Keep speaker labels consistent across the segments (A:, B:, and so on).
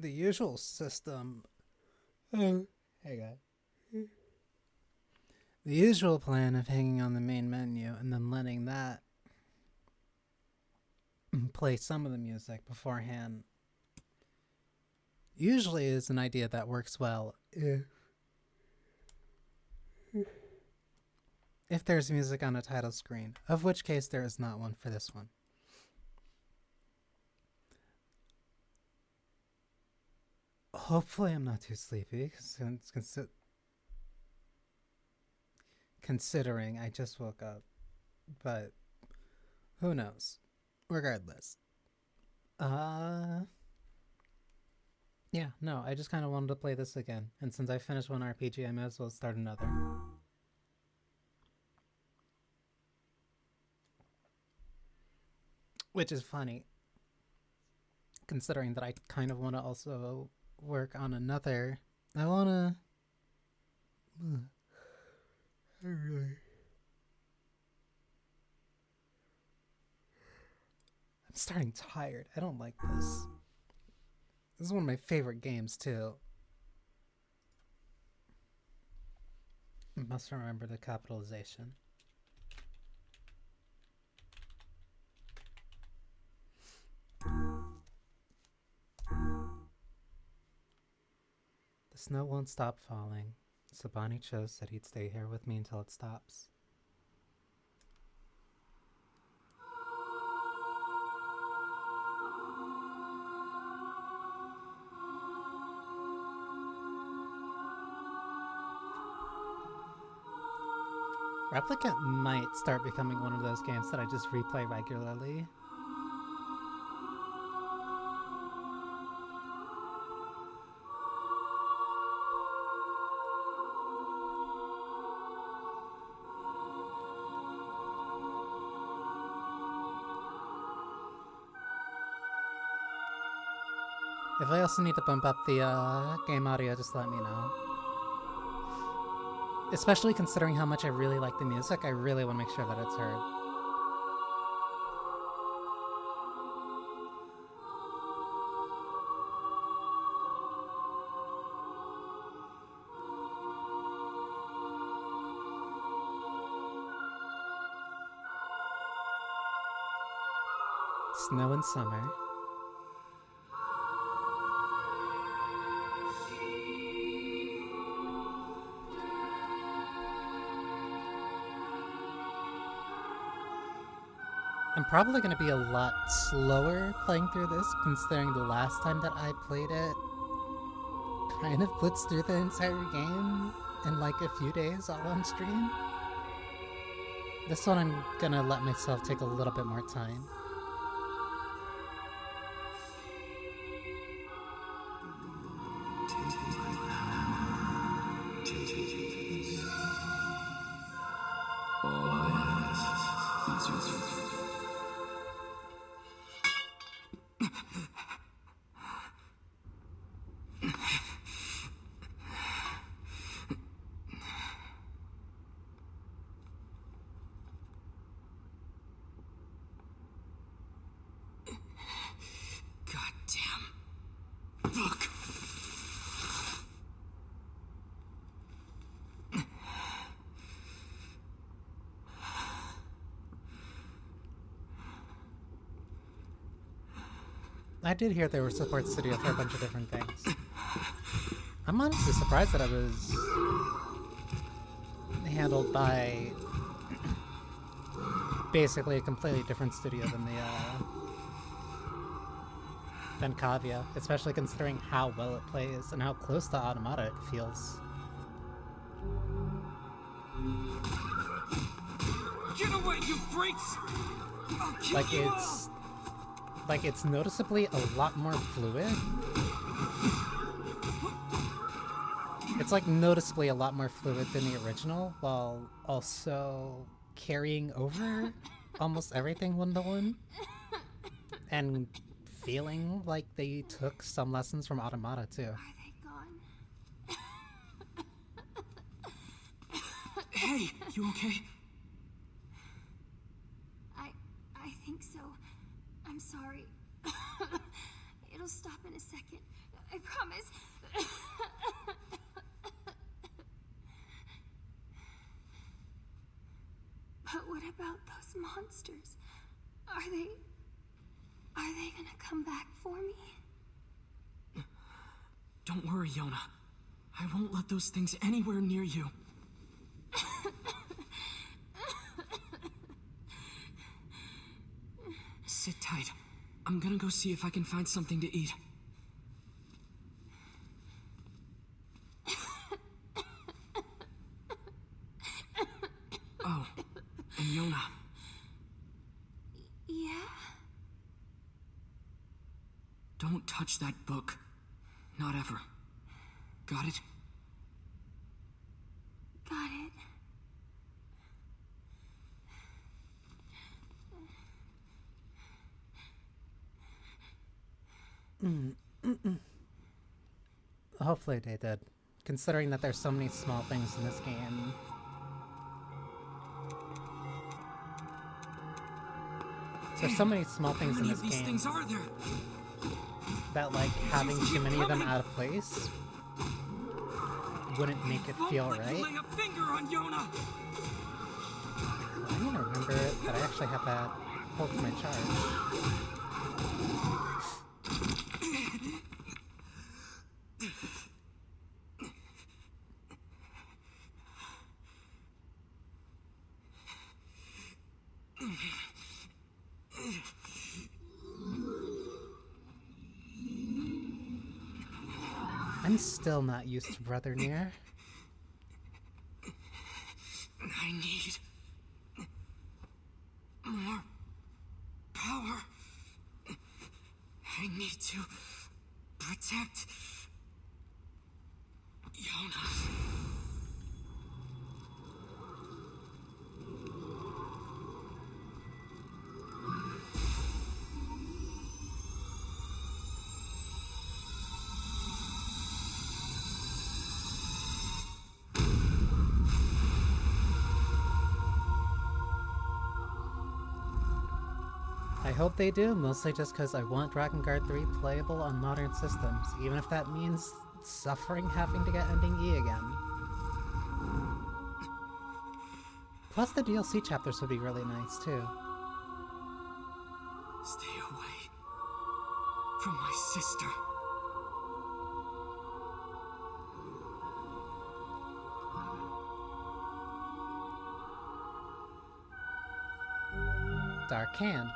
A: the usual system. Oh, hey guy. The usual plan of hanging on the main menu and then letting that play some of the music beforehand usually is an idea that works well if there's music on a title screen, of which case there is not one for this one. Hopefully I'm not too sleepy, considering I just woke up, but who knows? Regardless. Yeah, no, I just kind of wanted to play this again, and since I finished one RPG, I might as well start another. Which is funny, considering that I kind of want to also work on another. I want to... I'm starting tired. I don't like this. This is one of my favorite games, too. I must remember the capitalization. The snow won't stop falling, so Banii chose that he'd stay here with me until it stops. Replicant might start becoming one of those games that I just replay regularly. If I also need to bump up the game audio, just let me know. Especially considering how much I really like the music, I really want to make sure that it's heard. Snow and summer. I'm probably going to be a lot slower playing through this, considering the last time that I played it kind of blitzed through the entire game in like a few days all on stream. This one I'm going to let myself take a little bit more time. I did hear there were support studio for a bunch of different things. I'm honestly surprised that it was handled by basically a completely different studio than Kavya, especially considering how well it plays and how close to Automata it feels.
B: Get away, you freaks!
A: It's noticeably a lot more fluid. It's like noticeably a lot more fluid than the original, while also carrying over almost everything one-to-one. And feeling like they took some lessons from Automata too.
C: Are they gone?
B: Hey, you okay?
C: I think so. I'm sorry. It'll stop in a second. I promise. But what about those monsters? Are they gonna come back for me?
B: Don't worry, Yona. I won't let those things anywhere near you. Sit tight. I'm gonna go see if I can find something to eat. Oh, and Yona.
C: Yeah?
B: Don't touch that book. Not ever. Got it?
C: Got it.
A: Hopefully they did, considering that there's so many small things in this game. There's so many small things in this
B: How many of these
A: game
B: things are there?
A: that, like, having too many of them out of place wouldn't make it feel
B: Won't let you
A: right.
B: lay a finger on Yona.
A: I need to remember that I actually have that hold to my charge. I'm still not used to Brother Nier.
B: I need more power. I need to protect Yona.
A: I hope they do, mostly just because I want Dragon Guard 3 playable on modern systems, even if that means suffering having to get ending E again. Plus the DLC chapters would be really nice too.
B: Stay away from my sister.
A: Dark Hand.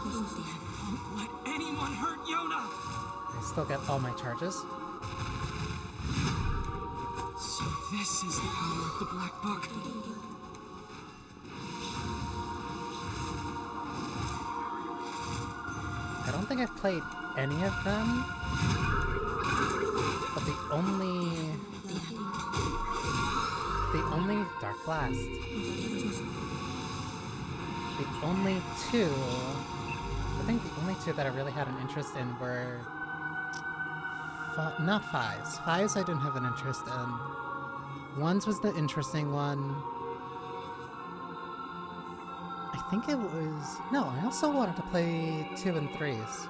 B: Don't let anyone hurt Yona!
A: I still get all my charges.
B: So this is the power of the Black Book.
A: I don't think I've played any of them, but the only Dark Blast. The only two, I think the only two that I really had an interest in were not fives. Fives I didn't have an interest in. Ones was the interesting one. I think it was... No, I also wanted to play 2 and 3s.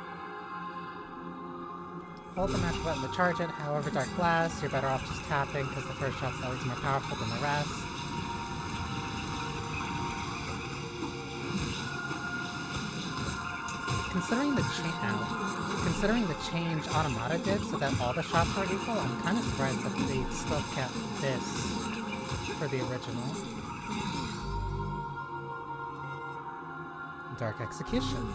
A: Hold the magic button to charge it, however Dark Blast, you're better off just tapping because the first shot's always more powerful than the rest. Considering the change Automata did so that all the shots were equal, I'm kind of surprised that they still kept this for the original. Dark Execution.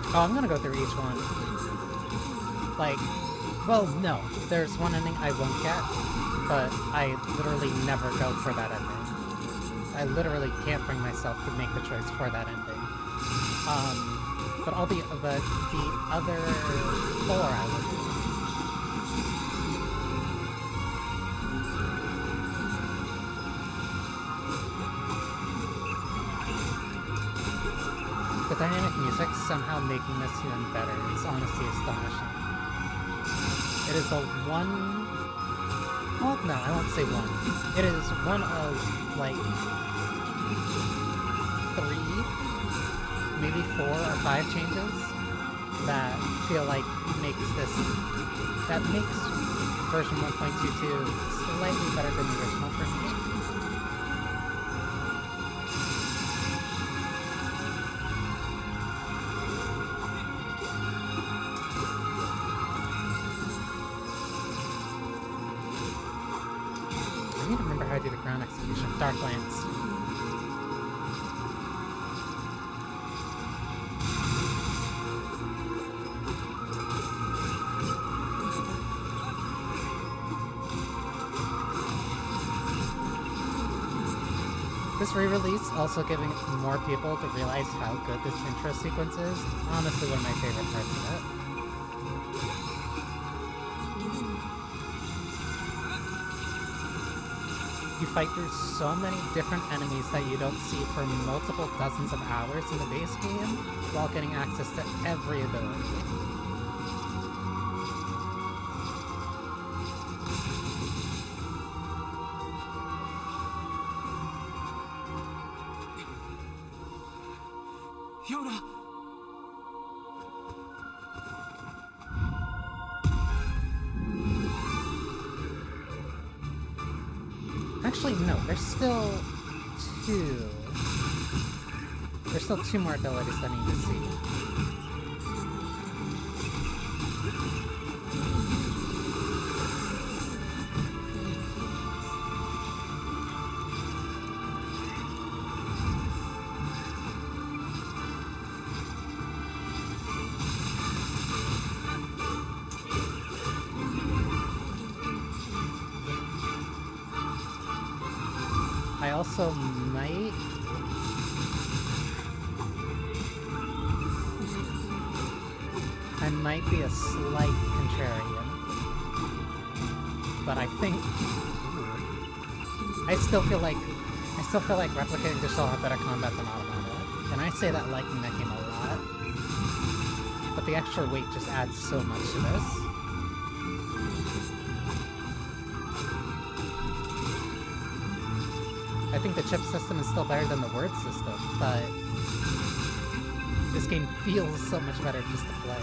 A: Oh, I'm gonna go through each one. Like, well, no. There's one ending I won't get, but I literally never go for that ending. I literally can't bring myself to make the choice for that ending. But all the other 4 I would do. The dynamic music somehow making this even better is honestly astonishing. It is the one... Well, no, I won't say one. It is one of, like, 3, maybe 4 or 5 changes that feel like makes version 1.22 slightly better than the original for me. I need to remember how to do the ground execution. Dark Lance. This re-release also giving more people to realize how good this intro sequence is. Honestly, one of my favorite parts of it. You fight through so many different enemies that you don't see for multiple dozens of hours in the base game, while getting access to every ability.
B: Yoda!
A: Actually, no, there's still 2. There's still 2 more abilities that I need to see. I also might... I might be a slight contrarian. But I think... I still feel like Replicant and Digital have better combat than Automata. And I say that liking that game a lot. But the extra weight just adds so much to this. I think the chip system is still better than the word system, but this game feels so much better just to play.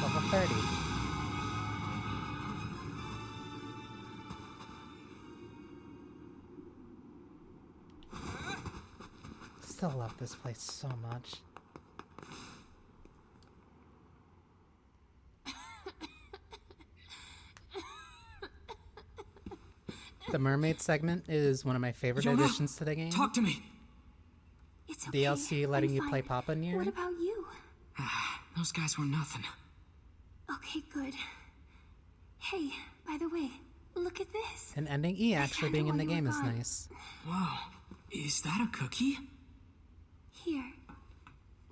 A: Level 30. Still love this place so much. The mermaid segment is one of my favorite
B: Yona,
A: additions to the game.
B: Talk to me!
C: It's okay.
A: DLC letting
C: I'm
A: you
C: fine.
A: play Papa Nier.
C: What about you?
B: Those guys were nothing.
C: Okay, good. Hey, by the way, look at this.
A: And ending E actually being in the
C: while you
A: game
C: were
A: is
C: gone.
A: nice.
B: Whoa, is that a cookie?
C: Here.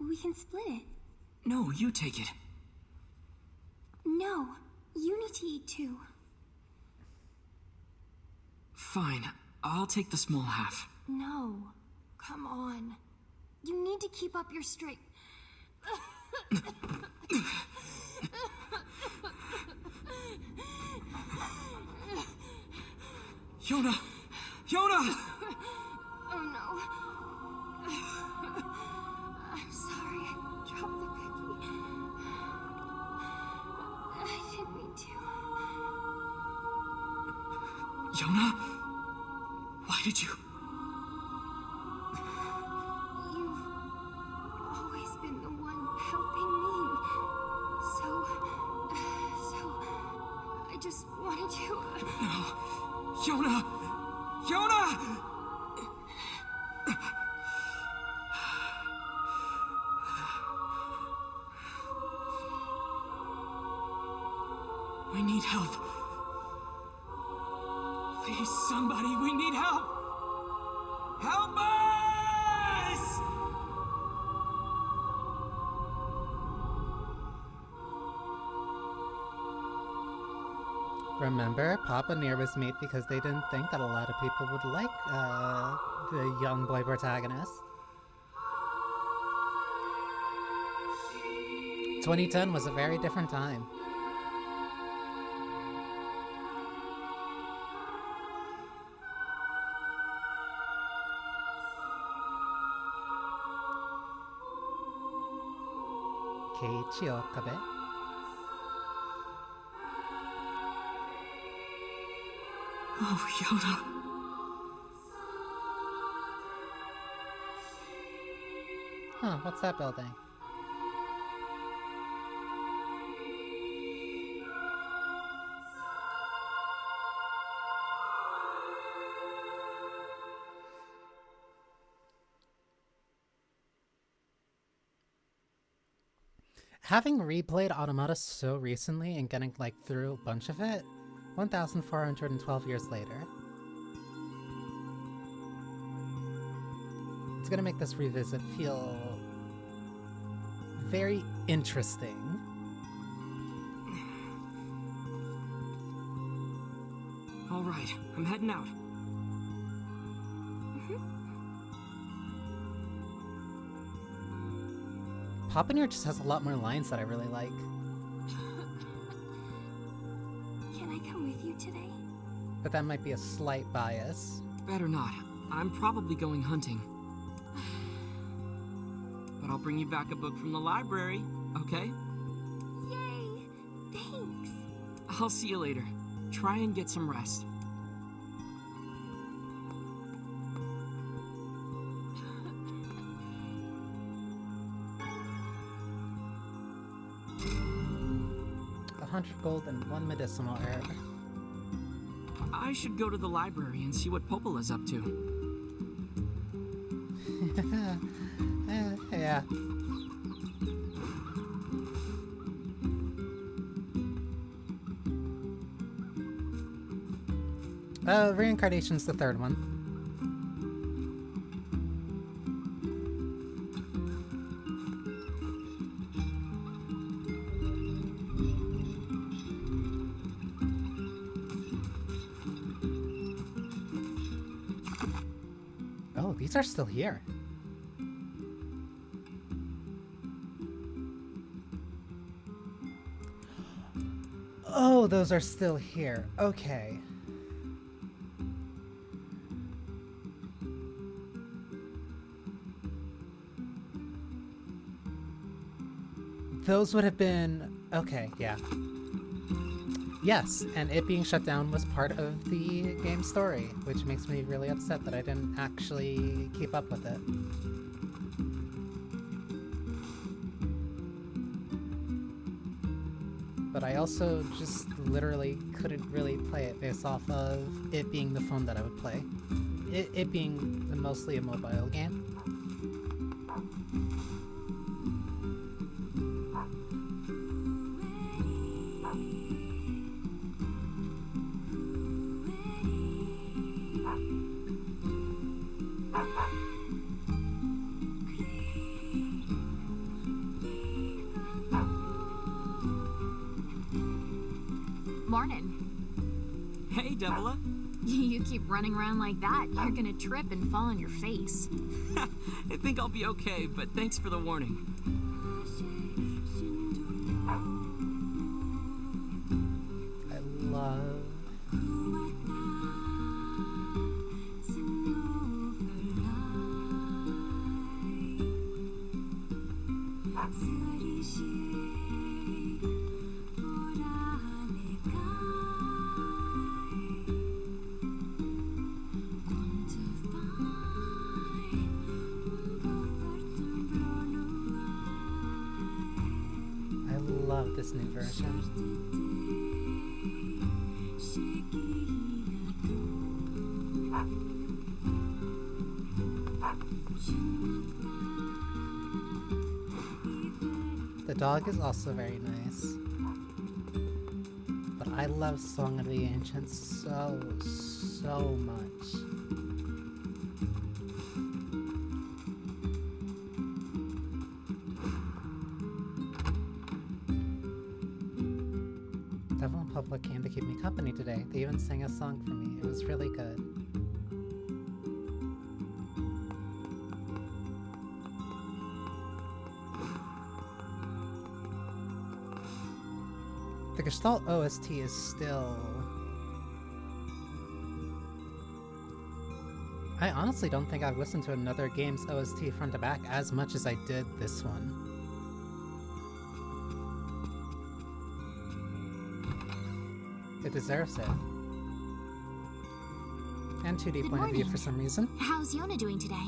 C: We can split it.
B: No, you take it.
C: No, you need to eat too.
B: Fine, I'll take the small half.
C: No, come on. You need to keep up your straight.
B: Yona! Yona!
C: Oh no. I'm sorry, I dropped the cookie. I didn't mean to.
B: Yona? Why did you?
C: You've always been the one helping me. So I just wanted to...
B: No. Yona! Yona! I need help. Please, somebody, we need help! Help us!
A: Remember, Papa Nier was made because they didn't think that a lot of people would like the young boy protagonist. 2010 was a very different time. Keiichi Okabe.
B: Oh, Yoda.
A: Huh, what's that building? Having replayed Automata so recently and getting like through a bunch of it, 1,412 years later, it's gonna make this revisit feel very interesting.
B: All right, I'm heading out.
A: Papa Nier just has a lot more lines that I really like.
C: Can I come with you today?
A: But that might be a slight bias.
B: Better not. I'm probably going hunting. But I'll bring you back a book from the library, okay?
C: Yay! Thanks!
B: I'll see you later. Try and get some rest.
A: $100 and 1 medicinal herb.
B: I should go to the library and see what Popola's up to.
A: Yeah. Reincarnation's the third one. Oh, these are still here. Oh, those are still here. Okay. Those would have been... Okay, yeah. Yes, and it being shut down was part of the game's story, which makes me really upset that I didn't actually keep up with it. But I also just literally couldn't really play it based off of it being the phone that I would play. It being mostly a mobile game.
C: Morning.
B: Hey, Devila.
C: You keep running around like that, you're gonna trip and fall on your face.
B: I think I'll be okay, but thanks for the warning.
A: I love... this new version. The dog is also very nice. But I I love Song of the Ancients so much. Devil in Public came to keep me company today. They even sang a song for me. It was really good. The Gestalt OST is still... I honestly don't think I've listened to another game's OST front to back as much as I did this one. It deserves it. And 2D point of view for some reason.
D: How's Yona doing today?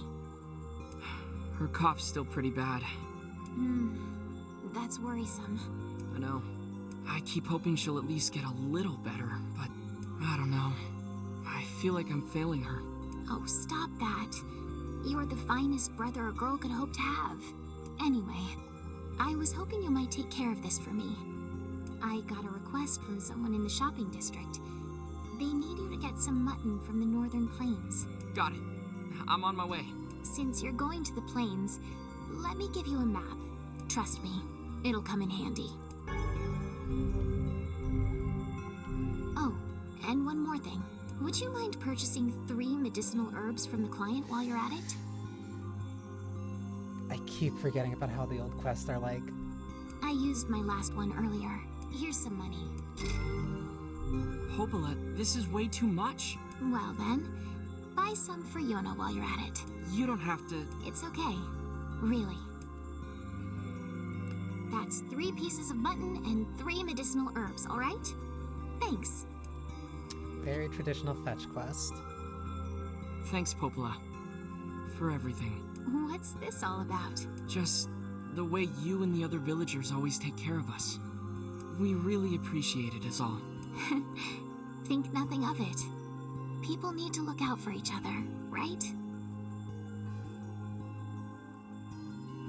B: Her cough's still pretty bad.
D: That's worrisome.
B: I know. I keep hoping she'll at least get a little better, but I don't know. I feel like I'm failing her.
D: Oh, stop that. You're the finest brother a girl could hope to have. Anyway, I was hoping you might take care of this for me. I got a request from someone in the shopping district. They need you to get some mutton from the northern plains.
B: Got it. I'm on my way.
D: Since you're going to the plains, let me give you a map. Trust me, it'll come in handy. Oh, and one more thing. Would you mind purchasing 3 medicinal herbs from the client while you're at it?
A: I keep forgetting about how the old quests are like.
D: I used my last one earlier. Here's some money.
B: Popola, this is way too much.
D: Well then, buy some for Yona while you're at it.
B: You don't have to...
D: It's okay. Really. That's 3 pieces of mutton and 3 medicinal herbs, alright? Thanks.
A: Very traditional fetch quest.
B: Thanks, Popola. For everything.
D: What's this all about?
B: Just the way you and the other villagers always take care of us. We really appreciate it is all.
D: Think nothing of it. People need to look out for each other, right?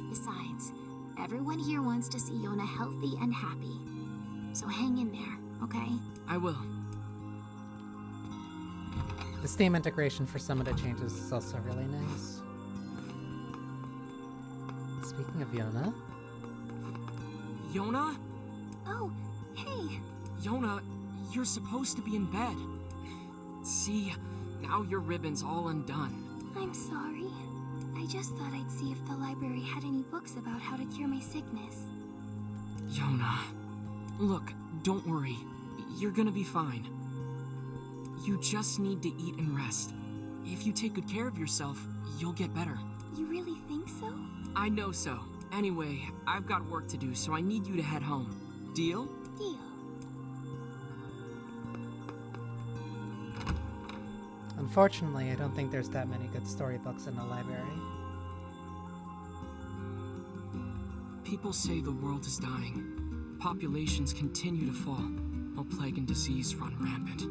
D: Besides, everyone here wants to see Yona healthy and happy. So hang in there, okay?
B: I will.
A: The Steam integration for some of the changes is also really nice. Speaking of Yona...
B: Yona?
D: Oh, hey!
B: Yona, you're supposed to be in bed. See, now your ribbon's all undone.
C: I'm sorry. I just thought I'd see if the library had any books about how to cure my sickness.
B: Yona, look, don't worry. You're gonna be fine. You just need to eat and rest. If you take good care of yourself, you'll get better.
C: You really think so?
B: I know so. Anyway, I've got work to do, so I need you to head home. Deal?
C: Deal.
A: Unfortunately, I don't think there's that many good storybooks in the library.
B: People say the world is dying. Populations continue to fall, while plague and disease run rampant.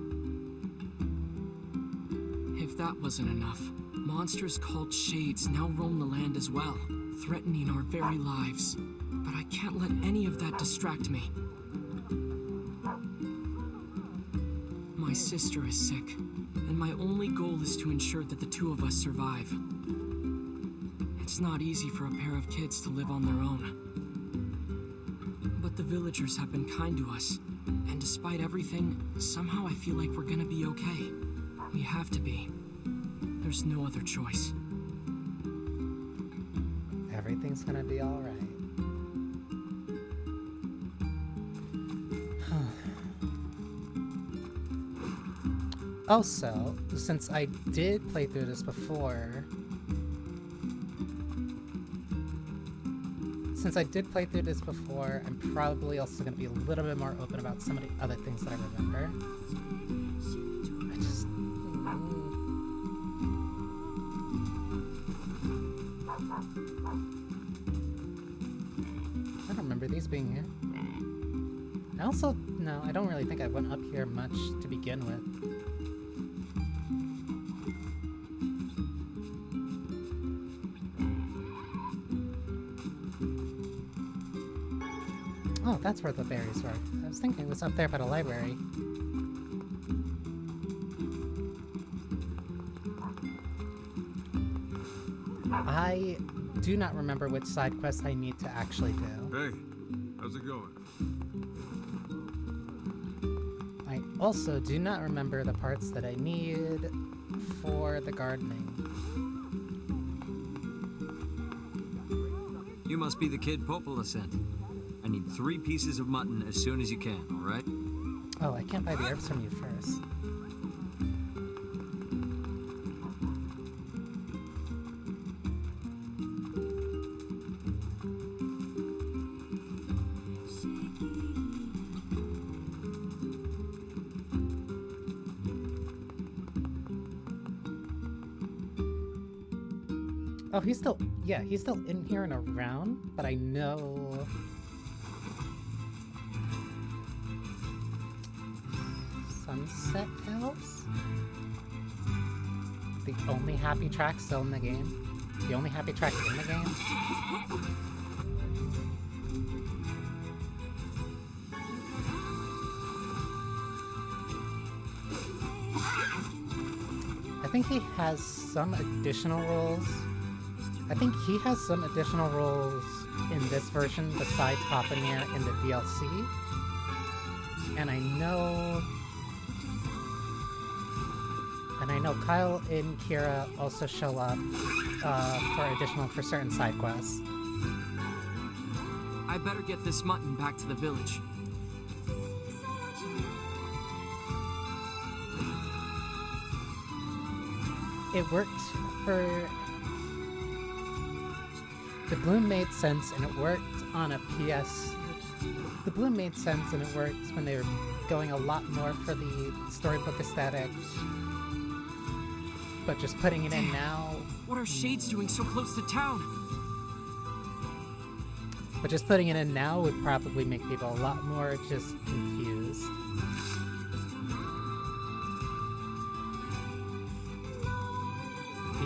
B: If that wasn't enough, monsters called Shades now roam the land as well, threatening our very lives. But I can't let any of that distract me. My sister is sick, and my only goal is to ensure that the 2 of us survive. It's not easy for a pair of kids to live on their own. But the villagers have been kind to us, and despite everything, somehow I feel like we're gonna be okay. We have to be. There's no other choice.
A: Everything's gonna be alright. Also, since I did play through this before... I'm probably also going to be a little bit more open about some of the other things that I remember. I don't remember these being here. No, I don't really think I went up here much to begin with. Oh, Oh, that's where the berries were. I was thinking it was up there by the library. I do not remember which side quest I need to actually do.
E: Hey, how's it going?
A: I also do not remember the parts that I need for the gardening.
F: You must be the kid Popola sent. I need 3 pieces of mutton as soon as you can, all right?
A: Oh, I can't buy the herbs from you first. Oh, he's still in here and around, but I know... Sunset Hills? The only happy track still in the game? The only happy track in the game? I think he has some additional roles. I think he has some additional roles in this version besides Papanir in the DLC. And I know Kyle and Kira also show up for certain side quests.
B: I better get this mutton back to the village.
A: It worked for... The bloom made sense and it worked on a PS... The bloom made sense and it worked when they were going a lot more for the storybook aesthetic. But just putting it in now...
B: What are Shades doing so close to town?
A: But just putting it in now would probably make people a lot more just confused.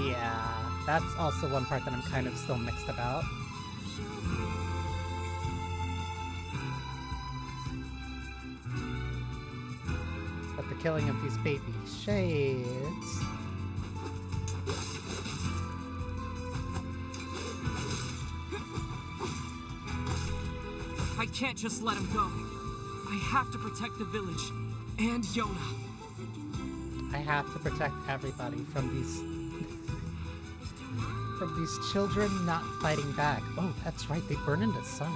A: Yeah, that's also one part that I'm kind of still mixed about. But the killing of these baby shades...
B: I can't just let him go. I have to protect the village and Yona.
A: I have to protect everybody from these children not fighting back. Oh, that's right, they burn in the sun.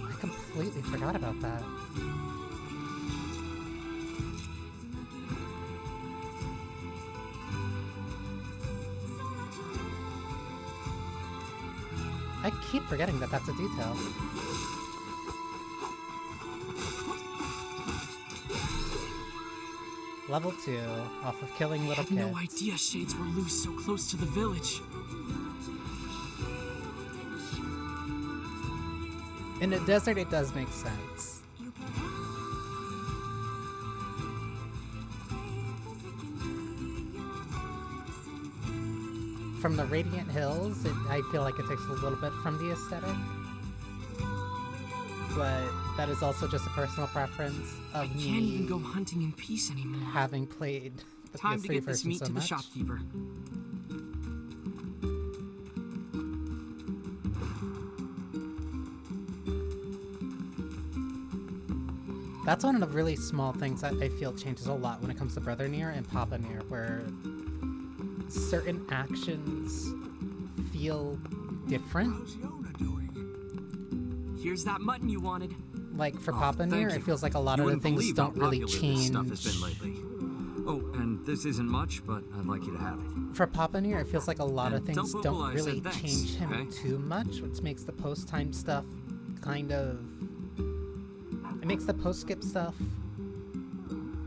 A: I completely forgot about that. I keep forgetting that that's a detail. Level 2, off of killing little kids.
B: I had no idea Shades were loose so close to the village.
A: In the desert, it does make sense. From the Radiant Hills, I feel like it takes a little bit from the aesthetic. But that is also just a personal preference of me.
B: I can't even go hunting in peace anymore.
A: Having played the
B: Time to
A: PS3
B: get this
A: version
B: meat
A: so
B: to the
A: much.
B: shopkeeper.
A: That's one of the really small things that I feel changes a lot when it comes to Brother Nier and Papa Nier, where certain actions feel different.
E: How's Yona doing?
B: Here's that mutton you wanted.
A: Like for
F: Oh,
A: Papa
F: thank
A: Nier,
F: you.
A: it feels like a lot
F: You
A: of the
F: wouldn't
A: things
F: believe
A: don't
F: how
A: really
F: popular
A: change.
F: this stuff has been lately. Oh, and this isn't much, but I'd like you to have it.
A: For Papa Nier, it feels like a lot of
F: And tell
A: things
F: Popola
A: don't
F: I
A: really
F: said thanks,
A: change him
F: okay?
A: too much, which makes the post-time stuff kind of... It makes the post-skip stuff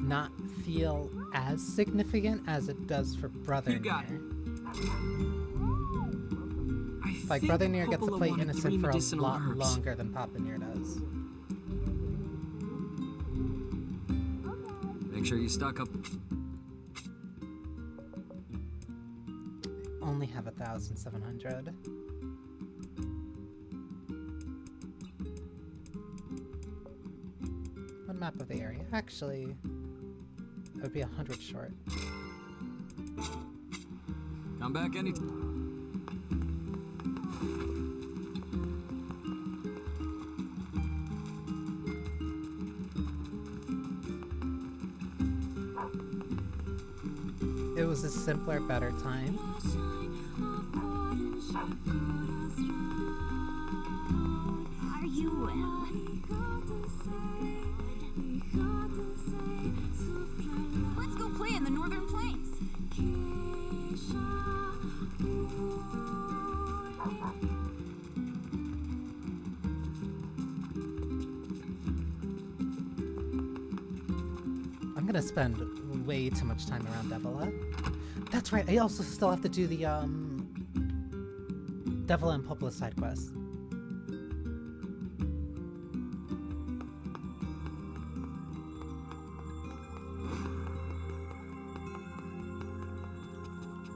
A: not feel as significant as it does for Brother
B: You got
A: Nier.
B: I
A: Like,
B: think
A: Brother Nier gets to
B: Popola
A: play
B: wanted 3
A: innocent for a
B: medicinal
A: lot
B: herbs.
A: longer than Papa Nier does.
F: Make sure you stock up.
A: only have 1,700. One map of the area. Actually, it would be 100 short.
F: Come back any.
A: It was a simpler, better time.
D: Are you,
C: Let's go play in the Northern Plains.
A: I'm gonna spend way too much time around Devila. That's right, I also still have to do the, Devila and Popola side quest.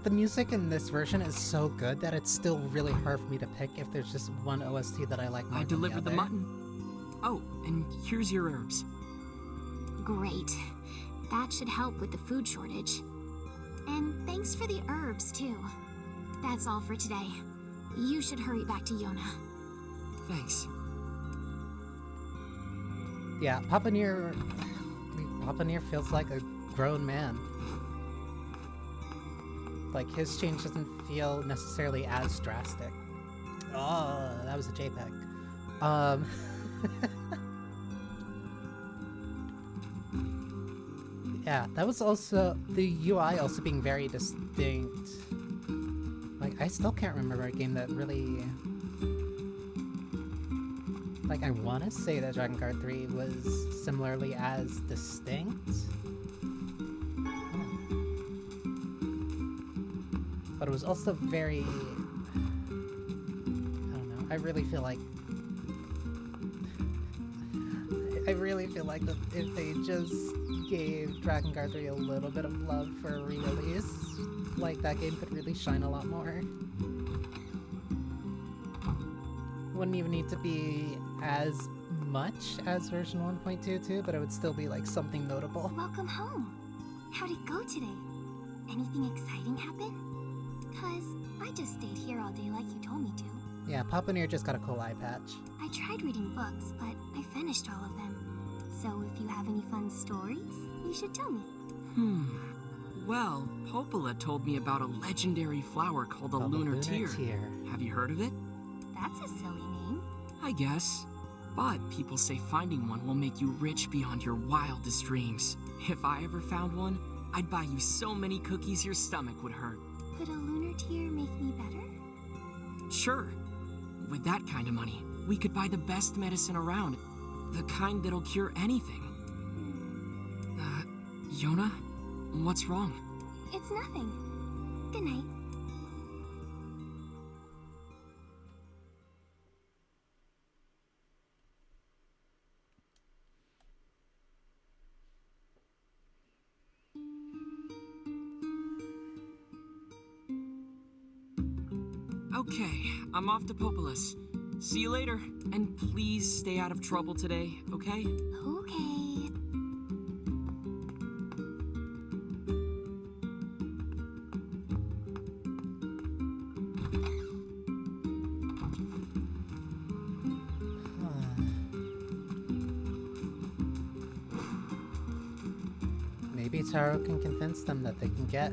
A: The music in this version is so good that it's still really hard for me to pick if there's just one OST that I like more
B: I
A: than
B: delivered
A: the
B: the
A: other.
B: mutton. Oh, and here's your herbs.
D: great. That should help with the food shortage. And thanks for the herbs, too. That's all for today. You should hurry back to Yona.
B: Thanks.
A: Yeah, Papa Nier feels like a grown man. Like, his change doesn't feel necessarily as drastic. Oh, that was a JPEG. Yeah, that was also the UI also being very distinct. Like, I still can't remember a game that really... Like, I want to say that Dragon Guard 3 was similarly as distinct. But it was also very... I don't know, I really feel like that if they just gave Dragon Guard 3 a little bit of love for a re-release, like, that game could really shine a lot more. Wouldn't even need to be as much as version 1.22, but it would still be like something notable.
D: Welcome home. How'd it go today? Anything exciting happen? 'Cause I just stayed here all day like you told me to.
A: Yeah, Papa Nier just got a cool eye patch.
D: I tried reading books, but I finished all of them. So if you have any fun stories, you should tell me.
B: Well, Popola told me about a legendary flower called a lunar tear. Have you heard of it?
D: That's a silly name.
B: I guess. But people say finding one will make you rich beyond your wildest dreams. If I ever found one, I'd buy you so many cookies your stomach would hurt.
D: Could a lunar tear make me better?
B: Sure. With that kind of money, we could buy the best medicine around. The kind that'll cure anything. Yona? What's wrong?
D: It's nothing. Good night.
B: Okay, I'm off to Populus. See you later, and please stay out of trouble today, okay?
D: Okay.
A: Maybe Taro can convince them that they can get...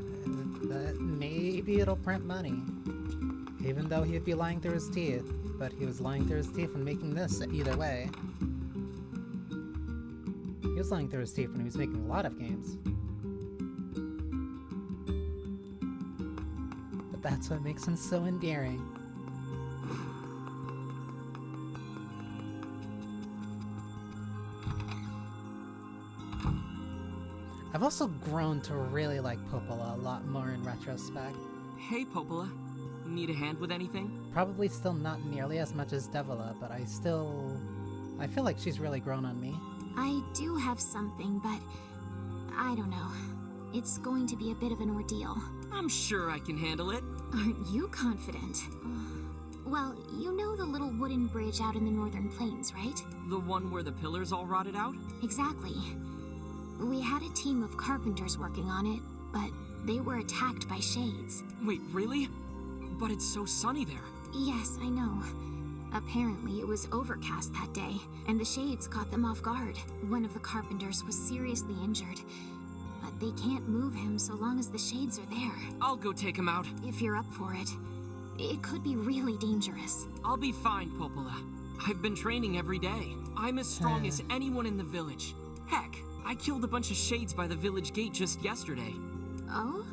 A: that maybe it'll print money. Even though he would be lying through his teeth. But he was lying through his teeth when making this either way. He was lying through his teeth when he was making a lot of games. But that's what makes him so endearing. I've also grown to really like Popola a lot more in retrospect.
B: Hey, Popola. Need a hand with anything?
A: Probably still not nearly as much as Devila, but I feel like she's really grown on me.
D: I do have something, but I don't know. It's going to be a bit of an ordeal.
B: I'm sure I can handle it.
D: Aren't you confident? Well, you know the little wooden bridge out in the northern plains, right?
B: The one where the pillars all rotted out?
D: Exactly. We had a team of carpenters working on it, but they were attacked by shades.
B: Wait, really? But it's so sunny there.
D: Yes, I know. Apparently, it was overcast that day, and the shades caught them off guard. One of the carpenters was seriously injured, but they can't move him so long as the shades are there.
B: I'll go take him out.
D: If you're up for it. It could be really dangerous.
B: I'll be fine, Popola. I've been training every day. I'm as strong as anyone in the village. Heck, I killed a bunch of shades by the village gate just yesterday.
D: Oh?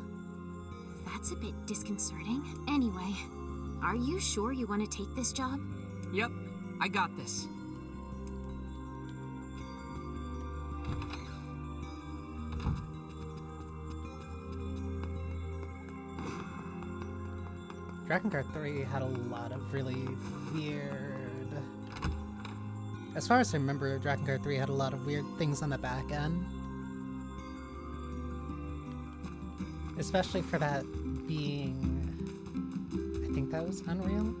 D: That's a bit disconcerting. Anyway, are you sure you want to take this job?
B: Yep, I got this.
A: Drakengard 3 had a lot of really weird... As far as I remember, Drakengard 3 had a lot of weird things on the back end. Especially for that being... I think that was Unreal?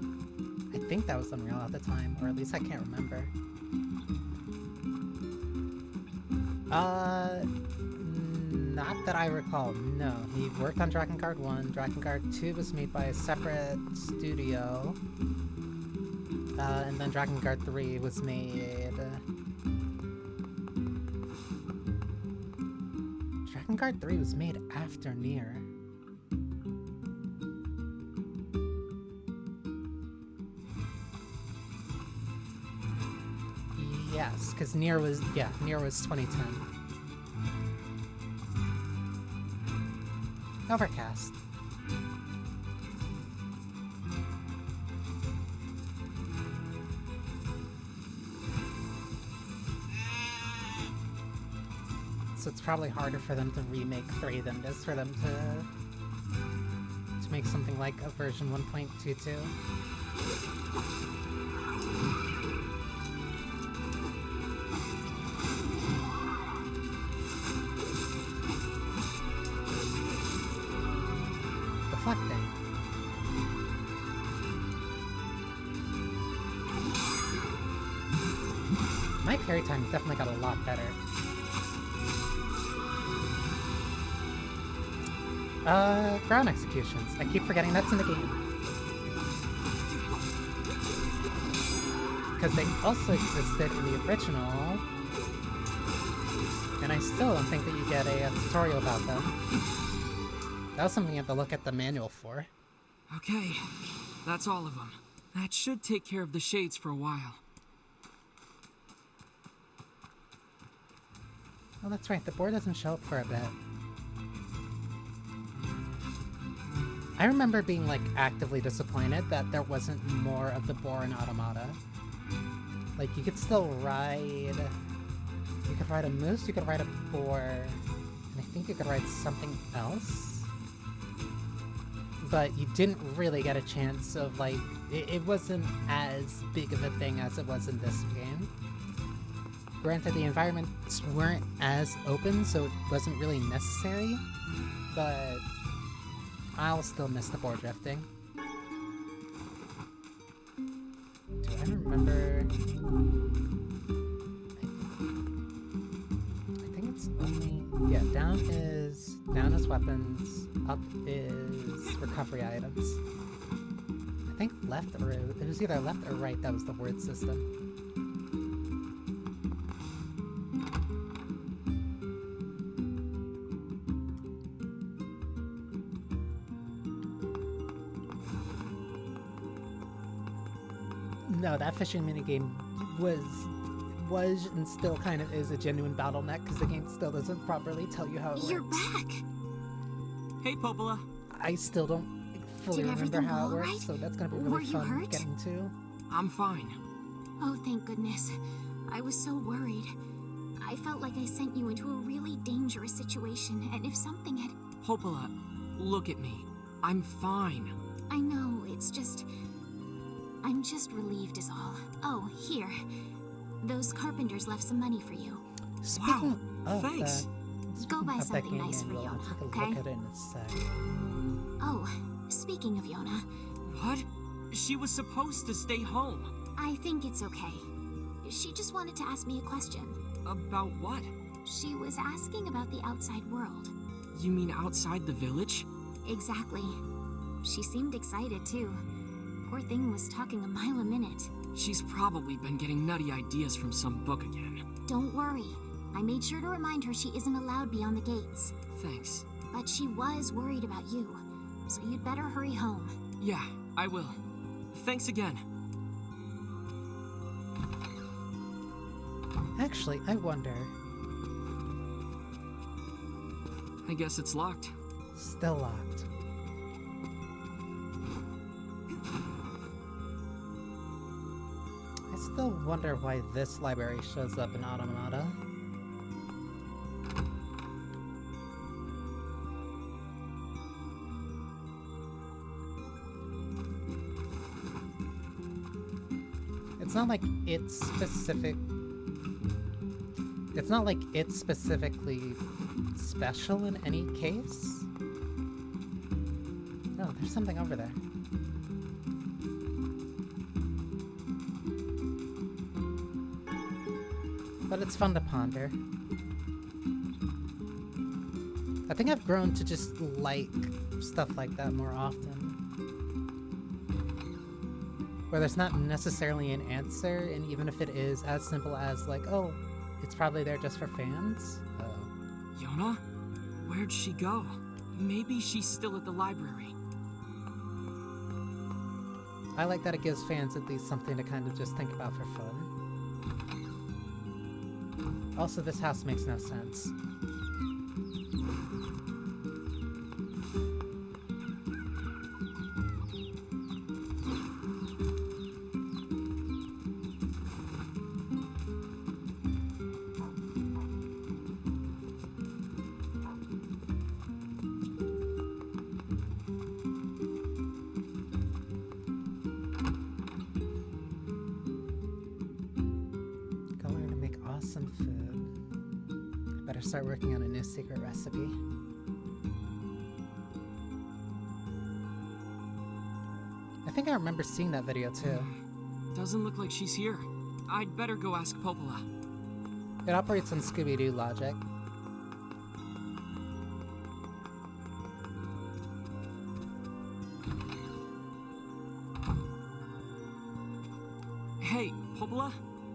A: I think that was Unreal at the time, or at least I can't remember. Not that I recall, no. He worked on Drakengard 1. Drakengard 2 was made by a separate studio. And then Drakengard 3 was made... Drakengard 3 was made after Nier. Yes, because Nier was 2010. Overcast. So it's probably harder for them to remake 3 than it is for them to make something like a version 1.22. Deflecting. My parry time definitely got a lot better. Ground executions. I keep forgetting that's in the game. Because they also existed in the original. And I still don't think that you get a tutorial about them. That was something you have to look at the manual for.
B: Okay, that's all of them. That should take care of the shades for a while.
A: Oh, that's right. The board doesn't show up for a bit. I remember being, like, actively disappointed that there wasn't more of the boar and automata. Like, you could still ride... You could ride a moose, you could ride a boar, and I think you could ride something else? But you didn't really get a chance of, like... It wasn't as big of a thing as it was in this game. Granted, the environments weren't as open, so it wasn't really necessary, but... I'll still miss the board drifting. Do I remember... I think it's only... Yeah, down is weapons, up is recovery items. I think left or... It was either left or right that was the word system. No, that fishing minigame was and still kind of is a genuine bottleneck because the game still doesn't properly tell you how it
D: You're
A: works.
D: back!
B: Hey, Popola.
A: I still don't fully
D: Did
A: remember
D: everything
A: how it
D: go
A: works,
D: alright?
A: so that's gonna be
D: Were
A: really
D: you
A: fun
D: hurt?
A: getting to.
B: I'm fine.
D: Oh, thank goodness. I was so worried. I felt like I sent you into a really dangerous situation, and if something had...
B: Popola, look at me. I'm fine.
D: I know, it's just... I'm just relieved is all. Oh, here. Those carpenters left some money for you.
A: Speaking of
B: thanks.
A: that,
D: Go buy
A: of that
D: something
A: game
D: nice for
A: manual,
D: you,
A: I'll take a
D: okay?
A: look at it in a sec.
D: Oh, Speaking of Yona,
B: What? She was supposed to stay home.
D: I think it's okay. She just wanted to ask me a question.
B: About what?
D: She was asking about the outside world.
B: You mean outside the village?
D: Exactly. She seemed excited, too. Poor thing was talking a mile a minute.
B: She's probably been getting nutty ideas from some book again.
D: Don't worry. I made sure to remind her she isn't allowed beyond the gates.
B: Thanks.
D: But she was worried about you, so you'd better hurry home.
B: Yeah, I will. Thanks again.
A: Actually, I wonder.
B: I guess it's locked.
A: Still locked. I still wonder why this library shows up in Automata. It's not like it's specific. It's not like it's specifically special in any case. Oh, there's something over there. But it's fun to ponder. I think I've grown to just like stuff like that more often. Where there's not necessarily an answer, and even if it is as simple as like, oh, it's probably there just for fans.
B: Yona? Where'd she go? Maybe she's still at the library.
A: I like that it gives fans at least something to kind of just think about for fun. Also, this house makes no sense. Start working on a new secret recipe. I think I remember seeing that video too.
B: Doesn't look like she's here. I'd better go ask Popola.
A: It operates on Scooby-Doo logic.
B: Hey, Popola?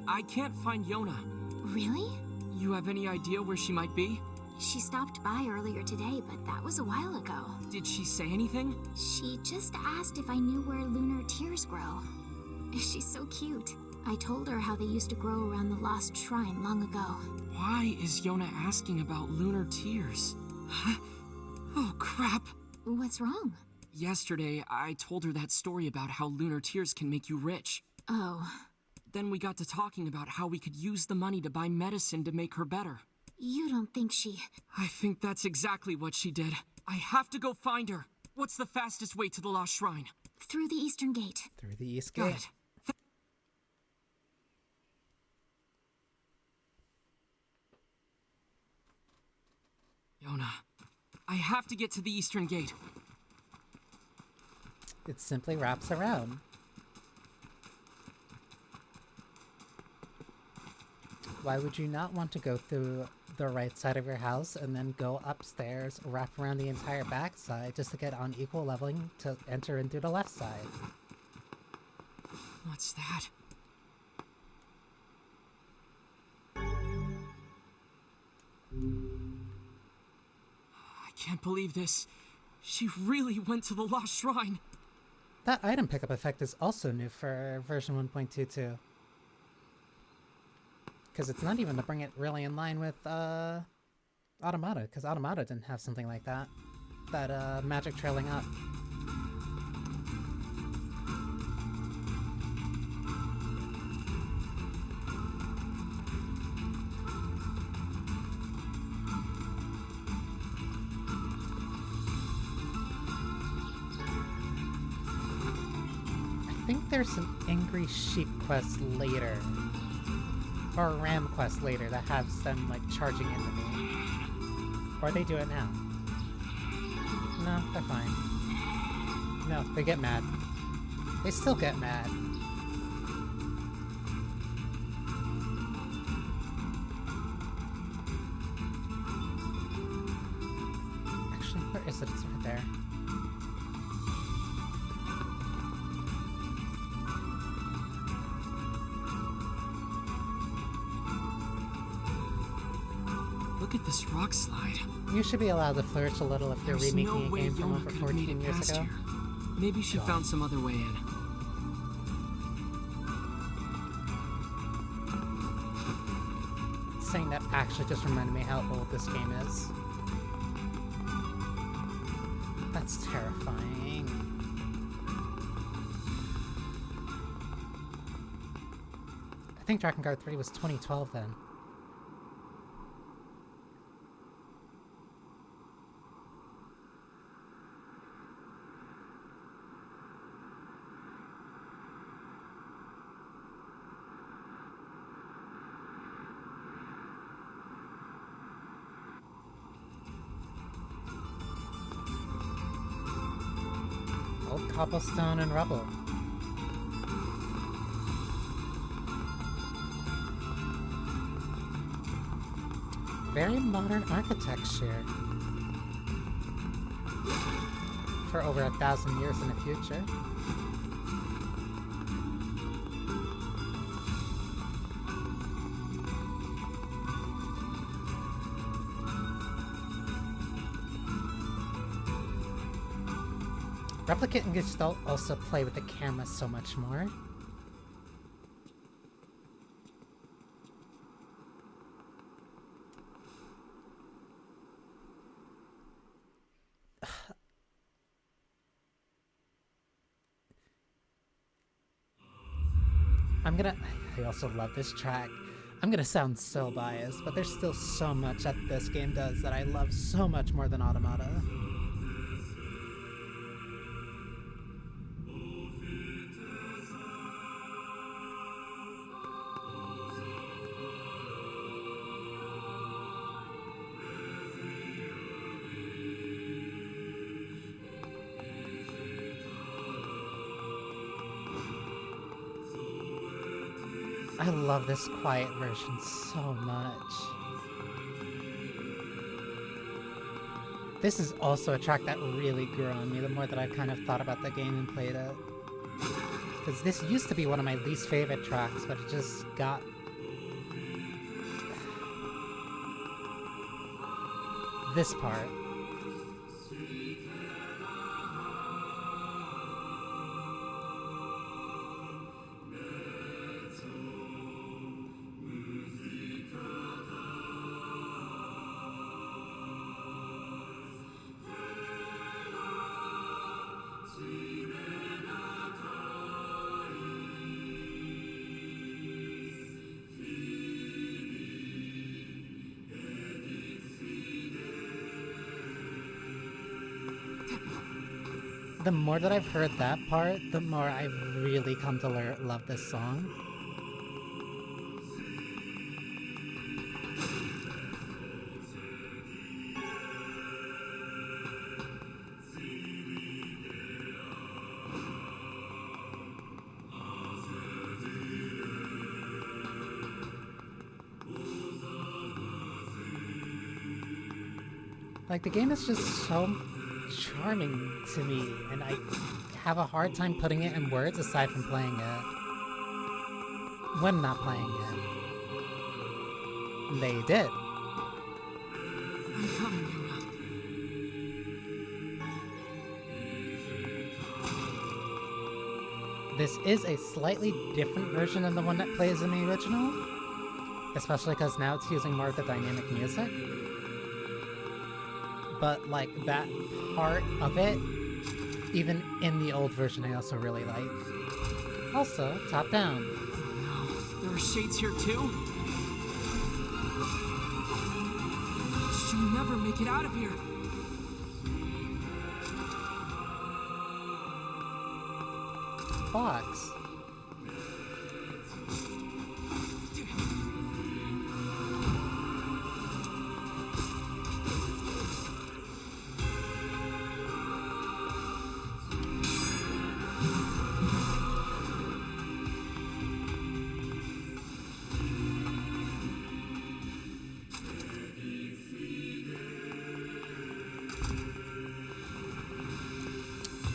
B: I can't find Yona.
D: Really?
B: You have any idea where she might be?
D: She stopped by earlier today, but that was a while ago.
B: Did she say anything?
D: She just asked if I knew where lunar tears grow. She's so cute. I told her how they used to grow around the lost shrine long ago.
B: Why is Yona asking about lunar tears? Oh, crap.
D: What's wrong?
B: Yesterday, I told her that story about how lunar tears can make you rich.
D: Oh.
B: Then we got to talking about how we could use the money to buy medicine to make her better.
D: You don't think she...
B: I think that's exactly what she did. I have to go find her. What's the fastest way to the Lost Shrine?
D: Through the eastern gate.
A: Through the east
B: Got
A: gate.
B: it. Yona, I have to get to the eastern gate.
A: It simply wraps around. Why would you not want to go through the right side of your house and then go upstairs, wrap around the entire backside just to get on equal leveling to enter in through the left side?
B: What's that? I can't believe this. She really went to the Lost Shrine.
A: That item pickup effect is also new for version 1.22. Because it's not even to bring it really in line with Automata, because Automata didn't have something like that. That magic trailing up. I think there's an Angry Sheep quest later. Or a ram quest later that has them, like, charging into me. Or they do it now. No, they're fine. No, they get mad. They still get mad. Actually, where is it? It's right there.
B: Look at this rock slide.
A: You should be allowed to flourish a little if you're
B: There's
A: remaking
B: no
A: a
B: way
A: game from
B: Yona
A: over
B: could have made
A: 14
B: it
A: years
B: past
A: ago.
B: here. Maybe she found some other way in.
A: Saying that actually just reminded me how old this game is. That's terrifying. I think Dragon Guard 3 was 2012 then. Old cobblestone and rubble. Very modern architecture. For over 1,000 years in the future. Replicant and Gestalt also play with the camera so much more. I also love this track. I'm gonna sound so biased, but there's still so much that this game does that I love so much more than Automata. I love this quiet version so much. This is also a track that really grew on me the more that I've kind of thought about the game and played it. Because this used to be one of my least favorite tracks, but it just got... this part. The more that I've heard that part, the more I've really come to love this song. Like, the game is just so charming to me, and I have a hard time putting it in words aside from playing it. When not playing it. They did.
B: I'm coming, Yona.
A: This is a slightly different version than the one that plays in the original, especially because now it's using more of the dynamic music. But, like, that part of it, even in the old version, I also really like. Also, top down.
B: No, there are shades here too? She'll never make it out of here.
A: Fox.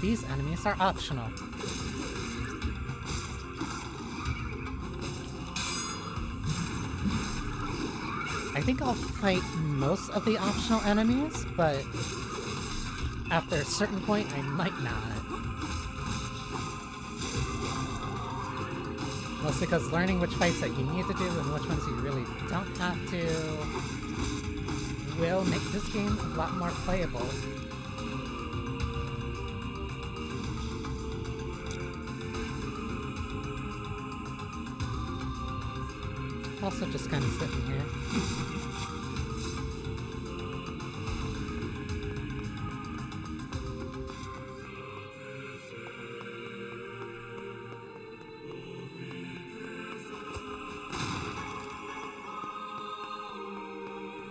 A: these enemies are optional. I think I'll fight most of the optional enemies, but after a certain point, I might not. Mostly because learning which fights that you need to do and which ones you really don't have to will make this game a lot more playable. Also just kind of sitting here.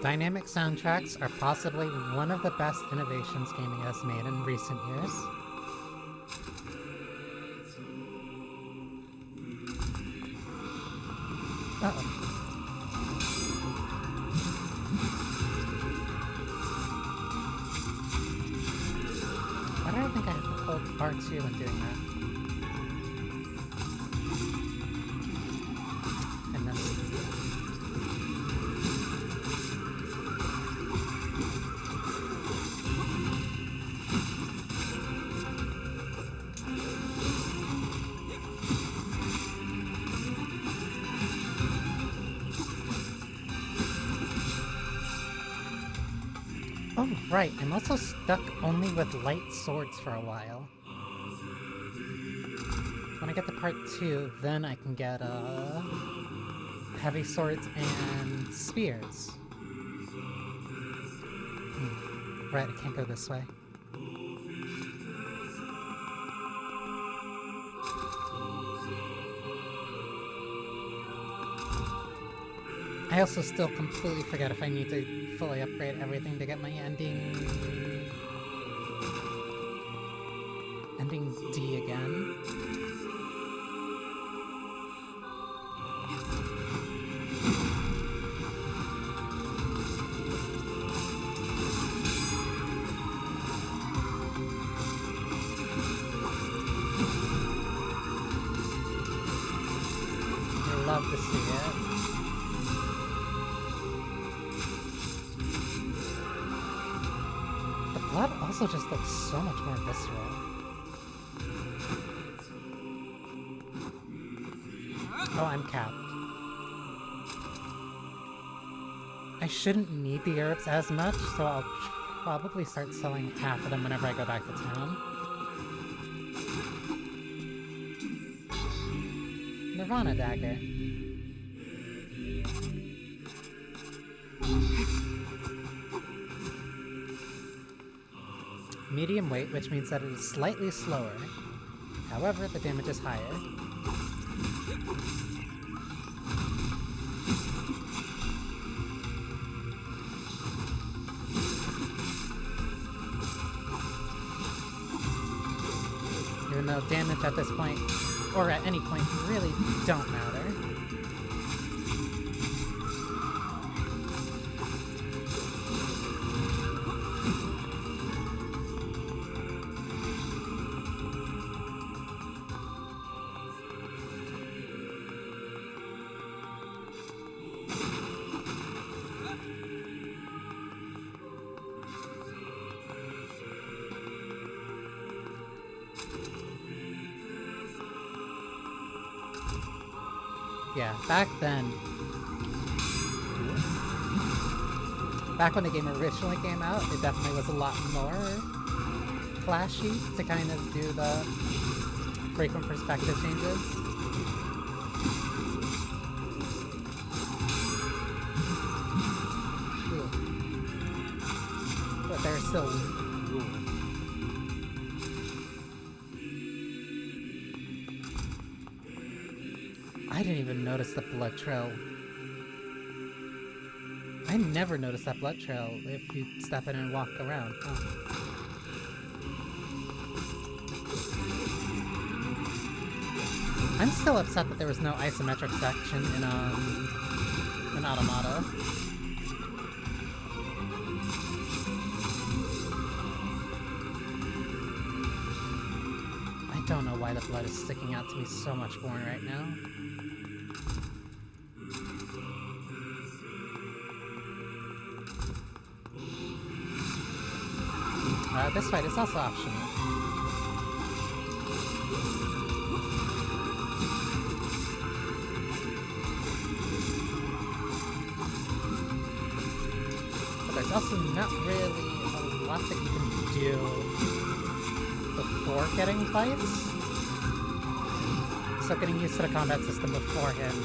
A: Dynamic soundtracks are possibly one of the best innovations gaming has made in recent years. Uh-oh. Why do I think I have to hold R2 when doing that? I missed. Oh, right. I'm also stuck only with light swords for a while. When I get to part 2, then I can get, heavy swords and spears. Right, I can't go this way. I also still completely forget if I need to fully upgrade everything to get my ending D again. I love to see it. Blood also just looks so much more visceral. Oh, I'm capped. I shouldn't need the herbs as much, so I'll probably start selling half of them whenever I go back to town. Nirvana dagger. Medium weight, which means that it is slightly slower. However, the damage is higher. Even though damage at this point, or at any point, really don't matter. Yeah, back then, back when the game originally came out, it definitely was a lot more flashy to kind of do the frequent perspective changes. Ooh. But they're still... Ooh. I didn't even notice the blood trail. I never noticed that blood trail if you step in and walk around. Oh. I'm still upset that there was no isometric section in Automata. don't know why the blood is sticking out to me so much more right now. This fight is also optional. But there's also not really a lot that you can do before getting fights. So getting used to the combat system beforehand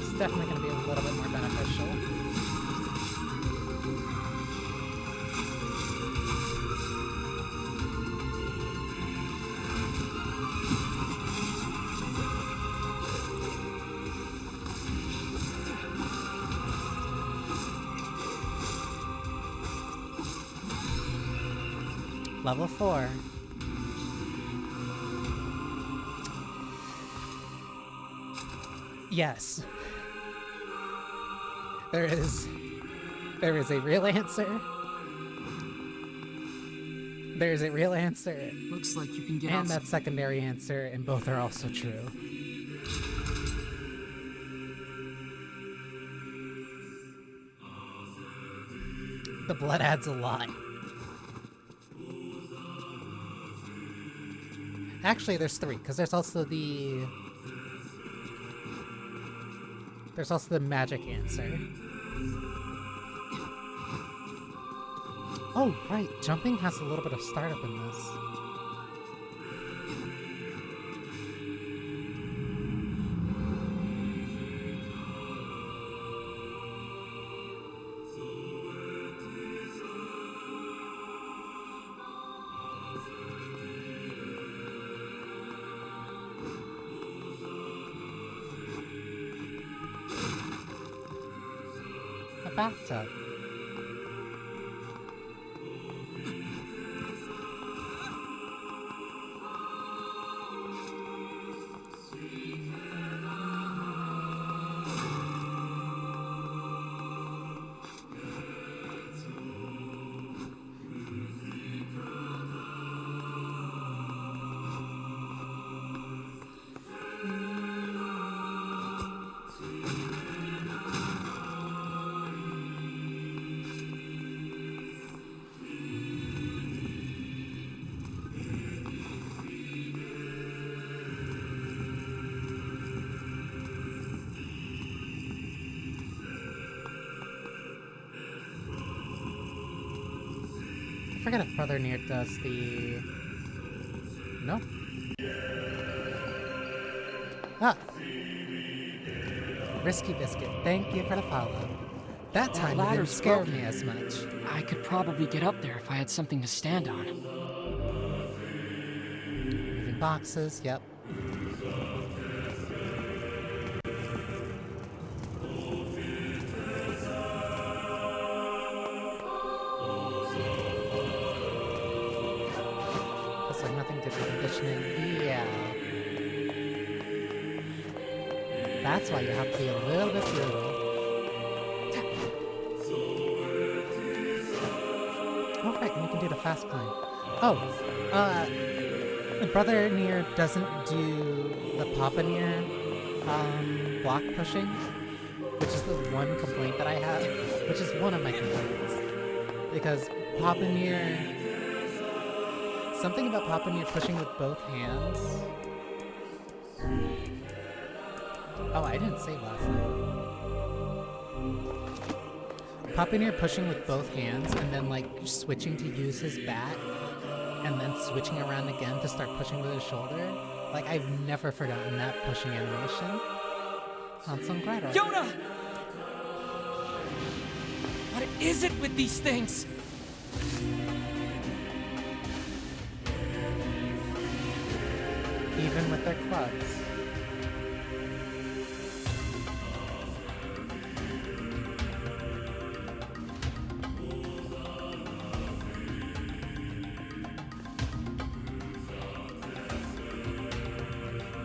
A: is definitely going to be a little bit more beneficial. Level 4. Yes. There is a real answer. There is a real answer.
B: Looks like you can get
A: And
B: out.
A: that secondary answer, and both are also true. The blood adds a lot. Actually, there's 3, because there's also the magic answer. Oh, right, jumping has a little bit of startup in this. Bathtub. I forget if Brother Nier does the... No? Ah! Risky Biscuit, thank you for the follow. That time it didn't
B: ladder's
A: scare
B: broken.
A: me as much.
B: I could probably get up there if I had something to stand on.
A: Moving boxes, yep. Looks like nothing did with conditioning. Yeah. That's why you have to be a little bit brutal. Oh, right, and you can do the fast climb. Oh, Brother Nier doesn't do the Papa Nier block pushing, which is the one complaint that I have, which is one of my complaints. Because Papa Nier... Something about Papa Nier pushing with both hands... Oh, I didn't save last night. Papa Nier pushing with both hands and then like switching to use his bat and then switching around again to start pushing with his shoulder. Like, I've never forgotten that pushing animation. Handsome Grado.
B: Yoda! What is it with these things?
A: Even with their clubs.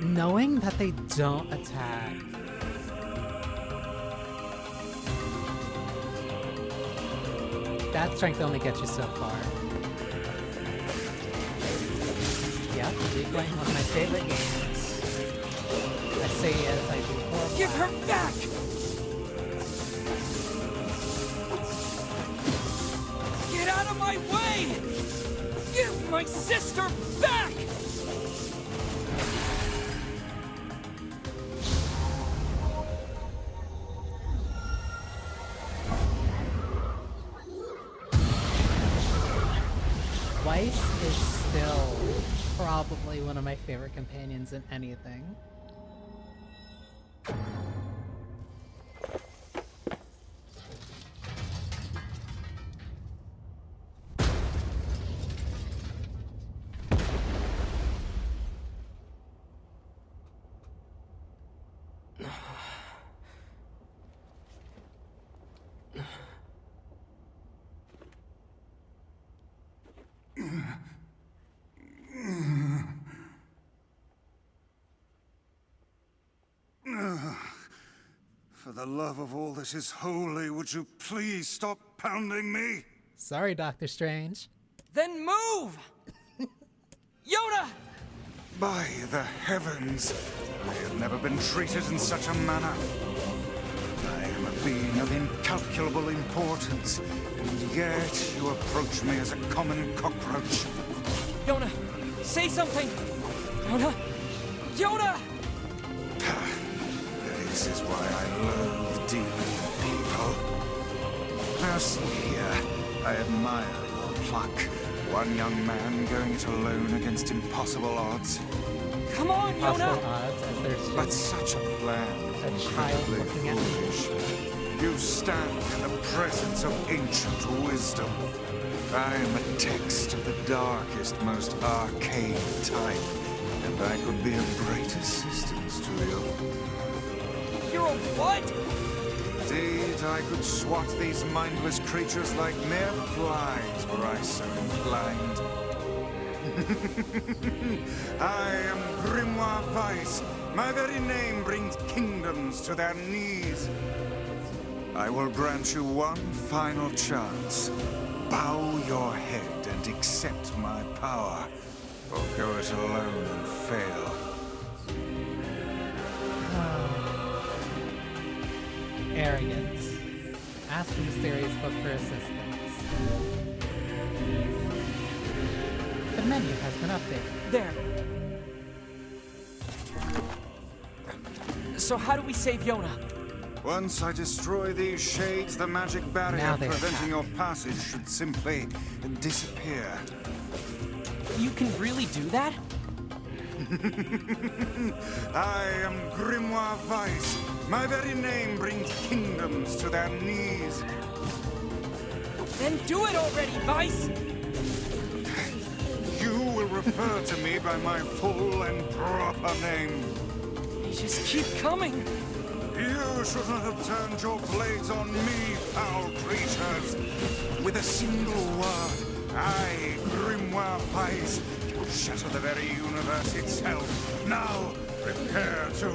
A: Knowing that they don't attack. That strength only gets you so far. replaying one of my favorite games. I say as I do horrible.
B: Give her back! Get out of my way! Give my sister back!
A: Weiss is still probably one of my favorite companions in anything.
G: For the love of all that is holy, would you please stop pounding me?
A: Sorry, Doctor Strange.
B: Then move! Yoda!
G: By the heavens, I have never been treated in such a manner. I am a being of incalculable importance, and yet you approach me as a common cockroach.
B: Yoda, say something! Yoda! Yoda!
G: This is why I loathe demon people. Now see here, I admire your pluck. One young man going it alone against impossible odds.
B: Come on,
A: Possible
B: Yoda!
A: odds as there's
G: But such a plan is
A: a child
G: incredibly
A: looking at me.
G: foolish. You stand in the presence of ancient wisdom. I am a text of the darkest, most arcane type, and I could be of great assistance to you.
B: You're a what?
G: Indeed, I could swat these mindless creatures like mere flies were I so inclined. I am Grimoire Weiss. My very name brings kingdoms to their knees. I will grant you one final chance. Bow your head and accept my power, or go it alone and fail.
A: Arrogance. Ask the mysterious book for assistance. The menu has been updated.
B: There. So how do we save Yoda?
G: Once I destroy these shades, the magic barrier
A: Now they
G: preventing
A: attack.
G: your passage should simply disappear.
B: You can really do that?
G: I am Grimoire Weiss. My very name brings kingdoms to their knees.
B: Then do it already, Vice!
G: You will refer to me by my full and proper name.
B: They just keep coming!
G: You should not have turned your blades on me, foul creatures. With a single word, I, Grimoire Weiss, can shatter the very universe itself. Now, prepare to...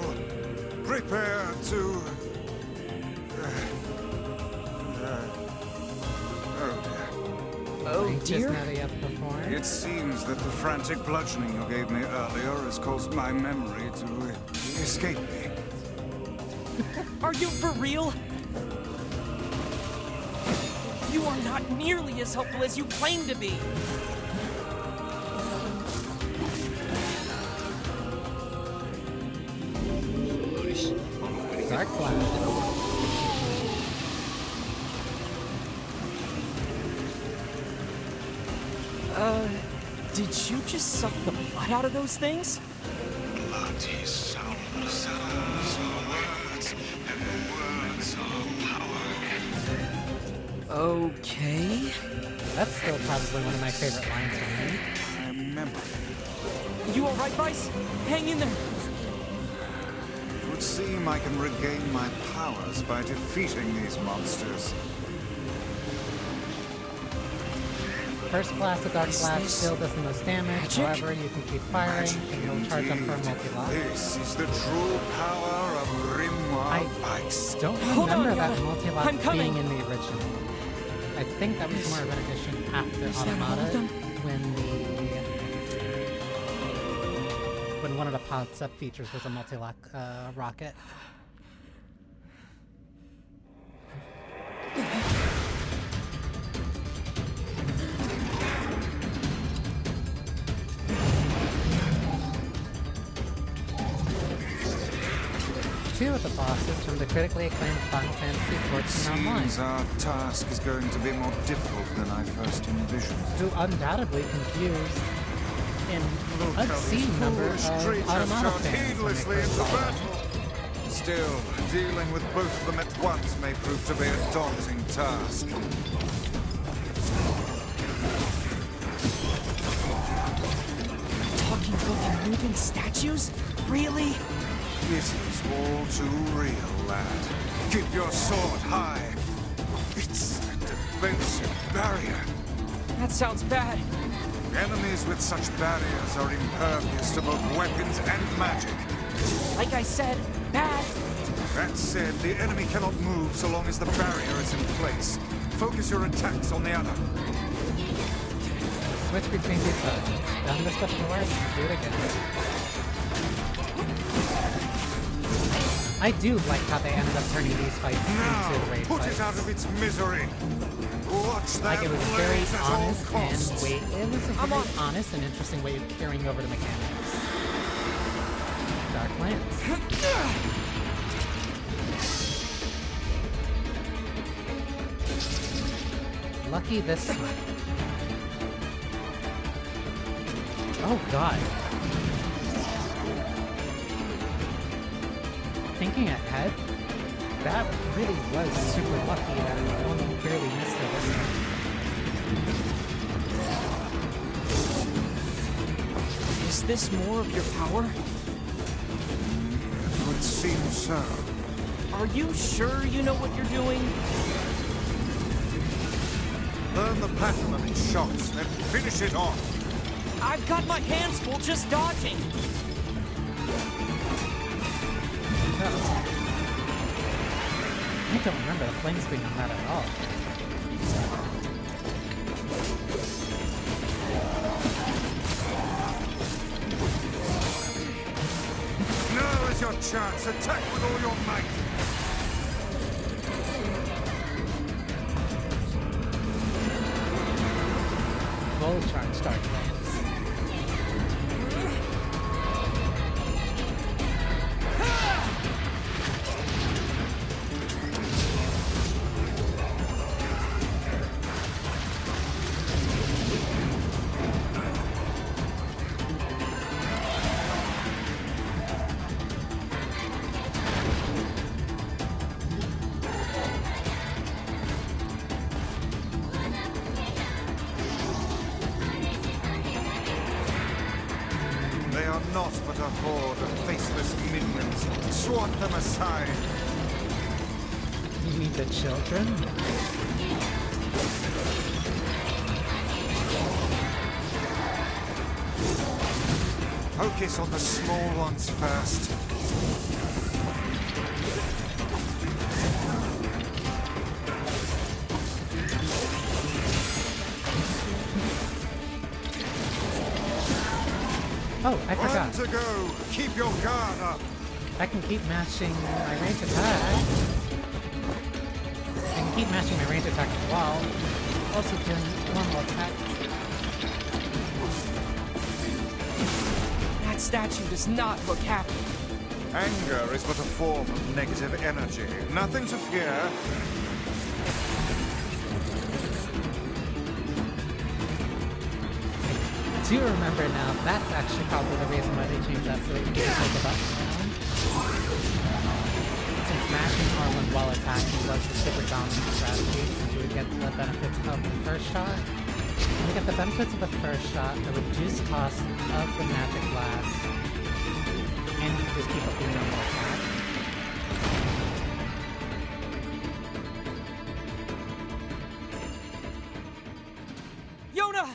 G: oh dear.
B: Oh
A: Just
B: dear?
A: now that you have performed.
G: It seems that the frantic bludgeoning you gave me earlier has caused my memory to escape me.
B: Are you for real? You are not nearly as helpful as you claim to be!
A: Dark Cloud.
B: Did you just suck the blood out of those things?
G: Bloody sounds are words, and words are power.
B: Okay.
A: That's still probably one of my favorite lines from him.
G: I remember.
B: You alright, Vice? Hang in there!
G: It would seem I can regain my powers by defeating these monsters.
A: First class of Dark
B: Is
A: Blast
B: this
A: still does the most damage,
B: magic?
A: however you can keep firing
G: Magic
A: and you'll charge up for a
G: indeed.
A: multi-lock.
G: This is the true power of Grimoire Weiss.
A: Don't
B: Hold
A: remember
B: on,
A: that
B: Yoda.
A: multi-lock
B: I'm coming.
A: being in the original. I think that was more of an addition after
B: Is that all of
A: Automata
B: them?
A: when the when one of the pops-up features was a multi-lock rocket. Two of the bosses from the critically acclaimed Final Fantasy XIV Online,
G: Seems our task is going to be more difficult than I first envisioned.
A: who undoubtedly confused an
G: Look how
A: obscene
G: these
A: number
G: foolish
A: of
G: creatures
A: Automata
G: charge
A: fans when they
G: heedlessly
A: first
G: into
A: saw them.
G: battle. Still, dealing with both of them at once may prove to be a daunting task.
B: Talking living, moving statues? Really?
G: This is all too real, lad. Keep your sword high. It's a defensive barrier.
B: That sounds bad.
G: Enemies with such barriers are impervious to both weapons and magic.
B: Like I said, bad.
G: That said, the enemy cannot move so long as the barrier is in place. Focus your attacks on the other.
A: Switch between these buttons. Done this before, do it again. I do like how they ended up turning these fights
G: Now,
A: into raid
G: put
A: fights.
G: it out of its misery. Watch that
A: Like it was a very
G: blaze at all
A: honest
G: costs.
A: and it was a very honest and interesting way of carrying over the mechanics. Dark Lance. Lucky this time. Oh god. Thinking ahead, that really was super lucky that I only barely missed her this time.
B: Is this more of your power?
G: It would seem so.
B: Are you sure you know what you're doing?
G: Learn the pattern of its shots, then finish it off.
B: I've got my hands full just dodging.
A: I don't remember the flames being on that at all.
G: Now is your chance. Attack with all your might.
A: Full charge Dark Lance.
G: They are not but a horde of faceless minions. Swat them aside.
A: You mean the children?
G: Focus on the small ones first.
A: Oh, I forgot.
G: One to go. Keep your guard up.
A: I can keep mashing my range attack. I can keep mashing my range attack while also doing normal attacks.
B: That statue does not look happy.
G: Anger is but a form of negative energy. Nothing to fear.
A: I do remember now, that's actually probably the reason why they changed that so that you can hold the button down. Since mashing R1 while attacking was the super dominant strategy, since you would get the benefits of the first shot. You get the benefits of the first shot, the reduced cost of the magic blast, and you just keep up your normal attack.
B: Yona!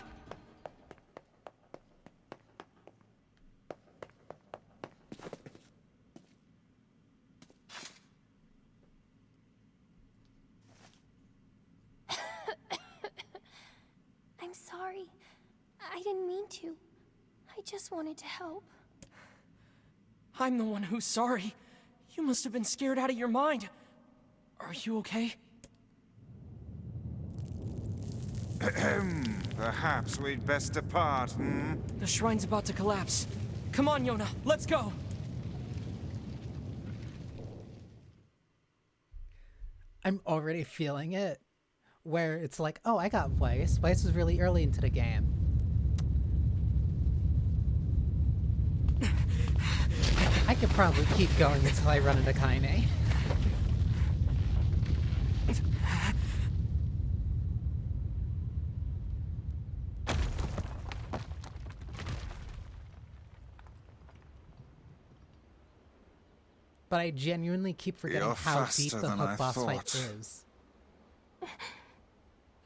C: I'm sorry. I didn't mean to. I just wanted to help.
B: I'm the one who's sorry. You must have been scared out of your mind. Are you okay?
G: Perhaps we'd best depart, hmm?
B: The shrine's about to collapse. Come on, Yona, let's go!
A: I'm already feeling it. Where it's like, oh, I got Weiss. Weiss was really early into the game. I could probably keep going until I run into Kaine. But I genuinely keep forgetting
G: You're
A: how deep
G: faster
A: the
G: than I
A: hook boss fight
G: thought.
A: is.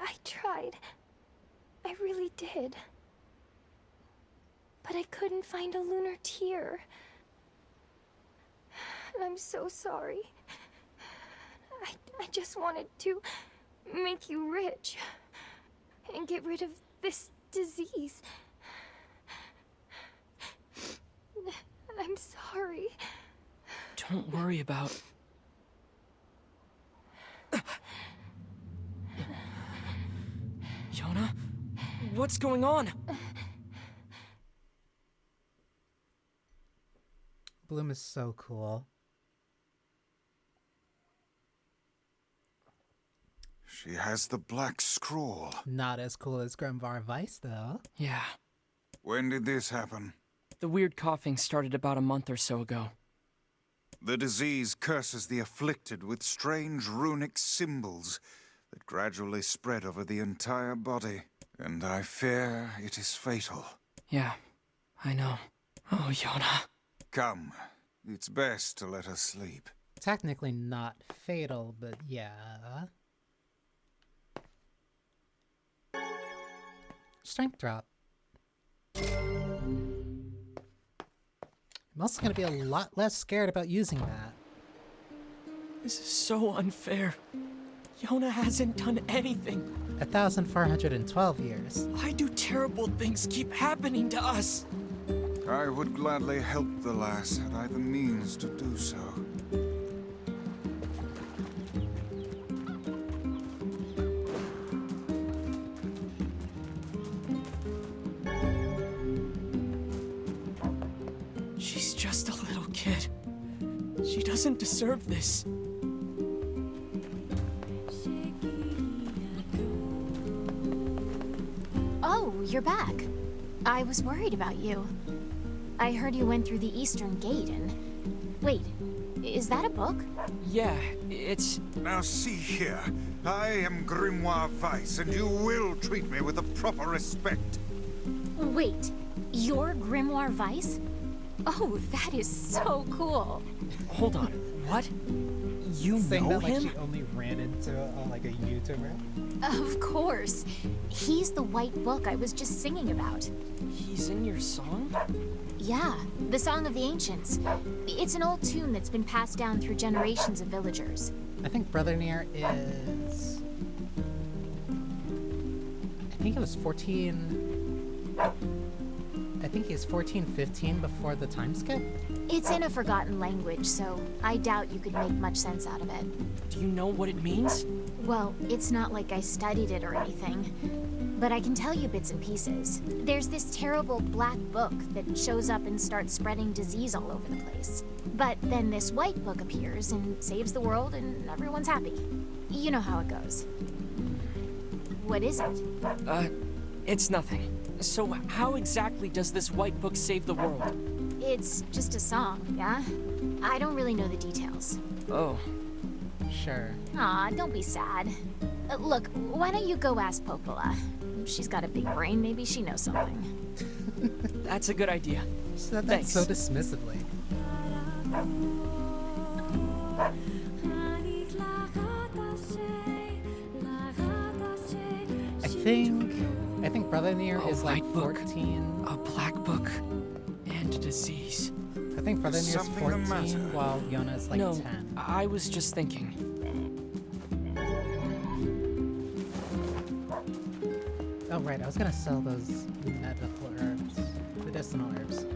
C: I tried. I really did. But I couldn't find a lunar tear. And I'm so sorry. I just wanted to make you rich. And get rid of this disease. I'm sorry.
B: Don't worry about... Yona? What's going on?
A: Bloom is so cool.
G: She has the black scroll.
A: Not as cool as Grimoire Weiss, though.
B: Yeah.
G: When did this happen?
B: The weird coughing started about a month or so ago.
G: The disease curses the afflicted with strange runic symbols that gradually spread over the entire body. And I fear it is fatal.
B: Yeah, I know. Oh, Yona.
G: Come, it's best to let her sleep.
A: Technically not fatal, but yeah. Strength drop. I'm also gonna be a lot less scared about using that.
B: This is so unfair. Yona hasn't done anything.
A: 1,412 years.
B: Why do terrible things keep happening to us?
G: I would gladly help the lass had I the means to do so.
B: She's just a little kid. She doesn't deserve this.
D: Oh, you're back. I was worried about you. I heard you went through the Eastern Gate and... Wait, is that a book?
B: Yeah, it's...
G: Now see here, I am Grimoire Weiss, and you will treat me with the proper respect.
D: Wait, you're Grimoire Weiss? Oh, that is so cool.
B: Hold on, what? You
A: Saying
B: know
A: that like
B: him?
A: she only ran into like a YouTuber.
D: Of course. He's the white book I was just singing about.
B: He's in your song?
D: Yeah, the Song of the Ancients. It's an old tune that's been passed down through generations of villagers.
A: I think Brother Nier is... I think it was 14... I think he's 14, 15 before the time skip?
D: It's in a forgotten language, so I doubt you could make much sense out of it.
B: Do you know what it means?
D: Well, it's not like I studied it or anything, but I can tell you bits and pieces. There's this terrible black book that shows up and starts spreading disease all over the place. But then this white book appears and saves the world and everyone's happy. You know how it goes. What is it?
B: It's nothing. So how exactly does this white book save the world?
D: It's just a song, yeah? I don't really know the details.
B: Oh.
A: Sure.
D: Aw, don't be sad. Look, why don't you go ask Popola? She's got a big brain, maybe she knows something.
B: That's a good idea.
A: She said that
B: Thanks.
A: so dismissively. I think Brother Nier
B: A
A: is like
B: white book.
A: 14.
B: A black book. And a disease.
A: I think Brother
G: Is
A: Nier is
G: something the
A: 14
G: matter?
A: while Yona is like
B: no,
A: 10.
B: I was just thinking.
A: Oh right, I was gonna sell those medicinal herbs.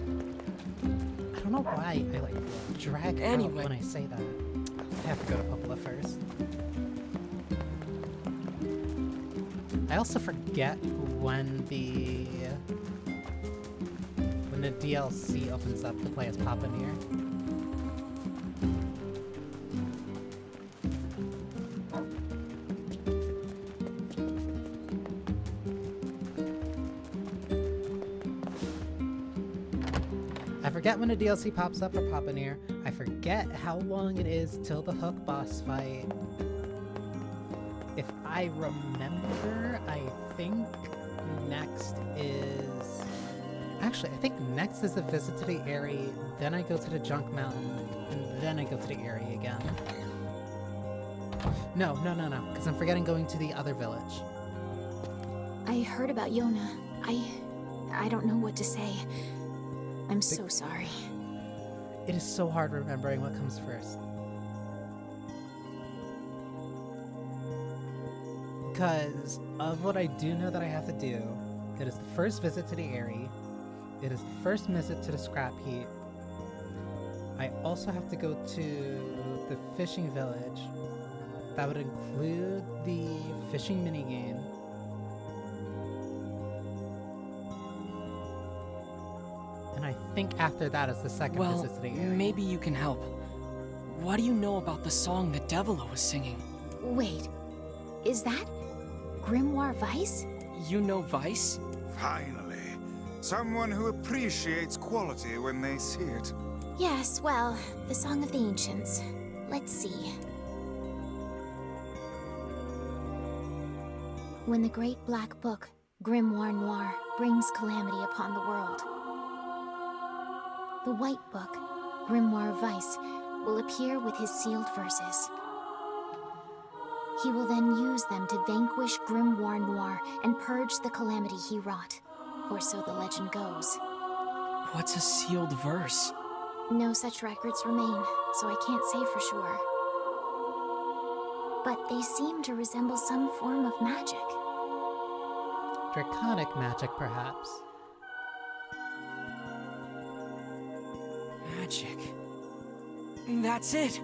A: I don't know know why I like drag
B: Anyway.
A: out when I say that. I have to go to Popola first. I also forget when the DLC opens up to play as Papa Nier. I forget when a DLC pops up for Papa Nier. I forget how long it is till the Hook boss fight. If I remember, I think next is... Actually, I think next is a visit to the Eyrie, then I go to the Junk Mountain, and then I go to the Eyrie again. No, because I'm forgetting going to the other village.
D: I heard about Yona. I don't know what to say. I'm so sorry.
A: It is so hard remembering what comes first. Because of what I do know that I have to do, it is the first visit to the Eyrie, it is the first visit to the scrap heap. I also have to go to the fishing village. That would include the fishing minigame. And I think after that is the second
B: Well,
A: visit to the Eyrie.
B: maybe you can help. What do you know about the song that Devila was singing?
D: Wait, is that Grimoire Vice?
B: You know Vice?
G: Finally, someone who appreciates quality when they see it.
D: Yes, well, the Song of the Ancients. Let's see. When the great black book, Grimoire Noir, brings calamity upon the world, the white book, Grimoire Vice, will appear with his sealed verses. He will then use them to vanquish Grimoire Noir and purge the calamity he wrought, or so the legend goes.
B: What's a sealed verse?
D: No such records remain, so I can't say for sure. But they seem to resemble some form of magic.
A: Draconic magic, perhaps.
B: Magic. That's it!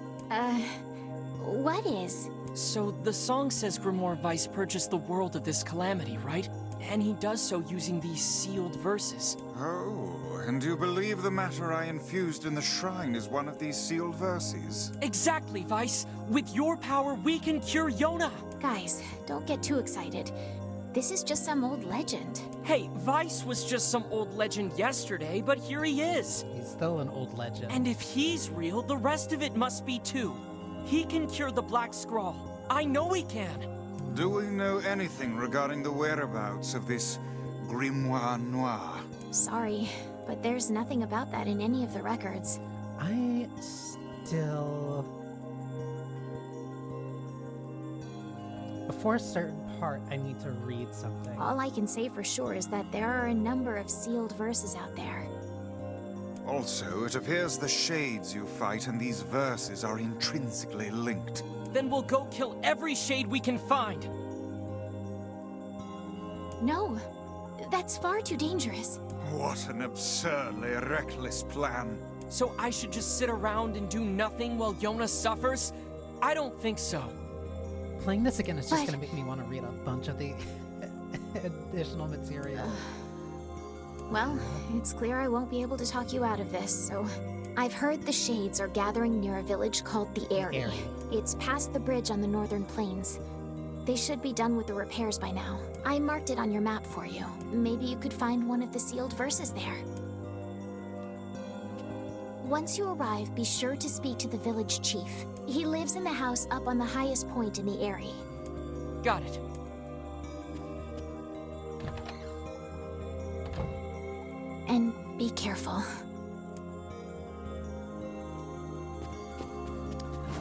D: What is?
B: So the song says Grimoire Vice purchased the world of this calamity, right? And he does so using these sealed verses.
G: Oh, and you believe the matter I infused in the shrine is one of these sealed verses?
B: Exactly, Vice! With your power, we can cure Yona!
D: Guys, don't get too excited. This is just some old legend.
B: Hey, Vice was just some old legend yesterday, but here he is!
A: He's still an old legend.
B: And if he's real, the rest of it must be too. He can cure the Black Scrawl. I know he can!
G: Do we know anything regarding the whereabouts of this Grimoire Noir?
D: Sorry, but there's nothing about that in any of the records.
A: I still... Before a certain part, I need to read something.
D: All I can say for sure is that there are a number of sealed verses out there.
G: Also, it appears the shades you fight and these verses are intrinsically linked.
B: Then we'll go kill every shade we can find!
D: No, that's far too dangerous.
G: What an absurdly reckless plan.
B: So I should just sit around and do nothing while Yona suffers? I don't think so.
A: Playing this again is just
D: But-
A: gonna make me want to read a bunch of the additional material.
D: Well, it's clear I won't be able to talk you out of this, so... I've heard the Shades are gathering near a village called the Eyrie.
A: Eyrie.
D: It's past the bridge on the northern plains. They should be done with the repairs by now. I marked it on your map for you. Maybe you could find one of the sealed verses there. Once you arrive, be sure to speak to the village chief. He lives in the house up on the highest point in the Eyrie.
B: Got it.
D: And be careful.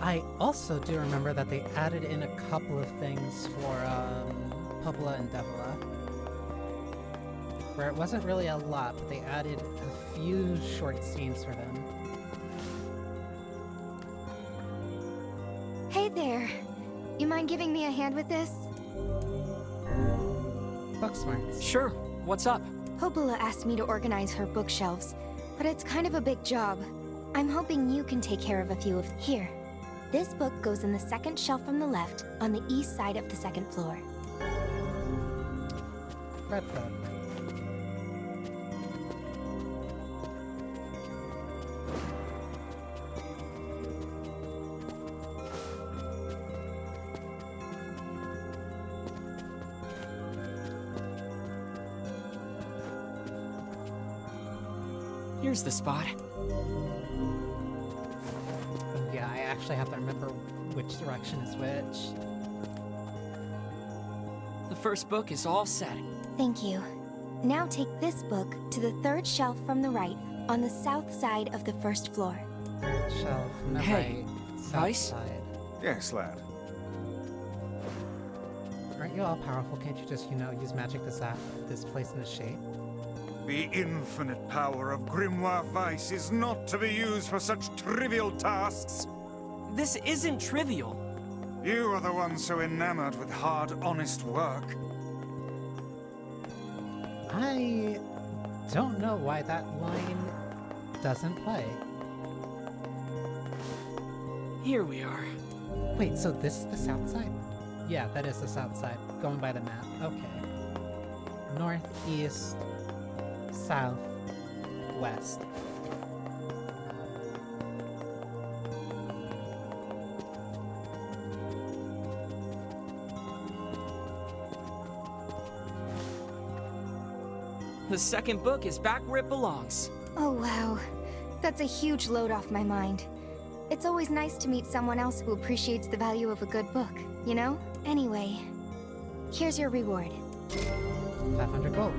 A: I also do remember that they added in a couple of things for Popola and Devila. Where it wasn't really a lot, but they added a few short scenes for them.
C: Hey there. You mind giving me a hand with this?
A: Book smarts.
B: Sure, what's up?
C: Popola asked me to organize her bookshelves, but it's kind of a big job. I'm hoping you can take care of a few of... Here. This book goes in the second shelf from the left, on the east side of the second floor.
A: Red book.
B: Here's the spot.
A: Yeah, I actually have to remember which direction is which.
B: The first book is all set.
C: Thank you. Now take this book to the third shelf from the right, on the south side of the first floor.
A: Third shelf from the
B: Hey,
A: right, south
B: Vice?
A: side.
G: Yes, lad.
A: Aren't you all powerful? Can't you just, use magic to zap this place into shape?
G: The infinite power of Grimoire Vice is not to be used for such trivial tasks.
B: This isn't trivial.
G: You are the one so enamored with hard, honest work.
A: I don't know why that line doesn't play.
B: Here we are.
A: Wait, so this is the south side? Yeah, that is the south side, going by the map. Okay. North, east, south, west.
B: The second book is back where it belongs.
C: Oh, wow. That's a huge load off my mind. It's always nice to meet someone else who appreciates the value of a good book, you know? Anyway, here's your reward.
A: 500 gold.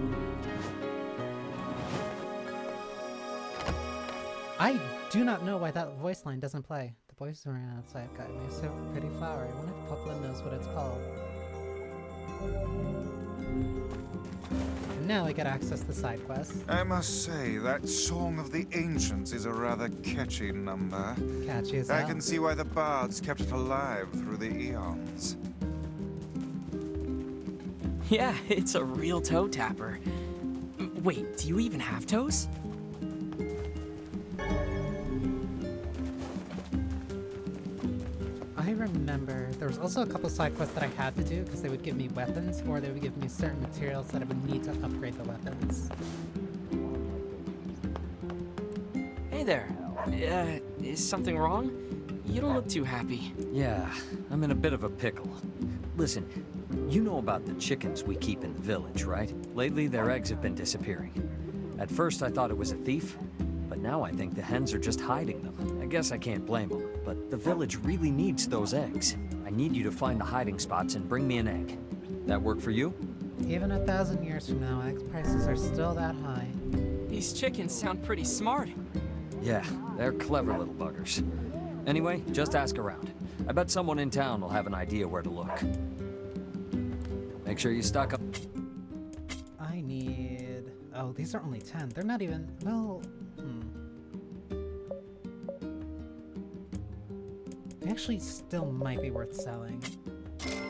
A: I do not know why that voice line doesn't play. The boys who ran outside got me so pretty flower. I wonder if Popla knows what it's called. And now we get access to side quests.
G: I must say, that Song of the Ancients is a rather catchy number.
A: Catchy as
G: I
A: hell.
G: can see why the bards kept it alive through the eons.
B: Yeah, it's a real toe tapper. Wait, do you even have toes?
A: I remember there was also a couple side quests that I had to do because they would give me weapons or they would give me certain materials that I would need to upgrade the weapons.
B: Hey there. Is something wrong? You don't look too happy.
F: Yeah, I'm in a bit of a pickle. Listen, you know about the chickens we keep in the village, right? Lately, their eggs have been disappearing. At first, I thought it was a thief, but now I think the hens are just hiding them. I guess I can't blame them, but the village really needs those eggs. I need you to find the hiding spots and bring me an egg. That work for you?
A: Even 1,000 years from now, egg prices are still that high.
B: These chickens sound pretty smart.
F: Yeah, they're clever little buggers. Anyway, just ask around. I bet someone in town will have an idea where to look. Make sure you stock up.
A: I need... Oh, these are only 10. They're not even... Well... They actually still might be worth selling.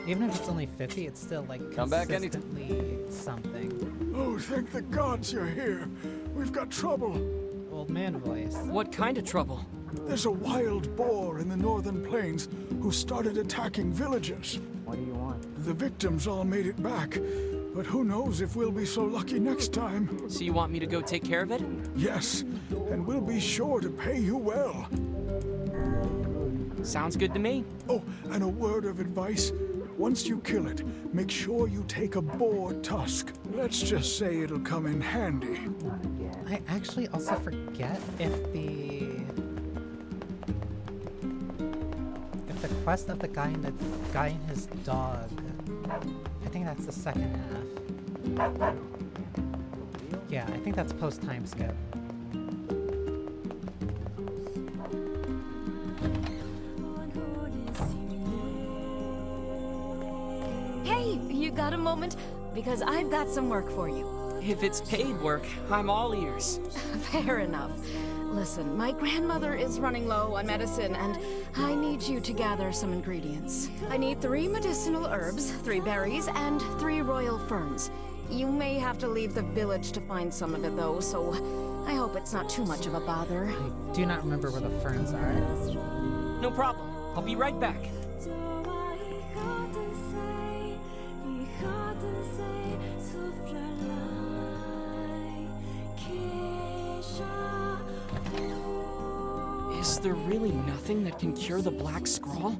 A: Even if it's only 50, it's still, like,
F: Come back anytime.
A: consistently something.
E: Oh, thank the gods you're here. We've got trouble.
A: Old man voice.
B: What kind of trouble?
E: There's a wild boar in the northern plains who started attacking villagers.
H: What do you want?
E: The victims all made it back, but who knows if we'll be so lucky next time.
B: So you want me to go take care of it?
E: Yes, and we'll be sure to pay you well.
B: Sounds good to me.
E: Oh, and a word of advice. Once you kill it, make sure you take a boar tusk. Let's just say it'll come in handy.
A: I actually also forget if the quest of the guy and his dog. I think that's the second half. Yeah, I think that's post time skip.
I: Hey, you got a moment? Because I've got some work for you.
B: If it's paid work, I'm all ears.
I: Fair enough. Listen, my grandmother is running low on medicine, and I need you to gather some ingredients. I need 3 medicinal herbs, 3 berries, and 3 royal ferns. You may have to leave the village to find some of it, though, so I hope it's not too much of a bother.
A: I do not remember where the ferns are.
B: No problem. I'll be right back. Is there really nothing that can cure the Black Scrawl?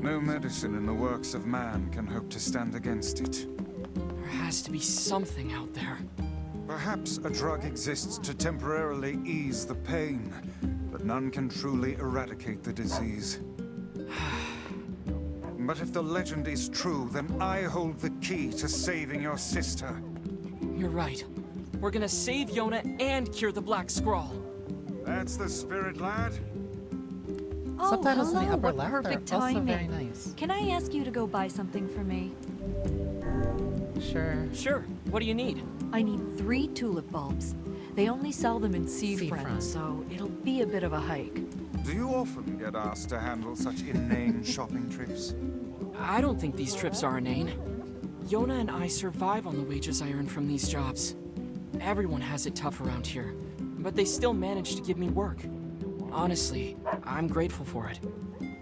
G: No medicine in the works of man can hope to stand against it.
B: There has to be something out there.
G: Perhaps a drug exists to temporarily ease the pain, but none can truly eradicate the disease. But if the legend is true, then I hold the key to saving your sister.
B: You're right. We're gonna save Yona and cure the Black Scrawl.
G: That's the spirit, lad.
H: Oh,
A: Subtitles in
H: hello,
A: the upper
H: what
A: left
H: perfect
A: are also
H: timing.
A: very nice.
H: Can I ask you to go buy something for me?
A: Sure.
B: Sure. What do you need?
H: I need 3 tulip bulbs. They only sell them in
A: Seafront.
H: Seafront, so it'll be a bit of a hike.
G: Do you often get asked to handle such inane shopping trips?
B: I don't think these trips are inane. Yona and I survive on the wages I earn from these jobs. Everyone has it tough around here, but they still manage to give me work. Honestly, I'm grateful for it.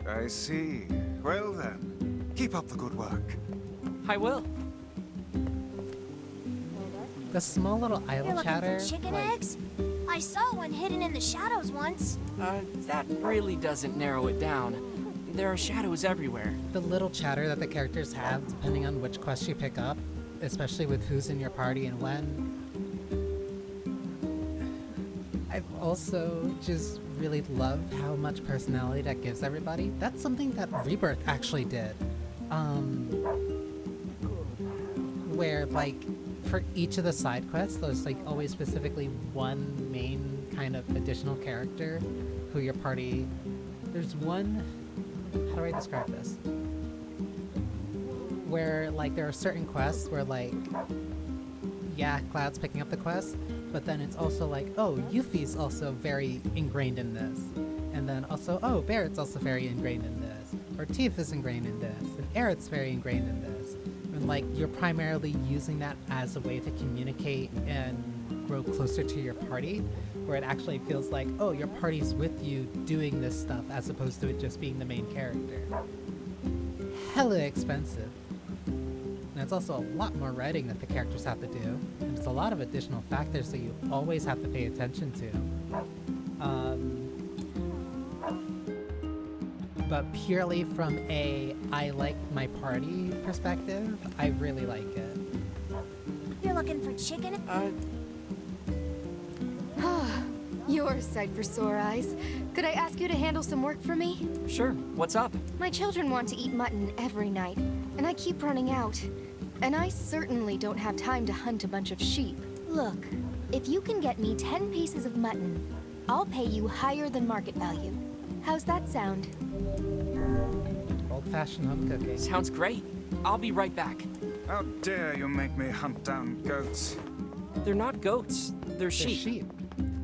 G: I see. Well then, keep up the good work.
B: I will.
A: The small little idle chatter. like,
D: eggs? I saw one hidden in the shadows once.
B: That really doesn't narrow it down. There are shadows everywhere.
A: the little chatter that the characters have, depending on which quest you pick up, especially with who's in your party and when. I've also just really loved how much personality that gives everybody. That's something that Rebirth actually did. Where, like, for each of the side quests, there's, like, always specifically one main kind of additional character who your party... There's one... How do I describe this? Where, like, there are certain quests where, like... Yeah, Cloud's picking up the quest, but then it's also like, oh, Yuffie's also very ingrained in this. And then also, oh, Barrett's also very ingrained in this. Or Tifa is ingrained in this. And Aerith's very ingrained in this. And, like, you're primarily using that as a way to communicate and grow closer to your party, where it actually feels like, oh, your party's with you doing this stuff, as opposed to it just being the main character. Hella expensive. And it's also a lot more writing that the characters have to do, and it's a lot of additional factors that you always have to pay attention to. But purely from a I like my party perspective, I really like it.
D: You're looking for chicken?
C: You're a sight for sore eyes. Could I ask you to handle some work for me?
B: Sure. What's up?
C: My children want to eat mutton every night, and I keep running out. And I certainly don't have time to hunt a bunch of sheep. Look, if you can get me 10 pieces of mutton, I'll pay you higher than market value. How's that sound?
A: Old-fashioned home cooking.
B: Sounds great. I'll be right back.
G: How dare you make me hunt down goats?
B: They're not goats. They're
A: They're
B: sheep.
A: sheep.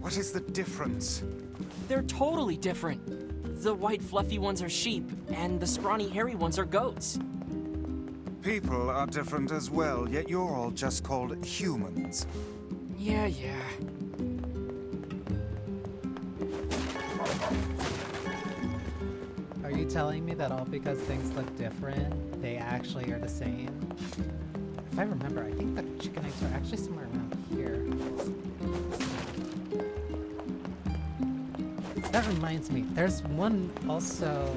G: What is the difference?
B: They're totally different. The white fluffy ones are sheep, and the scrawny hairy ones are goats.
G: People are different as well, yet you're all just called humans.
B: Yeah.
A: Are you telling me that all because things look different, they actually are the same? If I remember, I think the chicken eggs are actually somewhere around here. That reminds me, there's one also...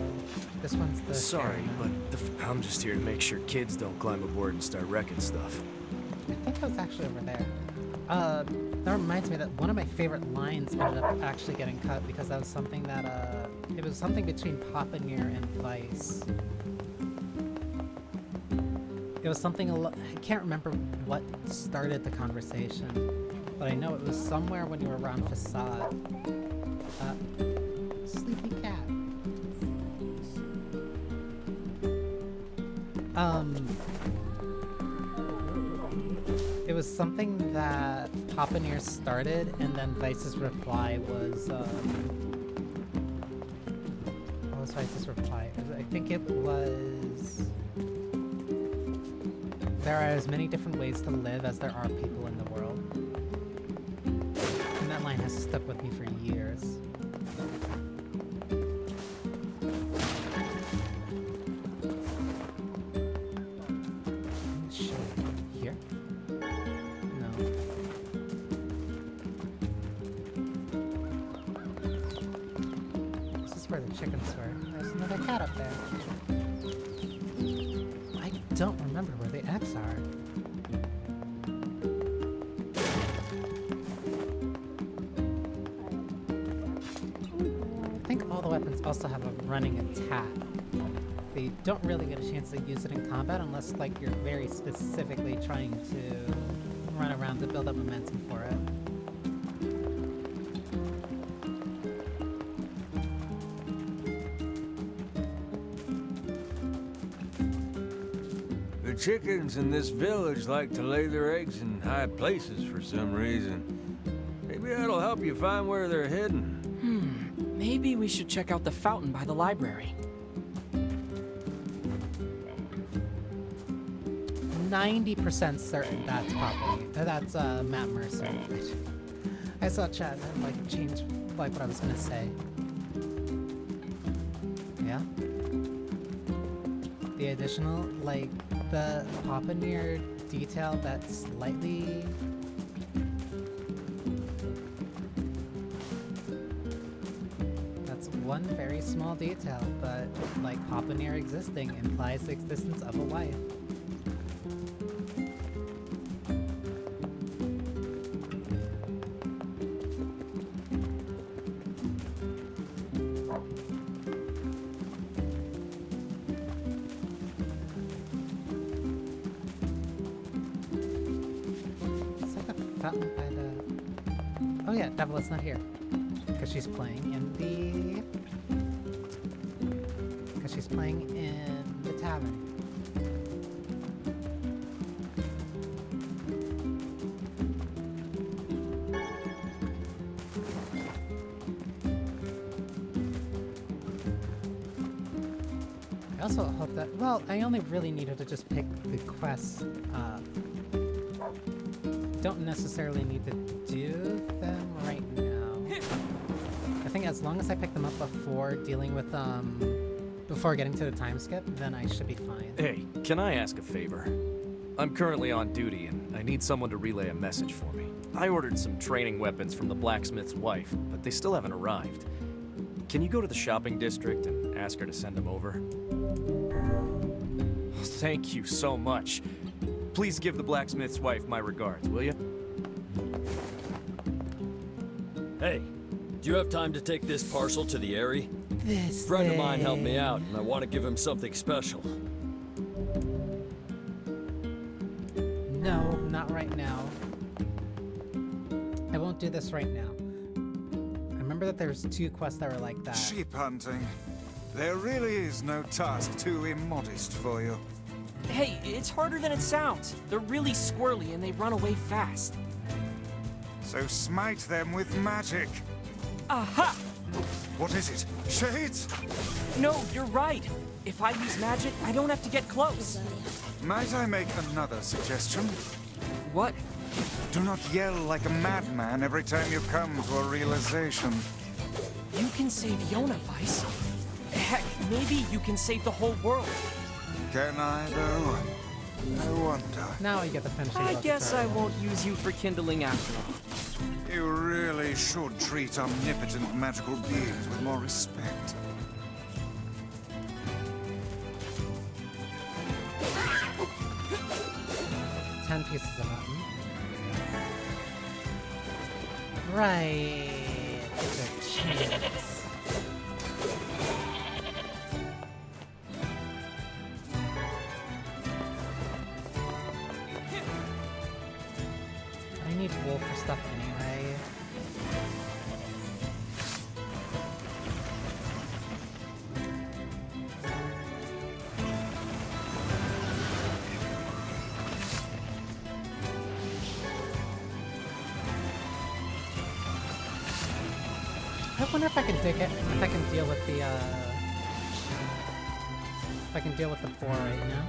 A: This one's the...
J: Sorry, but I'm just here to make sure kids don't climb aboard and start wrecking stuff.
A: I think it was actually over there. That reminds me that one of my favorite lines ended up actually getting cut because that was something that, it was something between Papa Nier and Vice. It was something I can't remember what started the conversation, but I know it was somewhere when you were around Facade. Sleepy cat. It was something that Papa Nier started, and then Vice's reply was, what was Vice's reply? I think it was... There are as many different ways to live as there are people in the world. And that line line has stuck with me for years. Here? No. This is where the chickens were. There's another cat up there. I don't remember where the eggs are. I think all the weapons also have a running attack. They don't really get a chance to use it in combat unless, like, you're very specifically trying to run around to build up momentum for it.
J: The chickens in this village like to lay their eggs in high places for some reason. Maybe that'll help you find where they're hidden.
B: Maybe we should check out the fountain by the library.
A: 90% certain that's Poppy. That's Matt Mercer. I saw chat and like change like what I was gonna say. Yeah. The additional like the Papa Nier detail that's slightly one very small detail, but like Papa Nier existing implies the existence of a wife. It's like a fountain by the... Oh yeah, Devilet's not here. Because she's playing in the... She's playing in the tavern. I also hope that, well, I only really needed to just pick the quests up. Don't necessarily need to do them right now. I think as long as I pick them up before dealing with, before getting to the time skip, then I should be fine.
J: Hey, can I ask a favor? I'm currently on duty and I need someone to relay a message for me. I ordered some training weapons from the blacksmith's wife, but they still haven't arrived. Can you go to the shopping district and ask her to send them over? Thank you so much. Please give the blacksmith's wife my regards, will you?
K: Hey, do you have time to take this parcel to the Airy?
A: This
K: A friend of mine helped me out, and I want to give him something special.
A: No, not right now. I won't do this right now. I remember that there's 2 quests that were like that.
G: Sheep hunting. There really is no task too immodest for you.
B: Hey, it's harder than it sounds. They're really squirrely and they run away fast.
G: So smite them with magic.
B: Aha!
G: What is it? Shades?
B: No, you're right. If I use magic, I don't have to get close.
G: Might I make another suggestion?
B: What?
G: Do not yell like a madman every time you come to a realization.
B: You can save Yona, Vice. Heck, maybe you can save the whole world.
G: Can I, though? No wonder.
A: Now you get the finishing
B: I
A: blow
B: guess I
A: tutorial.
B: won't use you for kindling after all.
G: You really should treat omnipotent magical beings with more respect.
A: Ten pieces of mutton. Right. It's a chance. I need wool for stuff anyway. I wonder if I can dig it, if I can deal with the, if I can deal with the boar right now.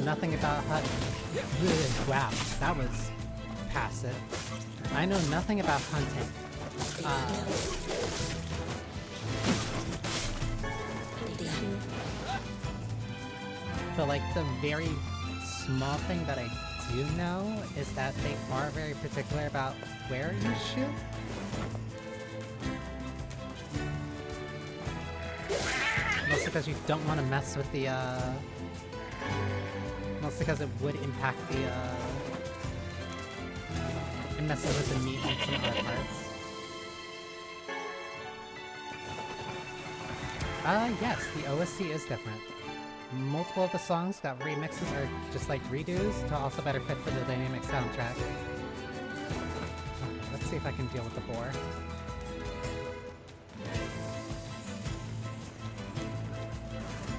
A: nothing about wow, that was passive. I know nothing about hunting. But like the very small thing that I do know is that they are very particular about where you shoot. Mostly because you don't want to mess with the, mostly because it would impact the, it messes with the meat and some other parts. Yes, the OST is different. Multiple of the songs got remixes or just like redos to also better fit for the dynamic soundtrack. Okay, let's see if I can deal with the boar.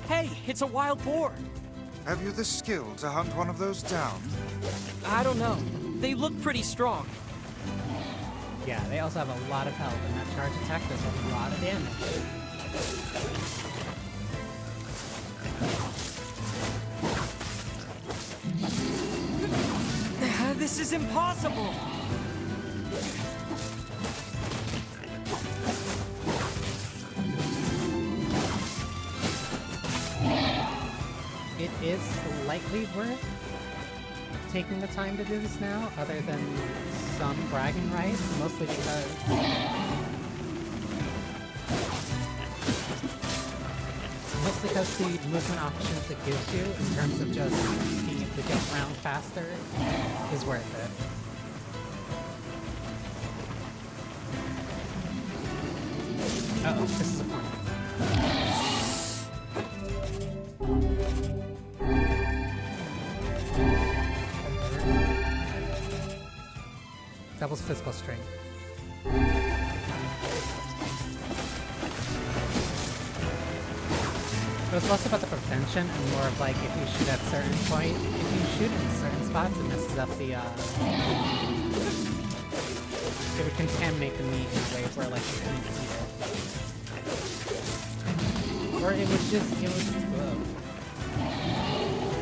B: Hey, it's a wild boar!
G: Have you the skill to hunt one of those down?
B: I don't know. They look pretty strong.
A: Yeah, they also have a lot of health, and that charge attack does a lot of damage.
B: This is impossible!
A: It is slightly worth taking the time to do this now, other than some bragging rights, mostly because the movement options it gives you in terms of just being able to get around faster is worth it. Uh-oh, this is a point. Doubles physical strength. It was less about the prevention and more of like if you shoot at certain point, if you shoot in certain spots, it messes up the it would contaminate the meat in a way where like you couldn't eat it. Or it would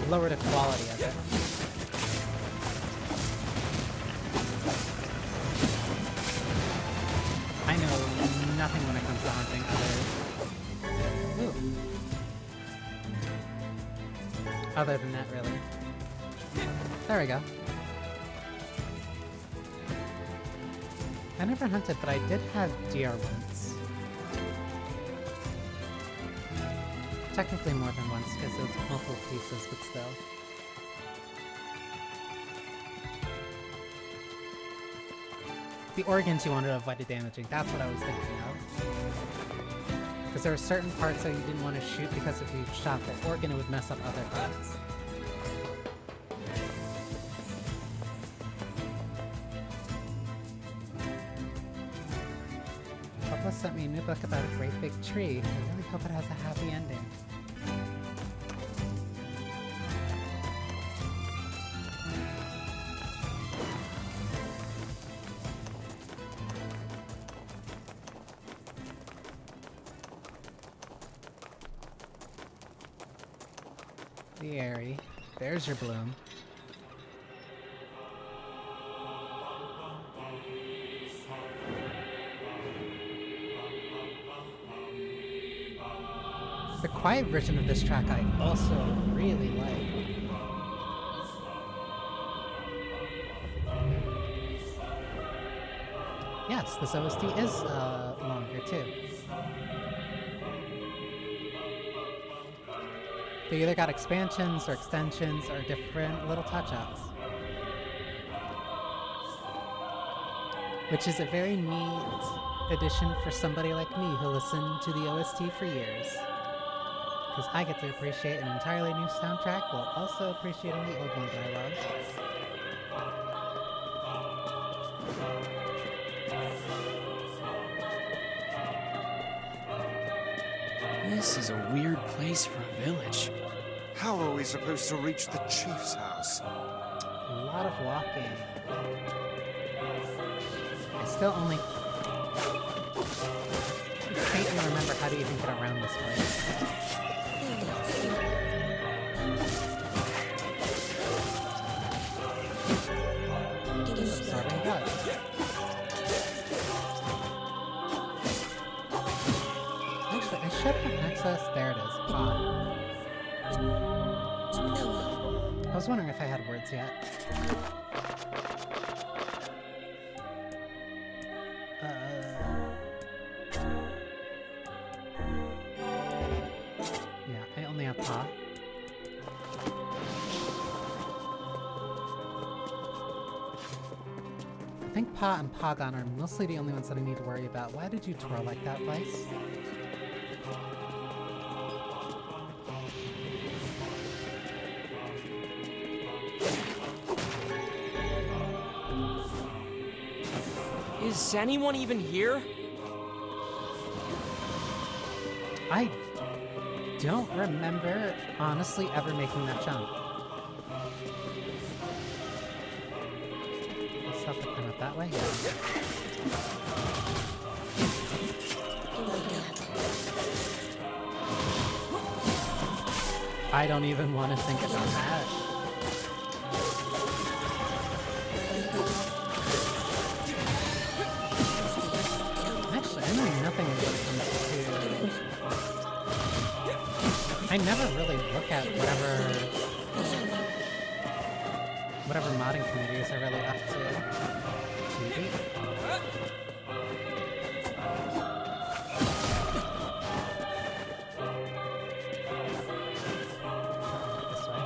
A: lower the quality of it. I know nothing when it comes to hunting other than that, really. There we go. I never hunted, but I did have deer once. Technically more than once, because it was multiple pieces, but still. The organs you wanted to avoid the damaging, that's what I was thinking of. Because there were certain parts that you didn't want to shoot because if you shot the organ, it would mess up other parts. Papa sent me a new book about a great big tree. I really hope it has a happy ending. The Airy. There's your bloom. The quiet version of this track I also really like. Yes, this OST is longer too. They either got expansions or extensions or different little touch-ups. Which is a very neat addition for somebody like me who listened to the OST for years. Because I get to appreciate an entirely new soundtrack while also appreciating the old one that I love.
B: This is a weird place for a village.
G: How are we supposed to reach the chief's house?
A: A lot of walking. I still only faintly remember how to even get around this place. what? Actually, I should have access. There it is. Pod. I was wondering if I had words yet. Yeah, I only have Pa. I think Pa and Pagon are mostly the only ones that I need to worry about. Why did you twirl like that, Vice?
B: Is anyone even here?
A: I don't remember, honestly, ever making that jump. Stuff that come up that way? Yeah. I don't even want to think about that. Actually, I know nothing when it comes to... I never really look at whatever modding communities are really up to. Maybe? This way.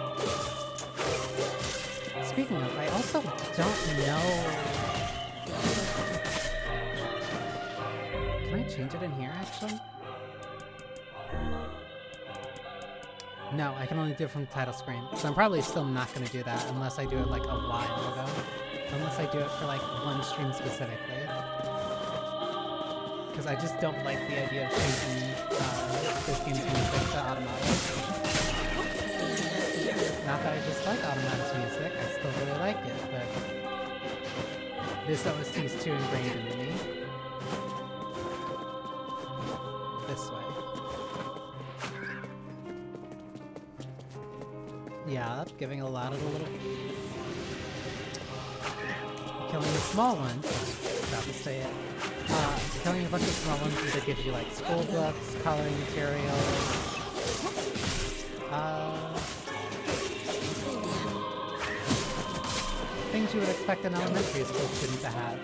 A: Speaking of, I also don't know... Can I change it in here, actually? No, I can only do it from the title screen. So I'm probably still not going to do that unless I do it like a while ago. Unless I do it for like one stream specifically. Because I just don't like the idea of changing this game's music to automatic. Not that I dislike automatic music, I still really like it, but this OST is too ingrained into me. This way. Yeah, giving a lot of the little... Killing the small ones, about to say it. Killing a bunch of small ones either gives you like school books, coloring materials, things you would expect an elementary school student to have.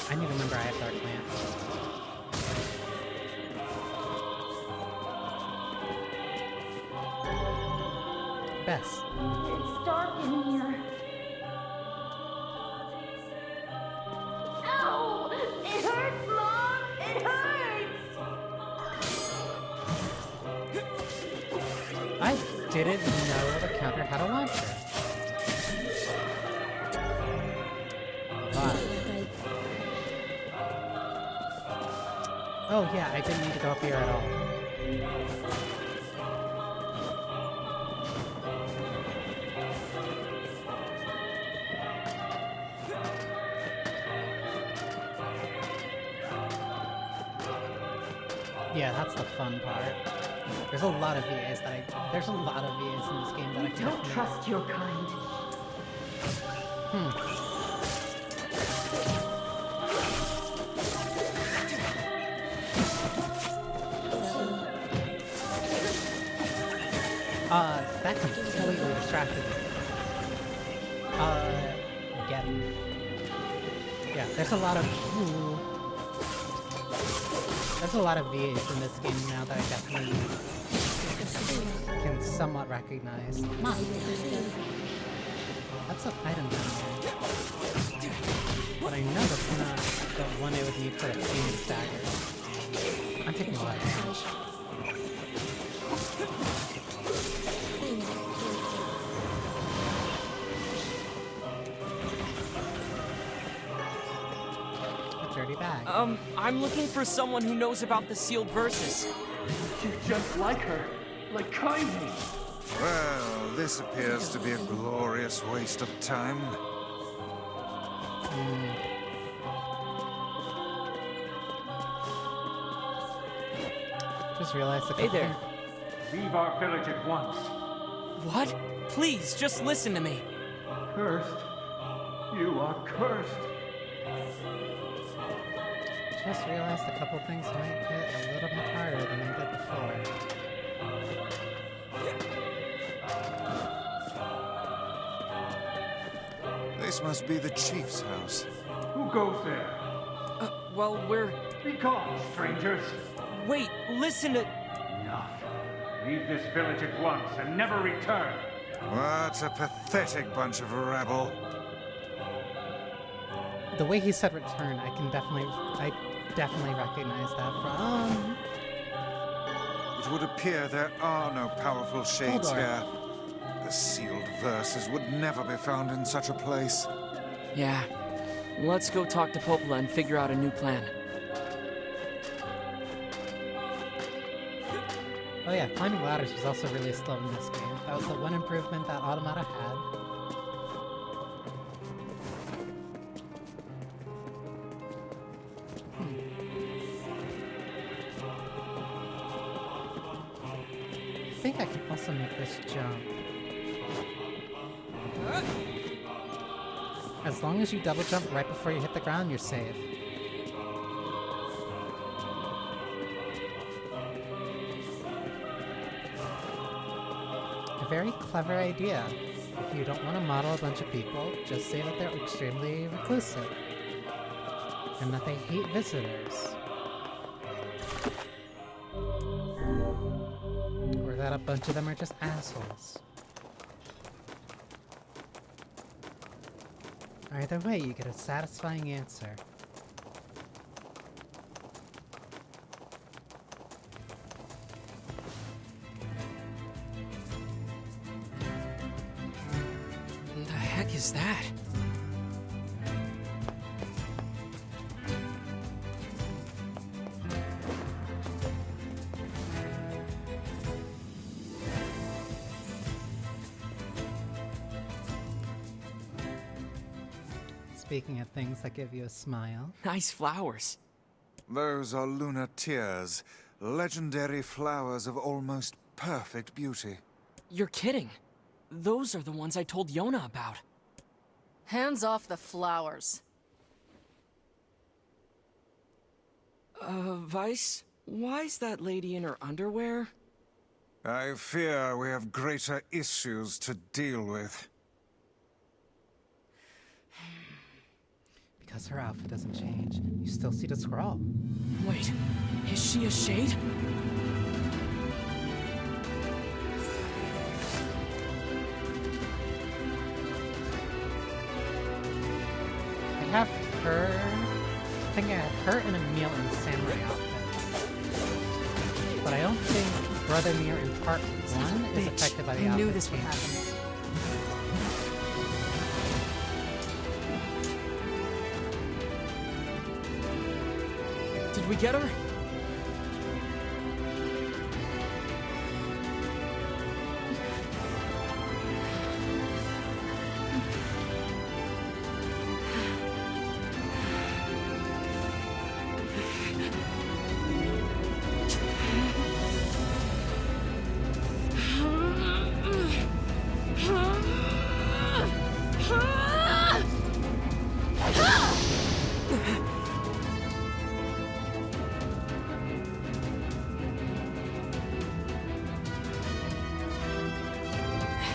A: I need to remember I have Dark Lance. Bess.
L: It's dark in here. Ow! It hurts, Mom! It hurts!
A: I didn't know the counter had a launcher. But... Oh yeah, I didn't need to go up here at all. Yeah, that's the fun part. There's a lot of VAs that there's a lot of VAs in this game that I
L: don't trust your kind.
A: That completely distracted me. Again. Yeah, there's a lot of... There's a lot of VAs in this game now that I definitely can somewhat recognize. That's an item down there. But I know that's not the one I would need for a Phoenix dagger. I'm taking a lot of damage. Dirty bag.
B: I'm looking for someone who knows about the sealed verses.
M: She's just like her. Like Kaimi.
G: Well, this appears to be a glorious waste of time.
A: Just realized a
B: Hey
A: couple
B: there.
M: Leave our village at once.
B: What? Please, just listen to me.
M: Cursed. You are cursed.
A: Just realized a couple things might hit a little bit harder than they did before.
G: This must be the chief's house.
M: Who goes there?
B: Well, we're...
M: Be gone, strangers.
B: Wait, listen to...
M: Enough. Leave this village at once and never return.
G: What a pathetic bunch of rabble.
A: The way he said return, I definitely recognize that from...
G: It would appear there are no powerful shades
A: Hold on.
G: here. The sealed verses would never be found in such a place.
B: Yeah. Let's go talk to Popola and figure out a new plan.
A: Oh yeah, climbing ladders was also really slow in this game. That was the one improvement that Automata had. I think I can also make this jump. As long as you double jump right before you hit the ground, you're safe. A very clever idea. If you don't want to model a bunch of people, just say that they're extremely reclusive. And that they hate visitors. Or that a bunch of them are just assholes. Either way, you get a satisfying answer.
B: What the heck is that?
A: Speaking of things that give you a smile.
B: Nice flowers.
G: Those are lunar tears, legendary flowers of almost perfect beauty.
B: You're kidding. Those are the ones I told Yona about.
I: Hands off the flowers.
B: Vice? Why's that lady in her underwear?
G: I fear we have greater issues to deal with.
A: Because her outfit doesn't change, you still see the scroll.
B: Wait, is she a shade?
A: I have her... I think I have her and Emil in samurai outfits. But I don't think Brother Nier in part 1 is affected by the outfit.
I: I knew this would
A: change.
I: happen.
B: Did we get her?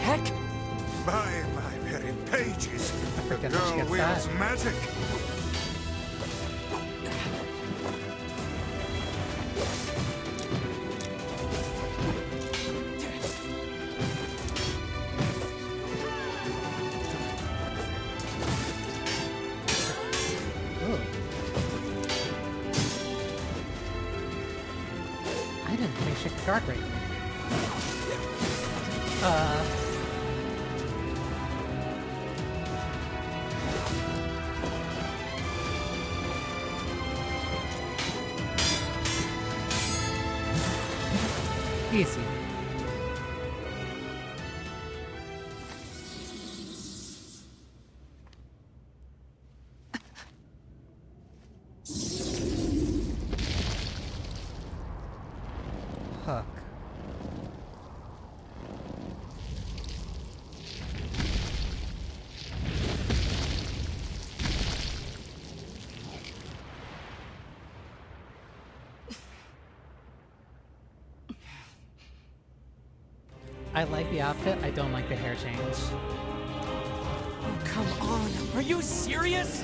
B: Heck!
G: By my very pages,
A: I
G: the
A: forget how she
G: girl
A: gets
G: wields
A: that.
G: magic.
A: Ooh. I didn't think she could guard right. Easy. hook. I like the outfit, I don't like the hair change.
B: Oh, come on. Are you serious?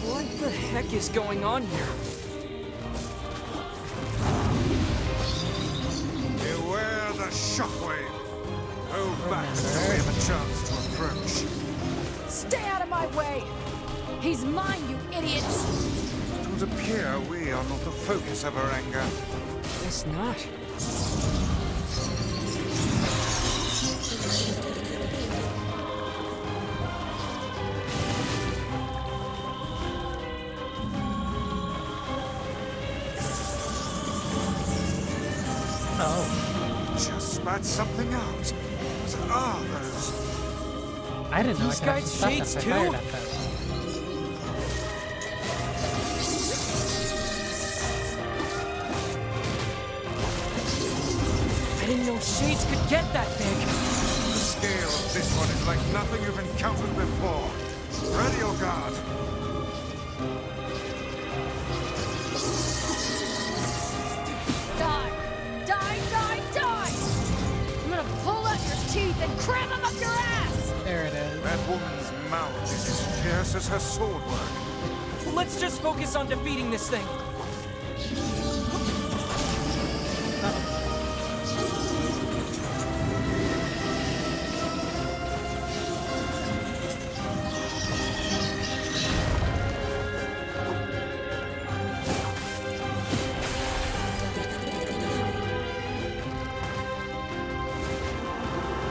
B: What the heck is going on here?
G: Beware the shockwave. Hold back until we have a chance to approach.
I: Stay out of my way! He's mine, you idiots!
G: It would appear we are not the focus of her anger.
B: Guess not.
G: Just spat something out. What are those?
A: I didn't know
B: These
A: I could actually
B: guys
A: stop
B: shades
A: that
B: too?
A: fired at that.
B: I didn't know shades could get that big.
G: The scale of this one is like nothing you've encountered before. Ready your guard.
I: Die! Die, die, die! I'm gonna pull out your teeth and cram them up your ass!
A: There it is.
G: That woman's mouth is as fierce as her sword work.
B: Let's just focus on defeating this thing.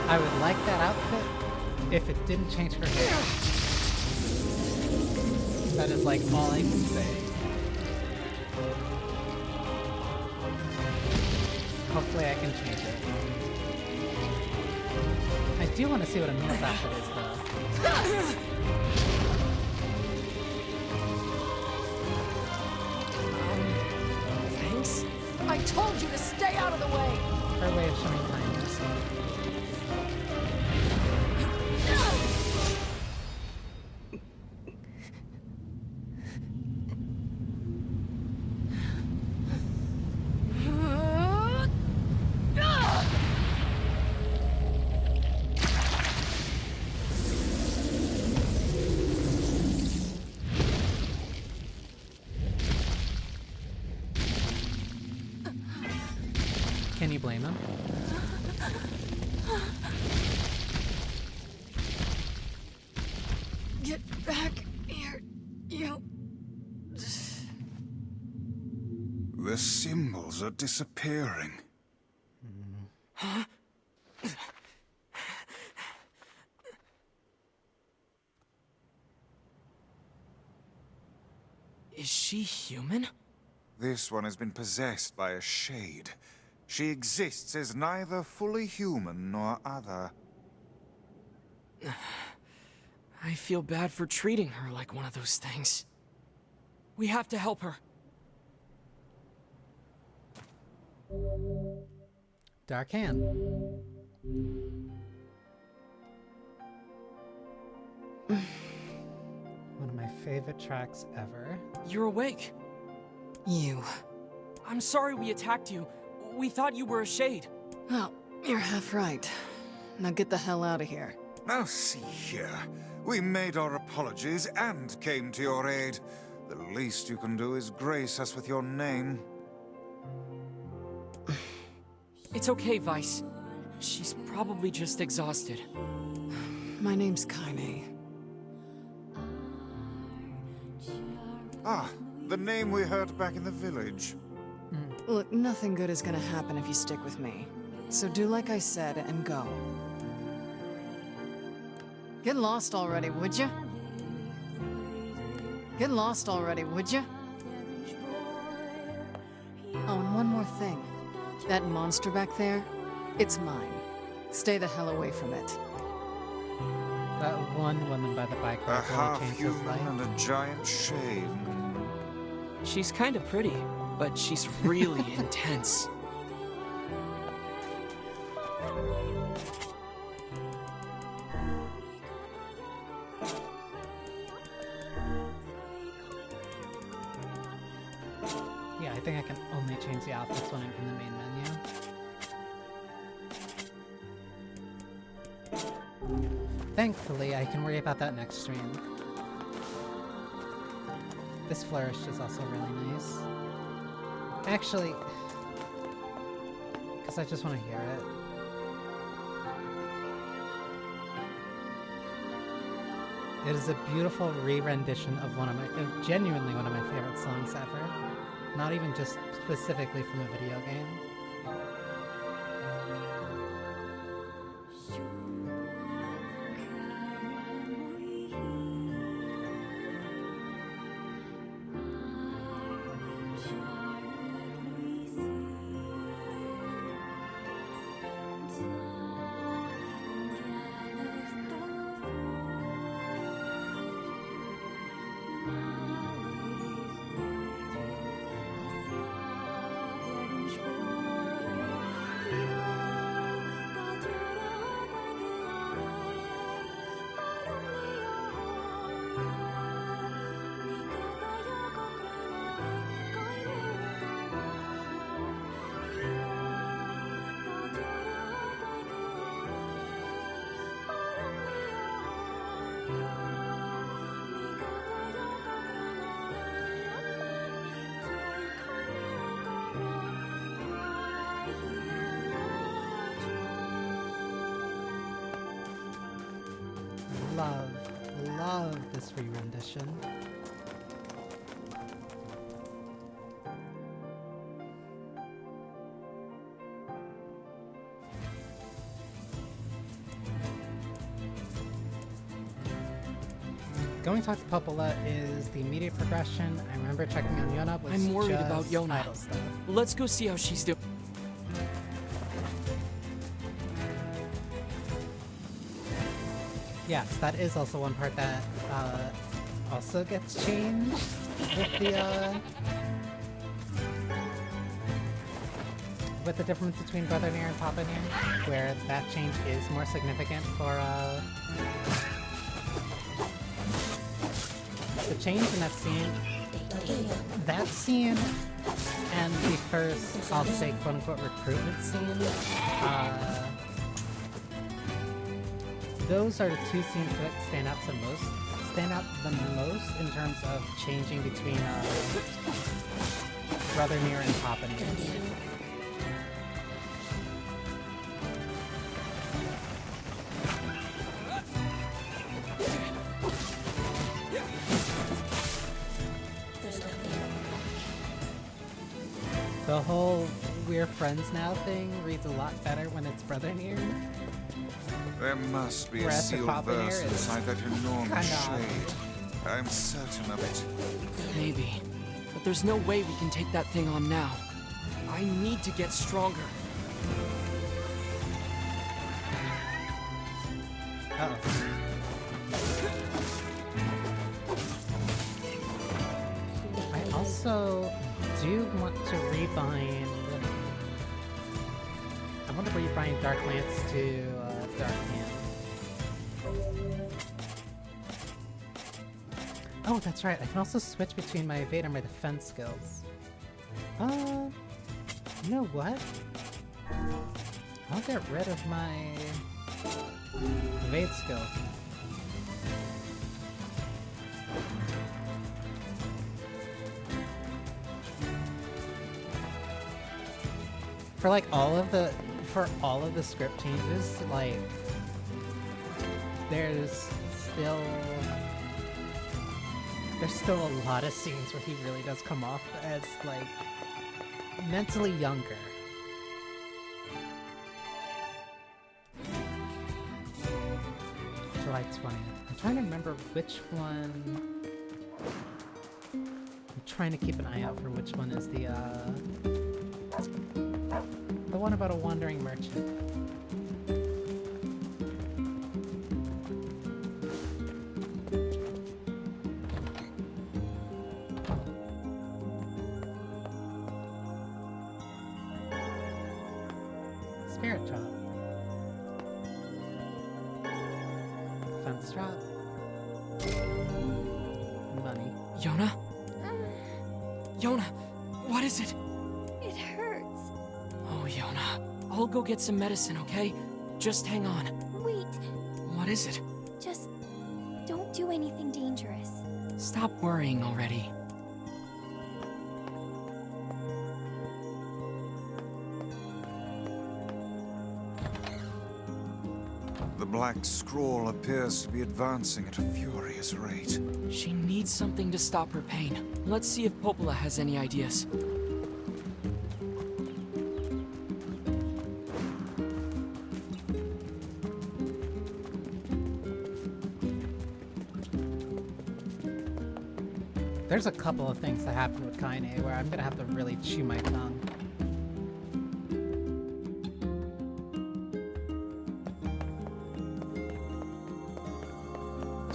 A: I would like that outfit if it didn't change her hair. That is like all I can say. Hopefully I can change it. I do want to see what Emile's outfit is though.
I: Thanks. I told you to stay out of the way!
A: Her way of showing kindness. Can you blame him?
I: Get back here, you...
G: The symbols are disappearing.
B: Is she human?
G: This one has been possessed by a shade. She exists as neither fully human nor other.
B: I feel bad for treating her like one of those things. We have to help her.
A: Dark Hand. One of my favorite tracks ever.
B: You're awake.
I: You.
B: I'm sorry we attacked you. We thought you were a shade.
I: Well, you're half right. Now get the hell out of here.
G: Now see here. We made our apologies and came to your aid. The least you can do is grace us with your name.
B: It's okay, Vice. She's probably just exhausted.
I: My name's Kaine.
G: Ah, the name we heard back in the village.
I: Look, nothing good is gonna happen if you stick with me. So do like I said and go. Get lost already, would ya? Get lost already, would ya? Oh, and one more thing. That monster back there, it's mine. Stay the hell away from it.
A: That one woman by the bike
G: A
A: rack really changed his
G: half-human
A: life.
G: and a giant shade.
B: She's kinda pretty, but she's really intense.
A: I can only change the outfits when I'm in the main menu. Thankfully, I can worry about that next stream. This flourish is also really nice. Actually, because I just want to hear it. It is a beautiful re-rendition of genuinely one of my favorite songs ever. Not even just specifically from a video game. Love this re-rendition. Going to talk to Popola is the immediate progression. I remember checking on Yona was
B: I'm worried
A: just
B: about Yona.
A: idle stuff.
B: Let's go see how she's doing.
A: Yes, that is also one part that also gets changed with the difference between Brother Nier and Papa Nier, where that change is more significant for the change in that scene. That scene and the first, I'll say, quote-unquote recruitment scene, those are the two scenes that stand out the most in terms of changing between Brother Nier and Papa Nier. The whole "we're friends now" thing reads a lot better when it's Brother Nier.
G: There must be a
A: Whereas the
G: sealed
A: Papa Nier
G: verse
A: is
G: inside that enormous
A: kinda
G: shade. I'm certain of it.
B: Maybe. But there's no way we can take that thing on now. I need to get stronger.
A: Uh-oh. I also do want to rebind... I want to rebind Dark Lance to Dark Hand. Oh, that's right. I can also switch between my evade and my defense skills. You know what? I'll get rid of my evade skill. For like all of the script changes, like there's still a lot of scenes where he really does come off as like mentally younger. July 20th. I'm trying to remember which one. I'm trying to keep an eye out for which one is the one about a wandering merchant. Spirit drop. Defense drop. Money.
B: Yona? Yona, what is it?
C: It hurts.
B: Oh, Yona. I'll go get some medicine, okay? Just hang on.
C: Wait,
B: What is it?
C: just don't do anything dangerous.
B: Stop worrying already.
G: The Black Scroll appears to be advancing at a furious rate.
B: She needs something to stop her pain. Let's see if Popola has any ideas.
A: There's a couple of things that happen with Kaine where I'm gonna have to really chew my tongue.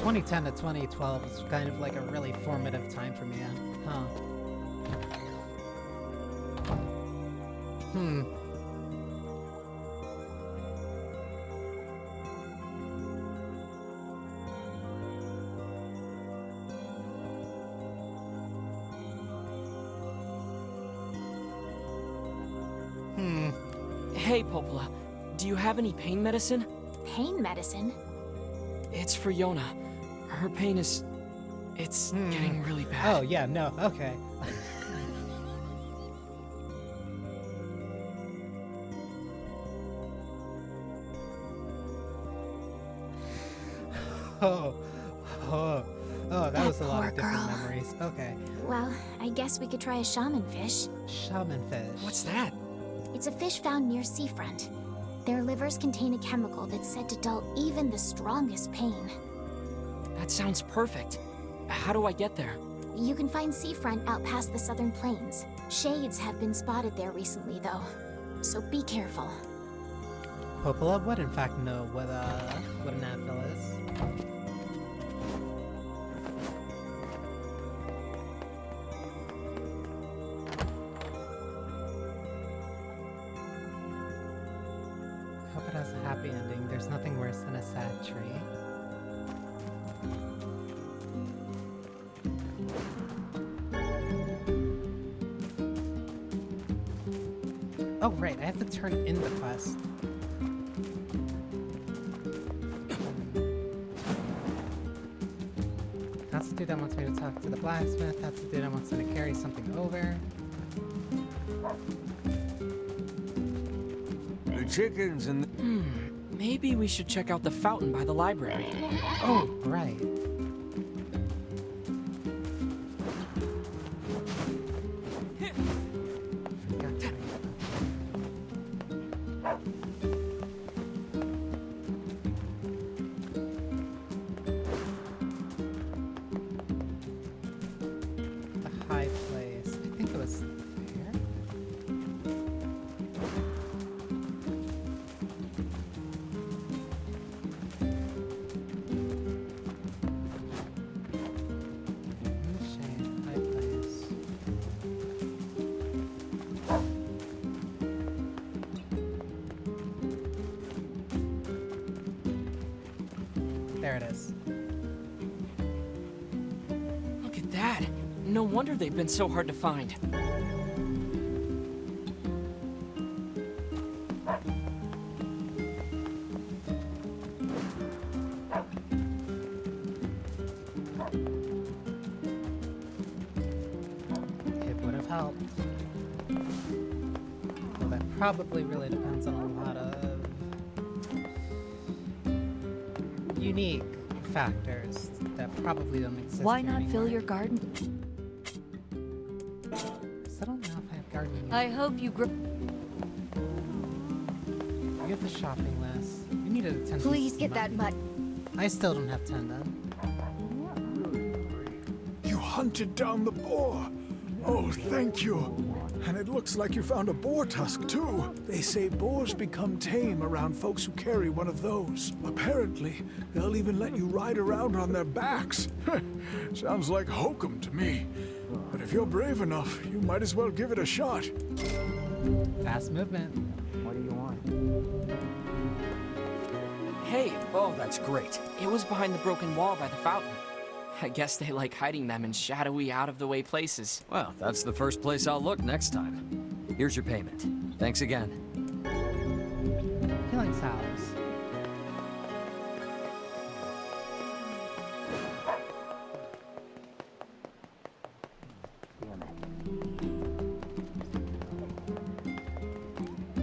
A: ...2010 to 2012 is kind of like a really formative time for me, huh?
B: Hey, Popola. Do you have any pain medicine?
D: Pain medicine?
B: It's for Yona. Her pain is... It's getting really bad.
A: Oh, yeah, no, okay. Oh, that was a lot of different memories. Okay.
D: Well, I guess we could try a shaman fish.
A: Shaman fish.
B: What's that?
D: It's a fish found near seafront. Their livers contain a chemical that's said to dull even the strongest pain.
B: That sounds perfect. How do I get there?
D: You can find seafront out past the southern plains. Shades have been spotted there recently, though, so be careful.
A: Popola would in fact know what an anvil is. Hope it has a happy ending. There's nothing worse than a sad tree. Oh right, I have to turn in the quest. That's the dude that wants me to talk to the blacksmith. That's the dude that wants me to carry something over.
G: The chickens and
B: Maybe we should check out the fountain by the library.
A: Oh, right. Forgot to the high place. I think it was there. Shade, high place. There it is.
B: Look at that. No wonder they've been so hard to find.
A: It would have helped. Well, that probably really depends on a lot of unique factors that probably don't exist.
H: Why
A: here
H: not fill
A: anymore.
H: your garden?
A: 'Cause I don't know if I have gardening.
H: I hope you grow.
A: You have the shopping list. You need to attend.
C: Please get that mutt.
A: I still don't have 10 then.
E: You hunted down the boar. Oh, thank you. And it looks like you found a boar tusk, too. They say boars become tame around folks who carry one of those. Apparently, they'll even let you ride around on their backs. Sounds like hokum to me. But if you're brave enough, you might as well give it a shot.
A: Fast movement.
F: What do you want?
B: Hey,
F: Oh, that's great.
B: it was behind the broken wall by the fountain. I guess they like hiding them in shadowy, out-of-the-way places.
F: Well, that's the first place I'll look next time. Here's your payment. Thanks again.
A: Healing salves.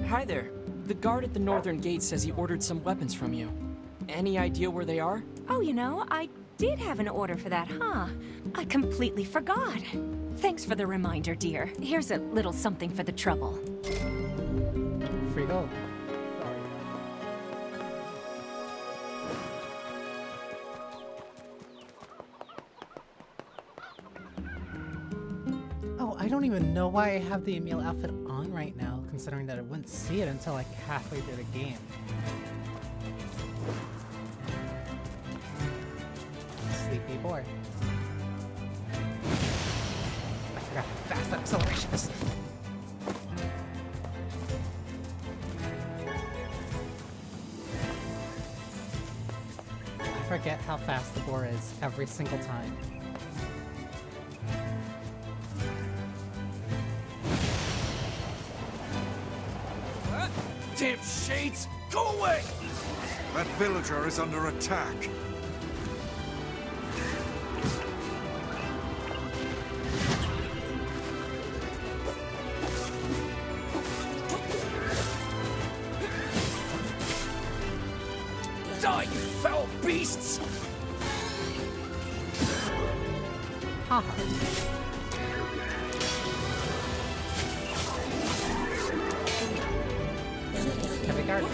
B: Hi there. The guard at the northern gate says he ordered some weapons from you. Any idea where they are?
H: Oh, you know, I did have an order for that, huh? I completely forgot. Thanks for the reminder, dear. Here's a little something for the trouble.
A: Free gold. Oh, I don't even know why I have the Emil outfit on right now, considering that I wouldn't see it until like halfway through the game. Sleepy boy. I forgot how fast that acceleration is. I forget how fast the boar is every single time.
J: Damn shades! Go away!
G: That villager is under attack.
J: Die, you foul beasts!
A: Haha. Heavy guard.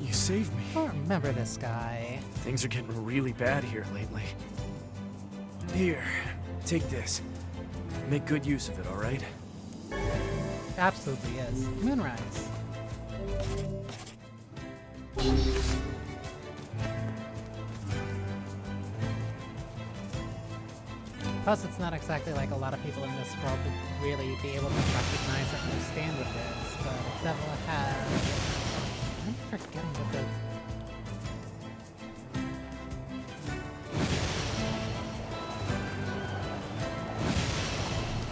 J: You saved me.
A: I don't remember this guy.
J: Things are getting really bad here lately. Here, take this. Make good use of it, alright?
A: Absolutely is. Moonrise. Plus, it's not exactly like a lot of people in this world would really be able to recognize or understand what it is, but if Devil has... I'm forgetting what the...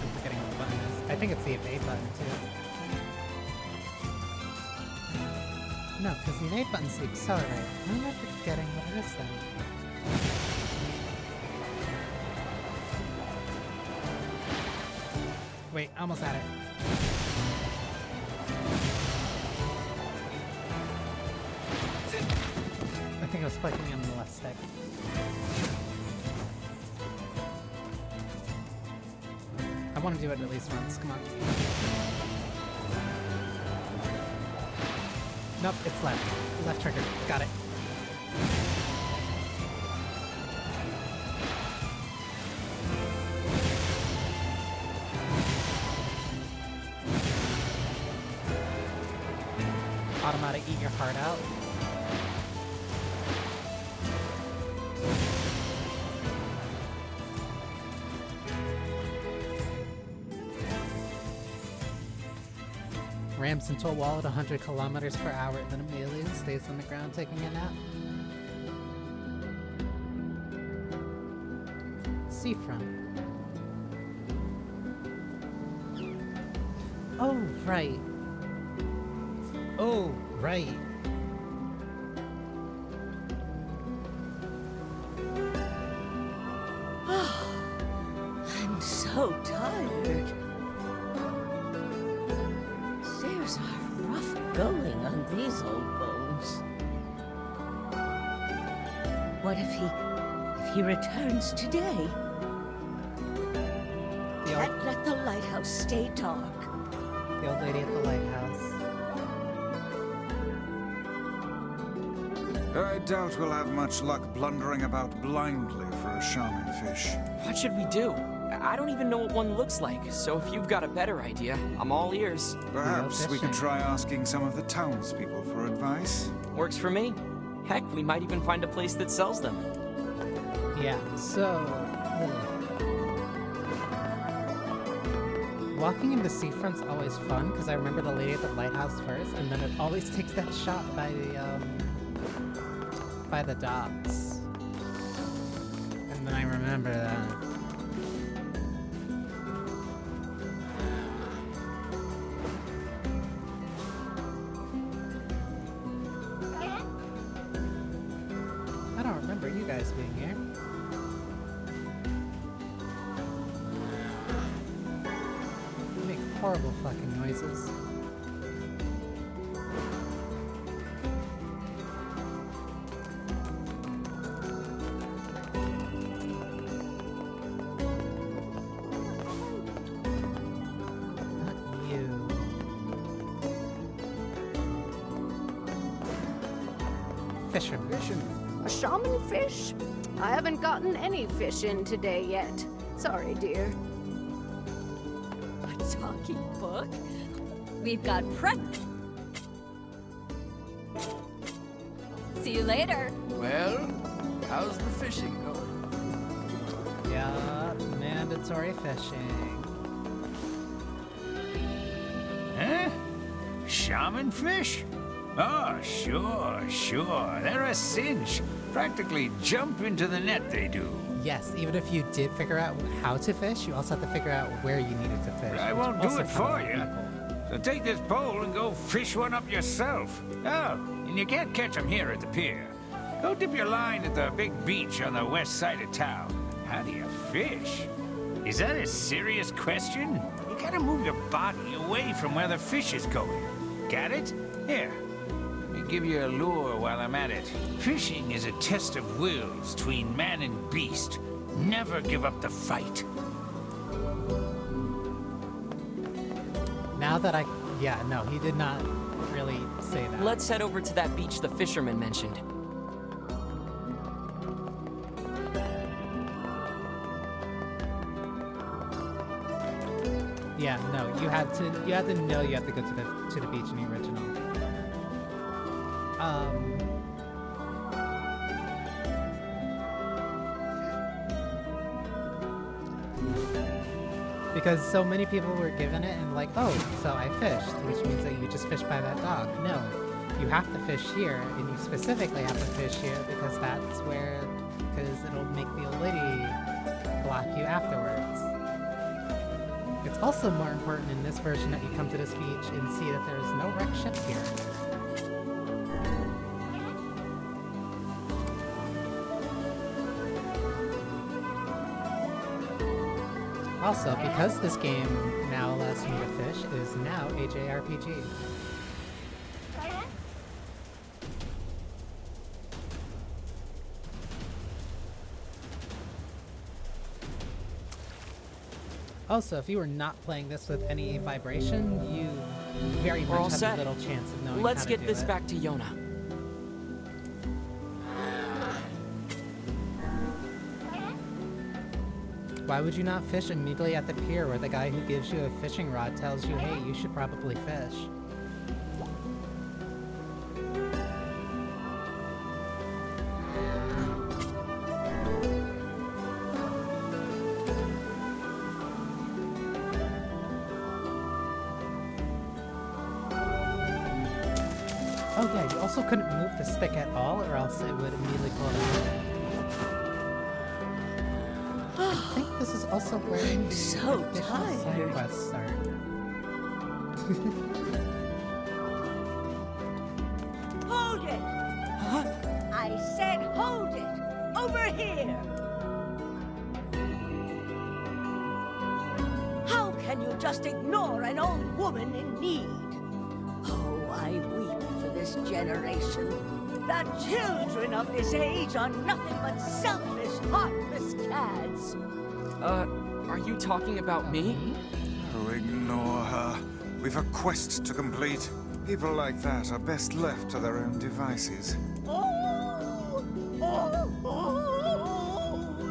A: I'm forgetting what the button is. I think it's the evade button, too. No, because the evade button's the accelerate. Why am I forgetting what it is then? Wait, almost at it. I think I was clicking on the left stick. I want to do it at least once, come on. Nope, it's left. Left trigger, got it. Automatic eat your heart out. Rams into a wall at 100 kilometers per hour, and then immediately stays on the ground taking a nap. Seafront. Oh, right. Oh, right.
N: I'm so tired. Stairs are rough going on these old bones. What if he returns today? Can't let the lighthouse stay dark.
A: The old lady at the lighthouse.
G: I doubt we'll have much luck blundering about blindly for a shaman fish.
B: What should we do? I don't even know what one looks like, so if you've got a better idea, I'm all ears.
G: Perhaps we could try asking some of the townspeople for advice.
B: Works for me. Heck, we might even find a place that sells them.
A: Yeah, so... Walking in the seafront's always fun, because I remember the lady at the lighthouse first, and then it always takes that shot by the docks. And then I remember that. I don't remember you guys being here. You make horrible fucking noises. Not you. Fisherman.
I: A shaman fish? I haven't gotten any fish in today yet. Sorry, dear.
H: A talking book? We've got prep. See you later.
O: Well, how's the fishing going?
A: Yeah, mandatory fishing.
P: Huh? Shaman fish? Oh, sure. They're a cinch. Practically jump into the net, they do.
A: Yes, even if you did figure out how to fish, you also have to figure out where you needed to fish.
P: But I won't do it for you. So take this pole and go fish one up yourself. Oh, and you can't catch them here at the pier. Go dip your line at the big beach on the west side of town. How do you fish? Is that a serious question? You gotta move your body away from where the fish is going. Got it? Here. Let me give you a lure while I'm at it. Fishing is a test of wills between man and beast. Never give up the fight.
A: Now that yeah, no, he did not really say that.
B: Let's head over to that beach the fisherman mentioned.
A: Yeah, no, you had to know you have to go to the beach in the original. Because so many people were given it and like, oh, so I fished, which means that you just fish by that dock. No, you have to fish here, and you specifically have to fish here because that's where, because it'll make the old lady block you afterwards. It's also more important in this version that you come to this beach and see that there's no wrecked ships here. Also, because this game now allows me to fish, it is now a JRPG. Also, if you were not playing this with any vibration, you very
B: We're all
A: much have
B: set.
A: a little chance of knowing
B: Let's
A: how to
B: get
A: do
B: this
A: it.
B: back to Yona.
A: Why would you not fish immediately at the pier where the guy who gives you a fishing rod tells you, hey, you should probably fish? Oh yeah, you also couldn't move the stick at all, or else it would immediately pull it out. I think this is also where the
N: so
A: additional
N: tired.
A: side quests start.
N: Hold it! I said hold it! Over here! How can you just ignore an old woman in need? Oh, I weep for this generation. The children of this age are nothing but selfish, heartless cads.
B: Are you talking about me?
G: Oh, ignore her. We've a quest to complete. People like that are best left to their own devices.
N: Oh,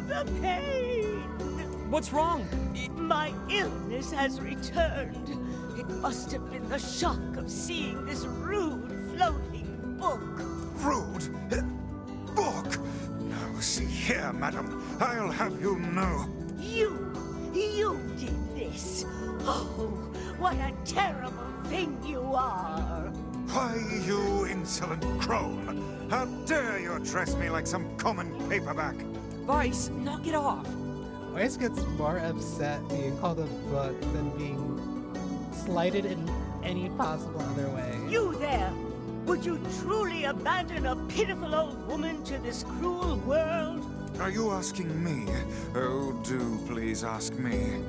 N: the pain!
B: What's wrong?
N: My illness has returned. It must have been the shock of seeing this rude floating book.
G: Rude? Book? Oh, see here, madam. I'll have you know.
N: You did this. Oh, what a terrible thing you are.
G: Why, you insolent crone! How dare you address me like some common paperback?
B: Vice, knock it off.
A: Weiss gets more upset being called a book than being slighted in any possible other way.
N: You there! Would you truly abandon a pitiful old woman to this cruel world?
G: Are you asking me? Oh, do please ask me.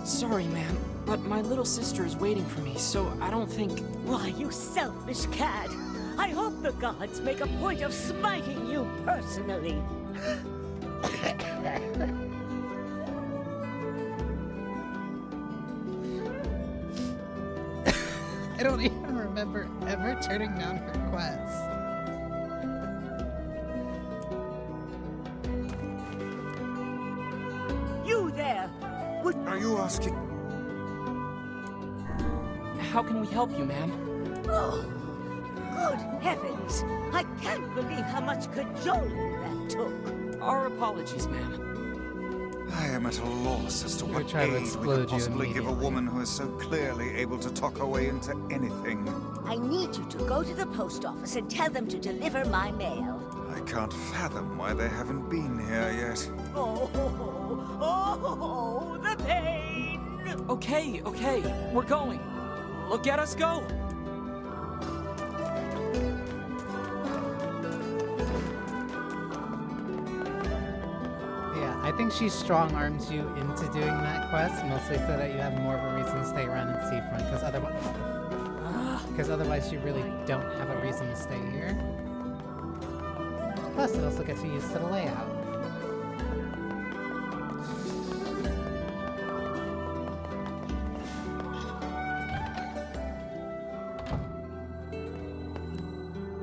B: Sorry, ma'am, but my little sister is waiting for me, so I don't think...
N: Why, you selfish cad! I hope the gods make a point of smiting you personally.
A: I don't even remember ever turning down her quest.
N: You there!
G: Are you asking?
B: How can we help you, ma'am?
N: Oh, good heavens! I can't believe how much cajoling that took.
B: Our apologies, ma'am.
G: I am at a loss as to
A: We're
G: what
A: trying to
G: aid we
A: explode
G: could
A: you
G: possibly give a
A: immediately.
G: woman who is so clearly able to talk her way into anything.
N: I need you to go to the post office and tell them to deliver my mail.
G: I can't fathom why they haven't been here yet.
N: Oh, the pain!
B: Okay, we're going. Look at us go!
A: Yeah, I think she strong-arms you into doing that quest, mostly so that you have more of a reason to stay around in Seafront, because otherwise you really don't have a reason to stay here. Plus, it also gets you used to the layout.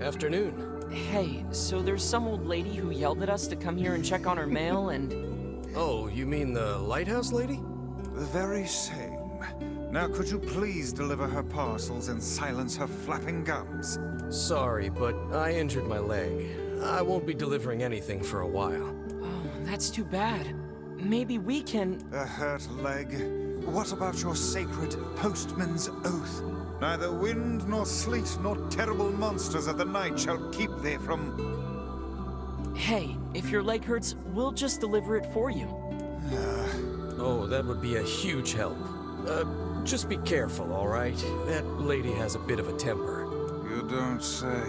J: Afternoon.
B: Hey, so there's some old lady who yelled at us to come here and check on her mail and...
J: Oh, you mean the lighthouse lady?
G: The very same. Now could you please deliver her parcels and silence her flapping gums?
J: Sorry, but I injured my leg. I won't be delivering anything for a while.
B: Oh, that's too bad. Maybe we can...
G: A hurt leg? What about your sacred postman's oath? Neither wind nor sleet nor terrible monsters of the night shall keep thee from...
B: Hey, if your leg hurts, we'll just deliver it for you.
J: Oh, that would be a huge help. Just be careful, all right? That lady has a bit of a temper.
G: You don't say.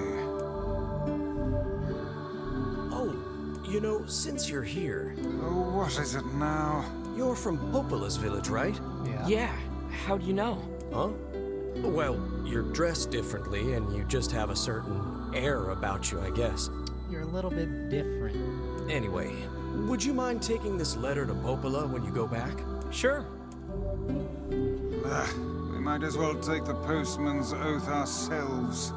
J: Oh, you know, since you're here...
G: Oh, what is it now?
J: You're from Popola's village, right?
B: Yeah, how do you know?
J: Huh? Well, you're dressed differently, and you just have a certain air about you, I guess.
A: You're a little bit different.
J: Anyway, would you mind taking this letter to Popola when you go back?
B: Sure.
G: We might as well take the postman's oath ourselves.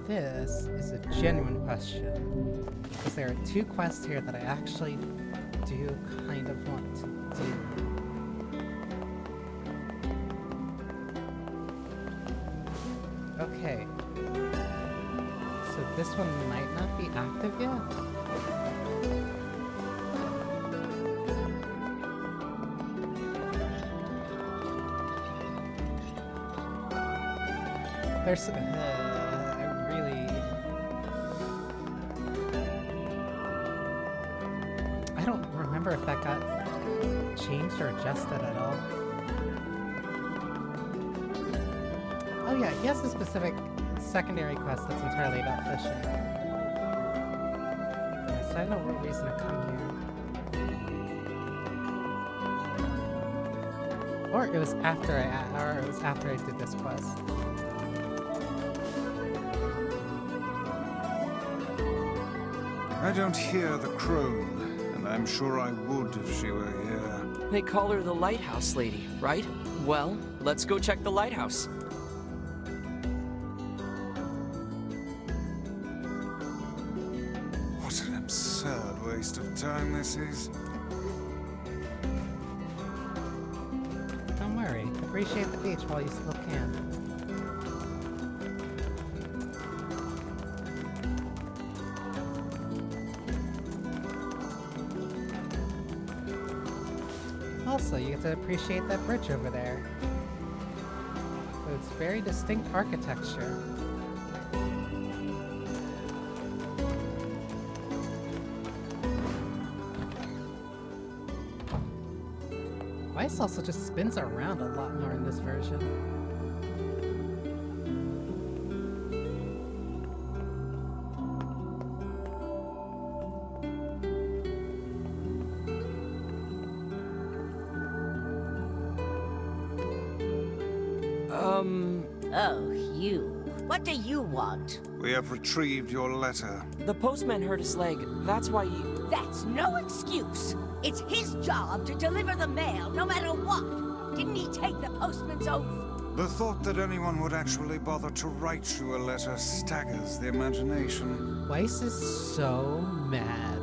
A: This is a genuine question, because there are two quests here that I actually do kind of want to do. Okay. So this one might not be active yet? There's... I don't remember if that got changed or adjusted at all. Oh yeah, he has a specific secondary quest that's entirely about fishing. Yeah, so I have no real reason to come here. Or it was after I did this quest.
G: I don't hear the crone, and I'm sure I would if she were here.
B: They call her the lighthouse lady, right? Well, let's go check the lighthouse.
G: What an absurd waste of time this is.
A: appreciate the beach while you still can. Also, you get to appreciate that bridge over there. So it's very distinct architecture. Weiss also just spins around a lot more in this version.
N: Oh, you. What do you want?
G: We have retrieved your letter.
B: The postman hurt his leg. That's why he...
N: That's no excuse. It's his job to deliver the mail, no matter what. Didn't he take the postman's oath?
G: The thought that anyone would actually bother to write you a letter staggers the imagination.
A: Weiss is so mad.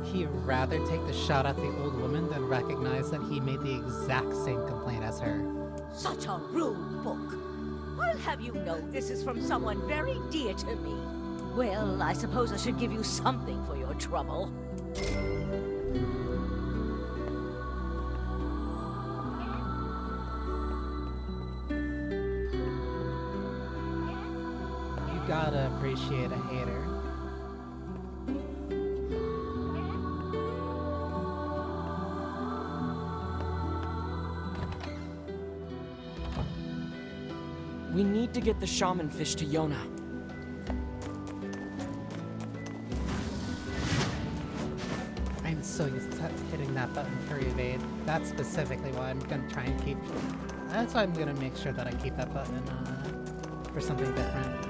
A: He'd rather take the shot at the old woman than recognize that he made the exact same complaint as her.
N: Such a rude book. I'll have you know this is from someone very dear to me. Well, I suppose I should give you something for your trouble.
A: You gotta appreciate a hater.
B: We need to get the shaman fish to Yona.
A: I'm so used to hitting that button for evade. That's specifically why I'm gonna try and keep... That's why I'm gonna make sure that I keep that button for something different.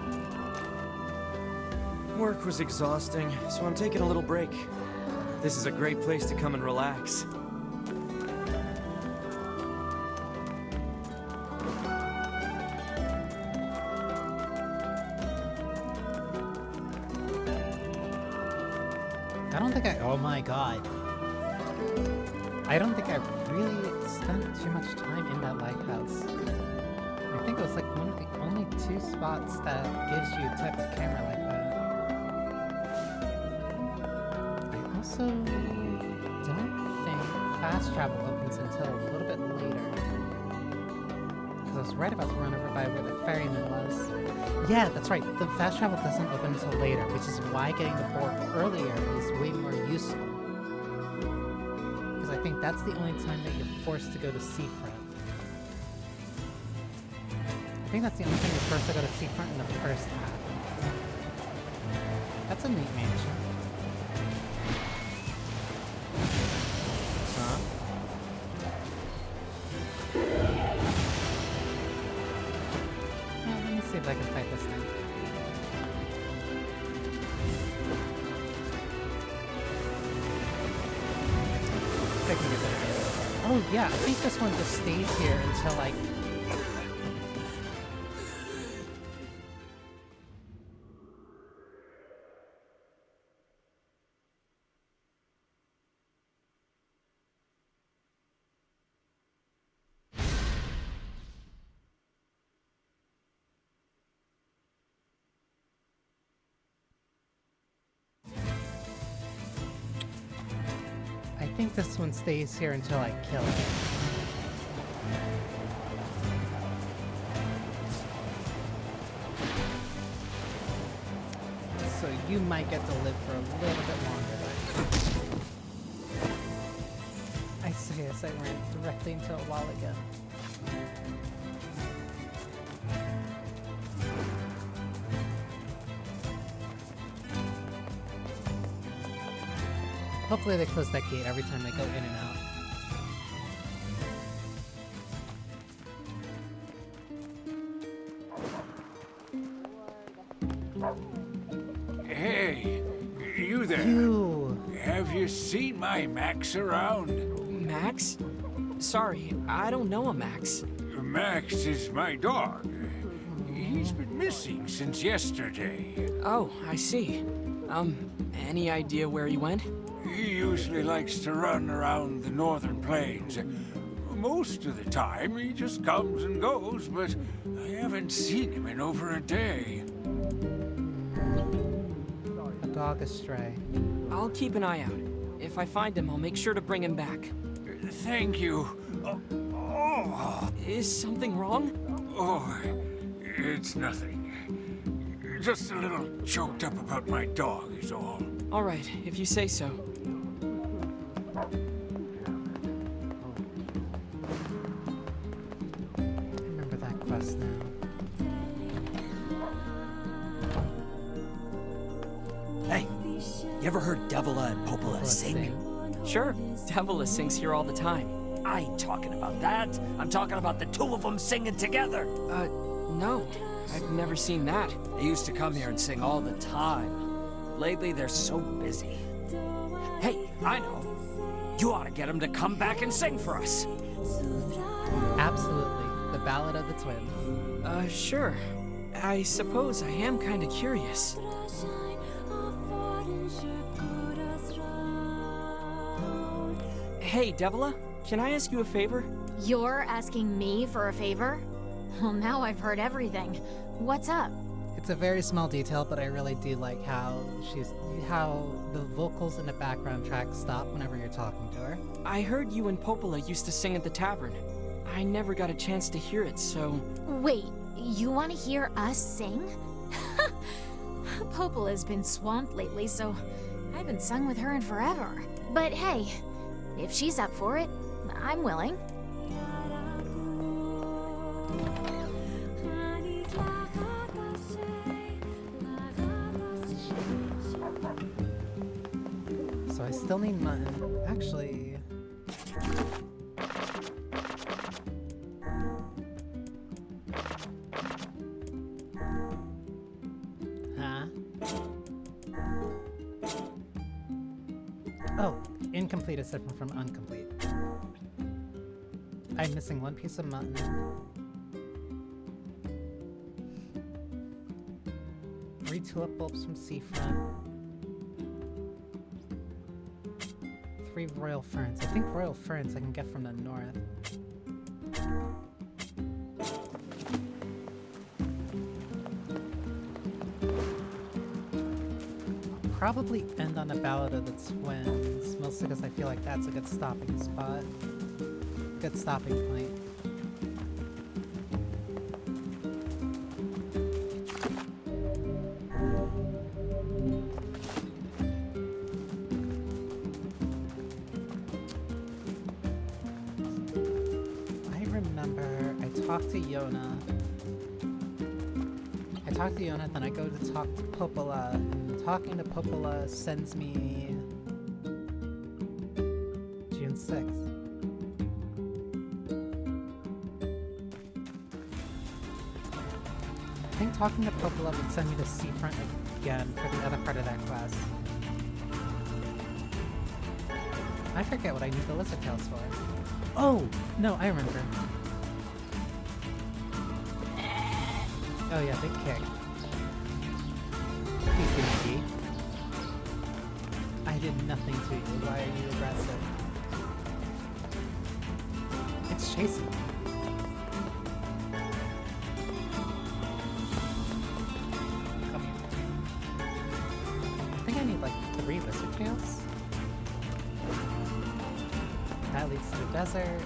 B: Work was exhausting, so I'm taking a little break. This is a great place to come and relax.
A: I don't think oh my god. I don't think I really spent too much time in that lighthouse. I think it was like one of the only 2 spots that gives you a type of camera like that. I also don't think fast travel opens until a little bit later. Because I was right about to run over by where the ferryman was. Yeah, that's right. The fast travel doesn't open until later, which is why getting the board earlier is way more useful. Because I think that's the only time that you're forced to go to seafront. I think that's the only time you're forced to go to seafront in the first half. That's a neat mansion. Huh? Yeah, let me see if I can fight this thing. I can get better. Oh yeah, I think this one just stays here until like... I think this one stays here until I kill it. So you might get to live for a little bit longer. I say as I ran directly into a wall again. Hopefully they close that gate every time they go in and out.
P: Hey, you there.
A: You!
P: Have you seen my Max around?
B: Max? Sorry, I don't know a Max.
P: Max is my dog. He's been missing since yesterday.
B: Oh, I see. Any idea where he went?
P: He usually likes to run around the northern plains. Most of the time, he just comes and goes, but I haven't seen him in over a day.
A: A dog astray.
B: I'll keep an eye out. If I find him, I'll make sure to bring him back.
P: Thank you.
B: Is something wrong?
P: Oh, it's nothing. Just a little choked up about my dog is all.
B: All right, if you say so.
A: I remember that quest now.
F: Hey, you ever heard Devila and Popola sing?
B: Sure, Devila sings here all the time.
F: I ain't talking about that. I'm talking about the two of them singing together.
B: No. I've never seen that.
F: They used to come here and sing all the time. Lately, they're so busy. Hey, I know. You ought to get them to come back and sing for us.
A: Absolutely. The Ballad of the Twins.
B: Sure. I suppose I am kind of curious. Hey, Devila, can I ask you a favor?
C: You're asking me for a favor? Well, now I've heard everything. What's up?
A: It's a very small detail, but I really do like how the vocals in the background track stop whenever you're talking to her.
B: I heard you and Popola used to sing at the tavern. I never got a chance to hear it, so...
C: Wait, you want to hear us sing? Popola's been swamped lately, so I haven't sung with her in forever. But hey, if she's up for it, I'm willing.
A: So I still need mutton. Actually... Huh? Oh, incomplete is different from incomplete. I'm missing one piece of mutton. 3 tulip bulbs from Seafront. 3 royal ferns. I think royal ferns I can get from the north. Probably end on the Ballad of the Twins, mostly because I feel like that's a good stopping spot. Good stopping point. I remember I talked to Yona. Then I go to talk to Popola, and talking to Popola sends me June 6th. I think talking to Popola would send me to Seafront again for the other part of that quest. I forget what I need the lizard tails for. Oh! No, I remember. Oh yeah, big kick. Please give me key. I did nothing to you. Why are you aggressive? It's chasing me. Come here. I think I need like 3 lizard tails. That leads to the desert.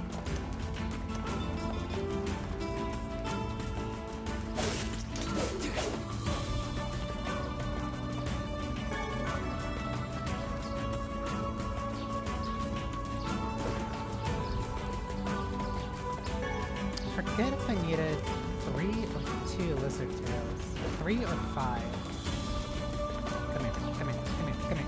A: Forget if I needed 3 or 2 lizard tails. 3 or 5. Come here, come here, come here, come here.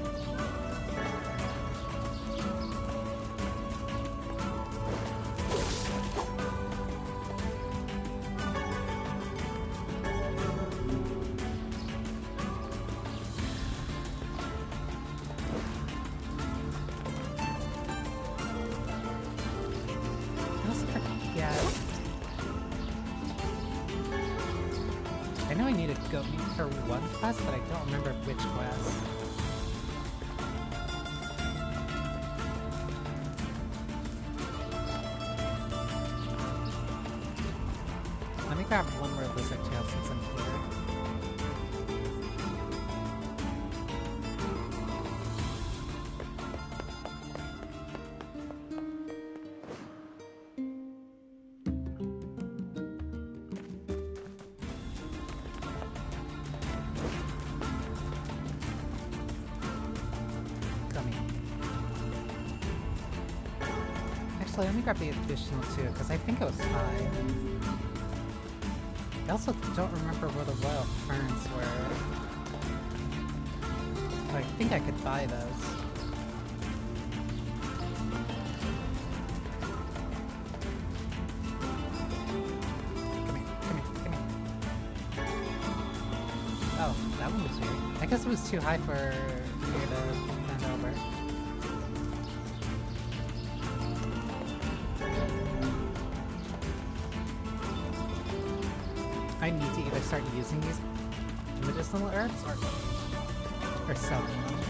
A: I also forget. I know I needed goat meat for one quest, but I don't remember which quest. grab one more lizard tail since I'm here. Actually, let me grab the additional two, because I think it was 5. I also don't remember where the royal ferns were. But I think I could buy those. Come here, come here, come here. Oh, that one was weird. I guess it was too high for me to bend over. I need to either start using these medicinal herbs or selling them.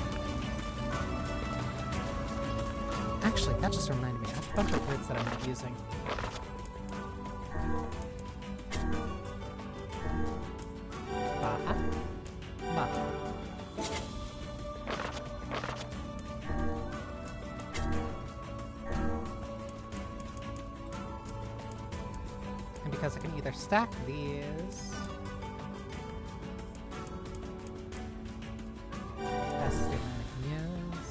A: Actually, that just reminded me. I have a bunch of roots that I'm not using. Because I can either stack these. That's the one I can use.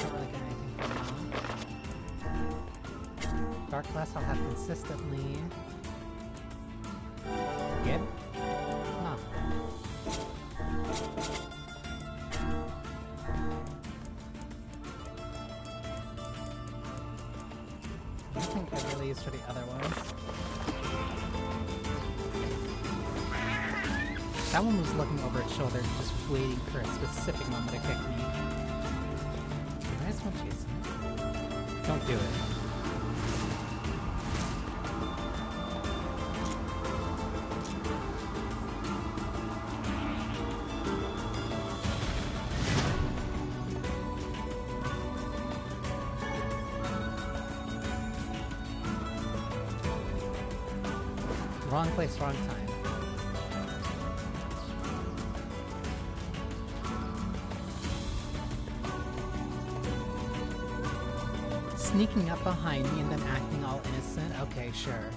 A: Don't really get anything from now. Dark glass I'll have consistently. Good? Huh. Nothing I really use for the other ones. That one was looking over its shoulder, just waiting for a specific moment to kick me. Might as well chase him. Don't do it. Wrong place, wrong time. Sneaking up behind me and then acting all innocent? Okay, sure.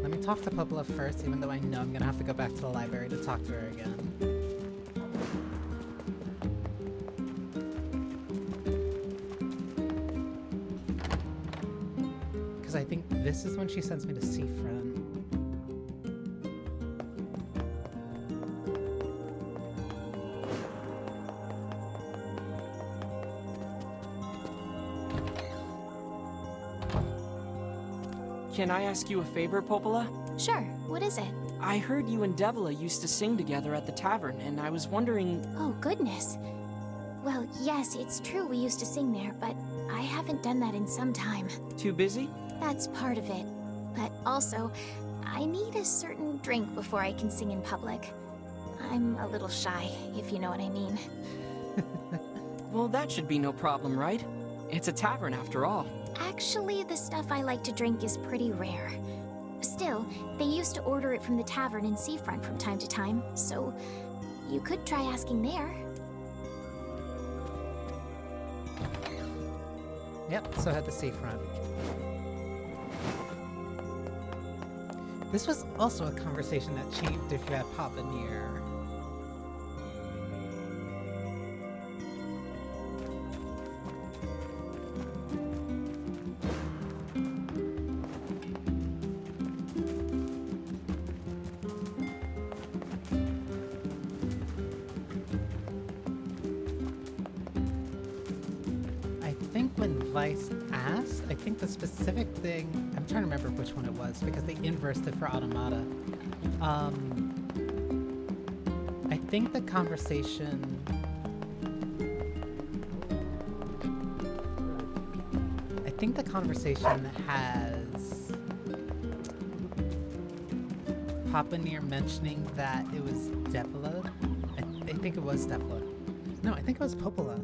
A: Let me talk to Popola first, even though I know I'm gonna have to go back to the library to talk to her again. I think this is when she sends me to Seafriend.
B: Can I ask you a favor, Popola?
D: Sure, what is it?
B: I heard you and Devila used to sing together at the tavern, and I was wondering...
D: Oh, goodness. Well, yes, it's true we used to sing there, but I haven't done that in some time.
B: Too busy?
D: That's part of it. But also, I need a certain drink before I can sing in public. I'm a little shy, if you know what I mean.
B: Well, that should be no problem, right? It's a tavern after all.
D: Actually, the stuff I like to drink is pretty rare. Still, they used to order it from the tavern in Seafront from time to time, so you could try asking there.
A: Yep, so head to Seafront. This was also a conversation that changed if you had Papa Nier. Asked, I think the specific thing, I'm trying to remember which one it was because they inversed it for Automata. I think the conversation has Papa Nier mentioning that it was Devilode. I think it was Devilode. No, I think it was Popola.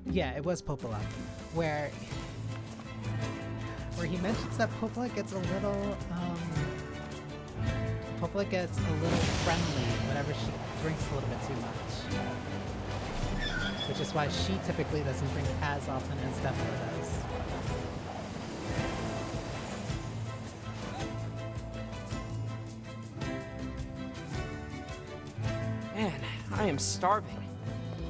A: Yeah, it was Popola, where he mentions that Popola gets a little friendly whenever she drinks a little bit too much, which is why she typically doesn't drink as often as Devilode does.
B: Man, I am starving.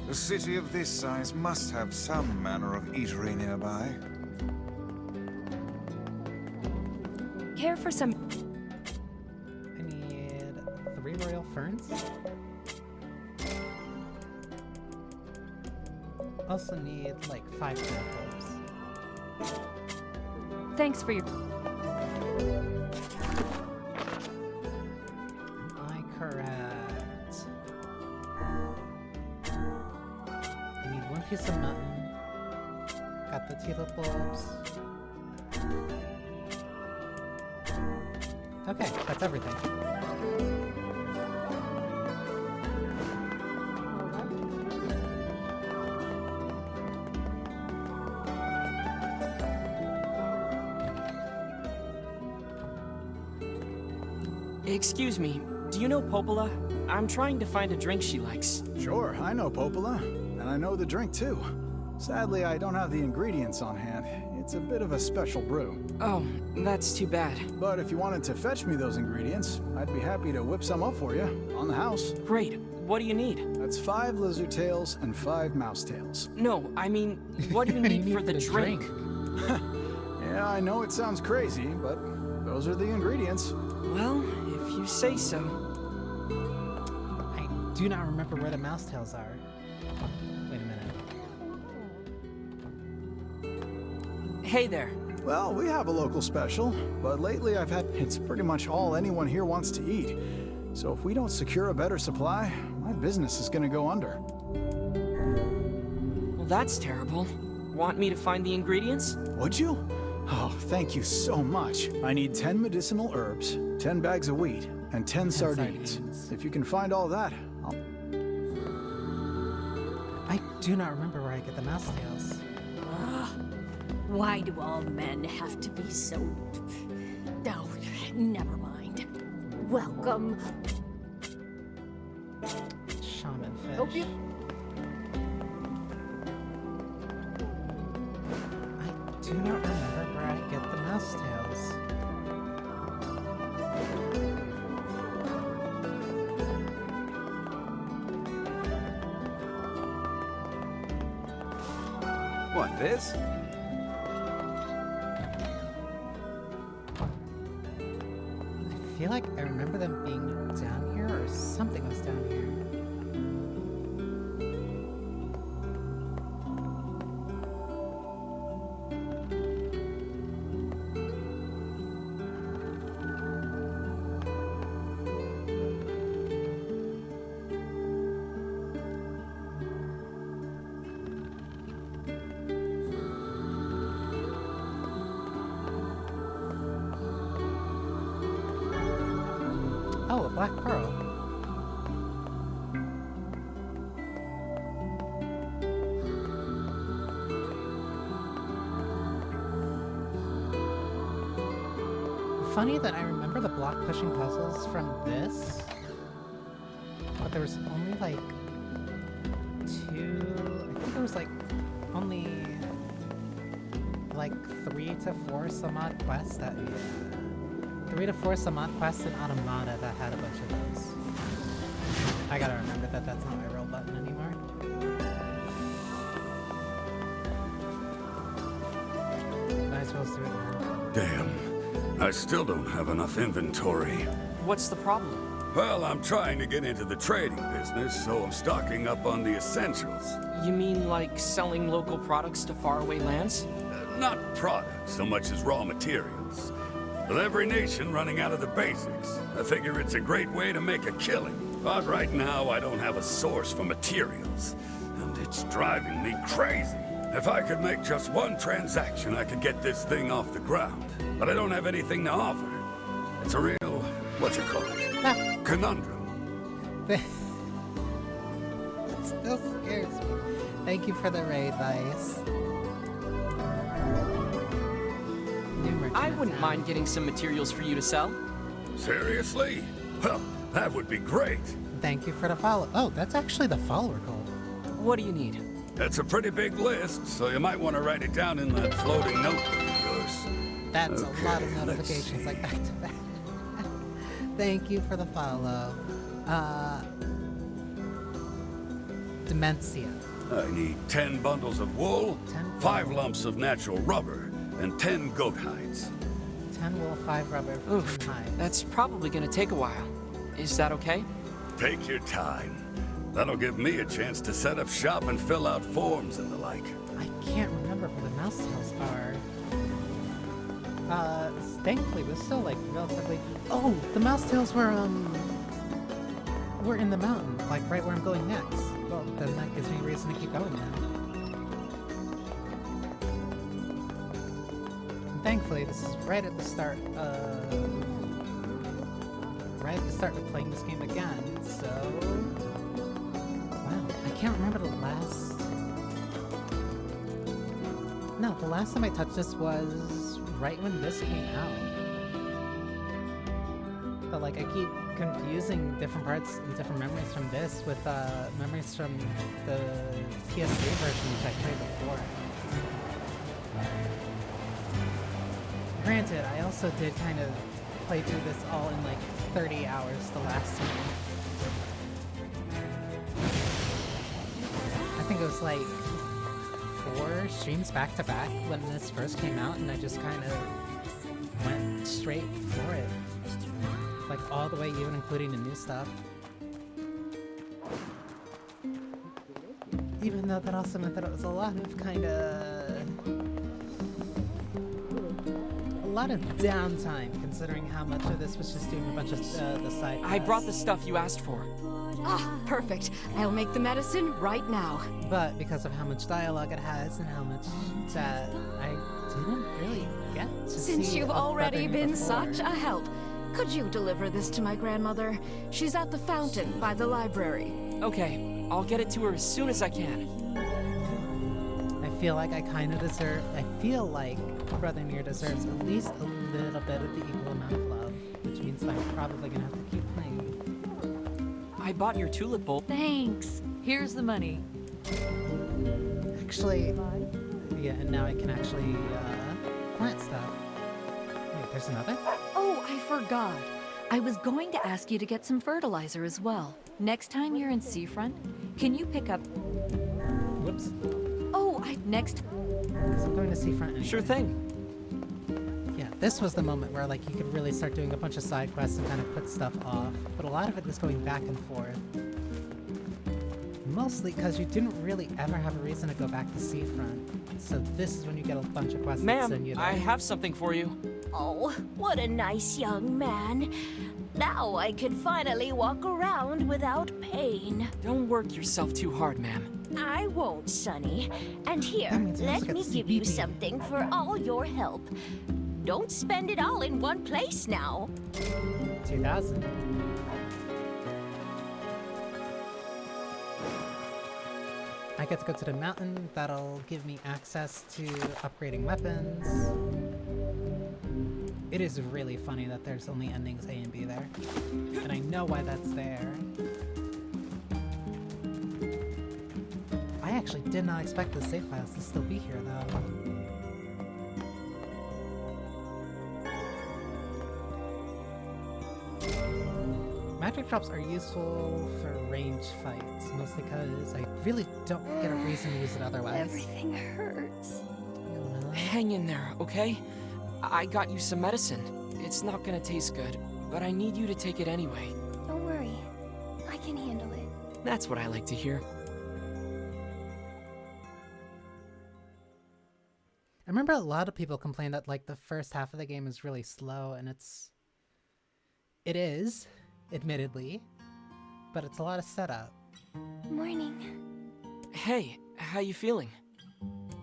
G: A city of this size must have some manner of eatery nearby.
H: Care for some...
A: I need 3 royal ferns. Also need like 5 herbs.
H: Thanks for your...
A: Am I correct? I need 1 piece of mutton. Got the tulip bulbs. Okay, that's everything.
B: Excuse me, do you know Popola? I'm trying to find a drink she likes.
E: Sure, I know Popola, and I know the drink too. Sadly, I don't have the ingredients on hand. It's a bit of a special brew.
B: Oh, that's too bad.
E: But if you wanted to fetch me those ingredients, I'd be happy to whip some up for you, on the house.
B: Great. What do you need?
E: That's 5 lizard tails and 5 mouse tails.
B: No, I mean, what do you need for the drink?
E: Yeah, I know it sounds crazy, but those are the ingredients.
B: Well, if you say so.
A: I do not remember where the mouse tails are. Wait a minute.
B: Hey there.
E: Well, we have a local special, but lately I've had... It's pretty much all anyone here wants to eat. So if we don't secure a better supply, my business is gonna go under.
B: Well, that's terrible. Want me to find the ingredients?
E: Would you? Oh, thank you so much. I need 10 medicinal herbs, 10 bags of wheat, and 10 sardines. If you can find all that, I'll...
A: I do not remember where I get the mouse tails.
N: Why do all men have to be so... Oh, never mind. Welcome.
A: Shaman fish.
N: Hope you...
A: I do not remember where I get the mouse tails.
O: What, this?
A: I feel like I remember them being down here, or something was down here. Oh, a black pearl. Funny that I remember the block pushing puzzles from this, but there was only like 2, I think there was like only like 3 to 4 some odd quests that 3 to 4 some odd quests in Automata that had a bunch of those. I gotta remember that that's not my roll button anymore. Might as well do it now.
Q: Damn. I still don't have enough inventory.
B: What's the problem?
Q: Well, I'm trying to get into the trading business, so I'm stocking up on the essentials.
B: You mean like selling local products to faraway lands?
Q: Not products so much as raw materials. With every nation running out of the basics, I figure it's a great way to make a killing. But right now, I don't have a source for materials, and it's driving me crazy. If I could make just one transaction, I could get this thing off the ground. But I don't have anything to offer. It's a real, conundrum.
A: It still scares me. Thank you for the raid, Vice.
B: I wouldn't mind getting some materials for you to sell.
Q: Seriously? Well, that would be great.
A: Thank you for the follow. Oh, that's actually the follower goal.
B: What do you need?
Q: It's a pretty big list, so you might want to write it down in that floating notebook of yours.
A: That's a lot of notifications, like back to back. Thank you for the follow. Dementia.
Q: I need 10 bundles of wool, 5 lumps of natural rubber, and 10 goat hides.
A: 10 wool, 5 rubber, 15 hides.
B: That's probably gonna take a while. Is that okay?
Q: Take your time. That'll give me a chance to set up shop and fill out forms and the like.
A: I can't remember where the mouse tails are. Thankfully, we're still, like, relatively... Oh, the mouse tails were in the mountain, like, right where I'm going next. Well, then that gives me a reason to keep going now. And thankfully, this is right at the start of... Right at the start of playing this game again, so... Wow, I can't remember the last... No, the last time I touched this was right when this came out. But like, I keep confusing different parts and different memories from this with memories from the PS3 version which I played before. Granted, I also did kind of play through this all in like 30 hours the last time. I think it was like 4 streams back to back when this first came out, and I just kind of went straight for it. Like all the way, even including the new stuff. Even though that also meant that it was a lot of downtime, considering how much of this was just doing a bunch of the side quests.
B: I brought the stuff you asked for.
I: Ah, perfect. I'll make the medicine right now.
A: But because of how much dialogue it has and how much that I didn't really get to see.
I: Since you've already been
A: before.
I: such a help, could you deliver this to my grandmother? She's at the fountain by the library.
B: Okay, I'll get it to her as soon as I can.
A: I feel like I feel like Brother Nier deserves at least a little bit of the equal amount of love, which means that I'm probably gonna have to keep playing.
B: I bought your tulip bowl.
H: Thanks. Here's the money.
A: Actually, yeah, and now I can actually plant stuff. Wait, there's another?
H: Oh, I forgot. I was going to ask you to get some fertilizer as well. Next time you're in Seafront, can you pick up...
A: Whoops.
H: Oh, next...
A: Because I'm going to Seafront anyway.
B: Sure thing.
A: Yeah, this was the moment where like you could really start doing a bunch of side quests and kind of put stuff off. But a lot of it was going back and forth. Mostly because you didn't really ever have a reason to go back to Seafront. So this is when you get a bunch of quests that send you
B: Ma'am,
A: there.
B: I have something for you.
N: Oh, what a nice young man. Now I can finally walk around without pain.
B: Don't work yourself too hard, ma'am.
N: I won't, Sonny. And here,
A: That means I also
N: let
A: get
N: me
A: to
N: give
A: see
N: you
A: BB.
N: something for all your help. Don't spend it all in one place now.
A: 2000. I get to go to the mountain. That'll give me access to upgrading weapons. It is really funny that there's only endings A and B there. And I know why that's there. I actually did not expect the save files to still be here, though. Magic drops are useful for range fights, mostly because I really don't get a reason to use it otherwise.
N: Everything hurts.
B: Hang in there, okay? I got you some medicine. It's not gonna taste good, but I need you to take it anyway.
C: Don't worry. I can handle it.
B: That's what I like to hear.
A: I remember a lot of people complain that like the first half of the game is really slow, and it is, admittedly, but it's a lot of setup.
C: Morning.
B: Hey, how you feeling?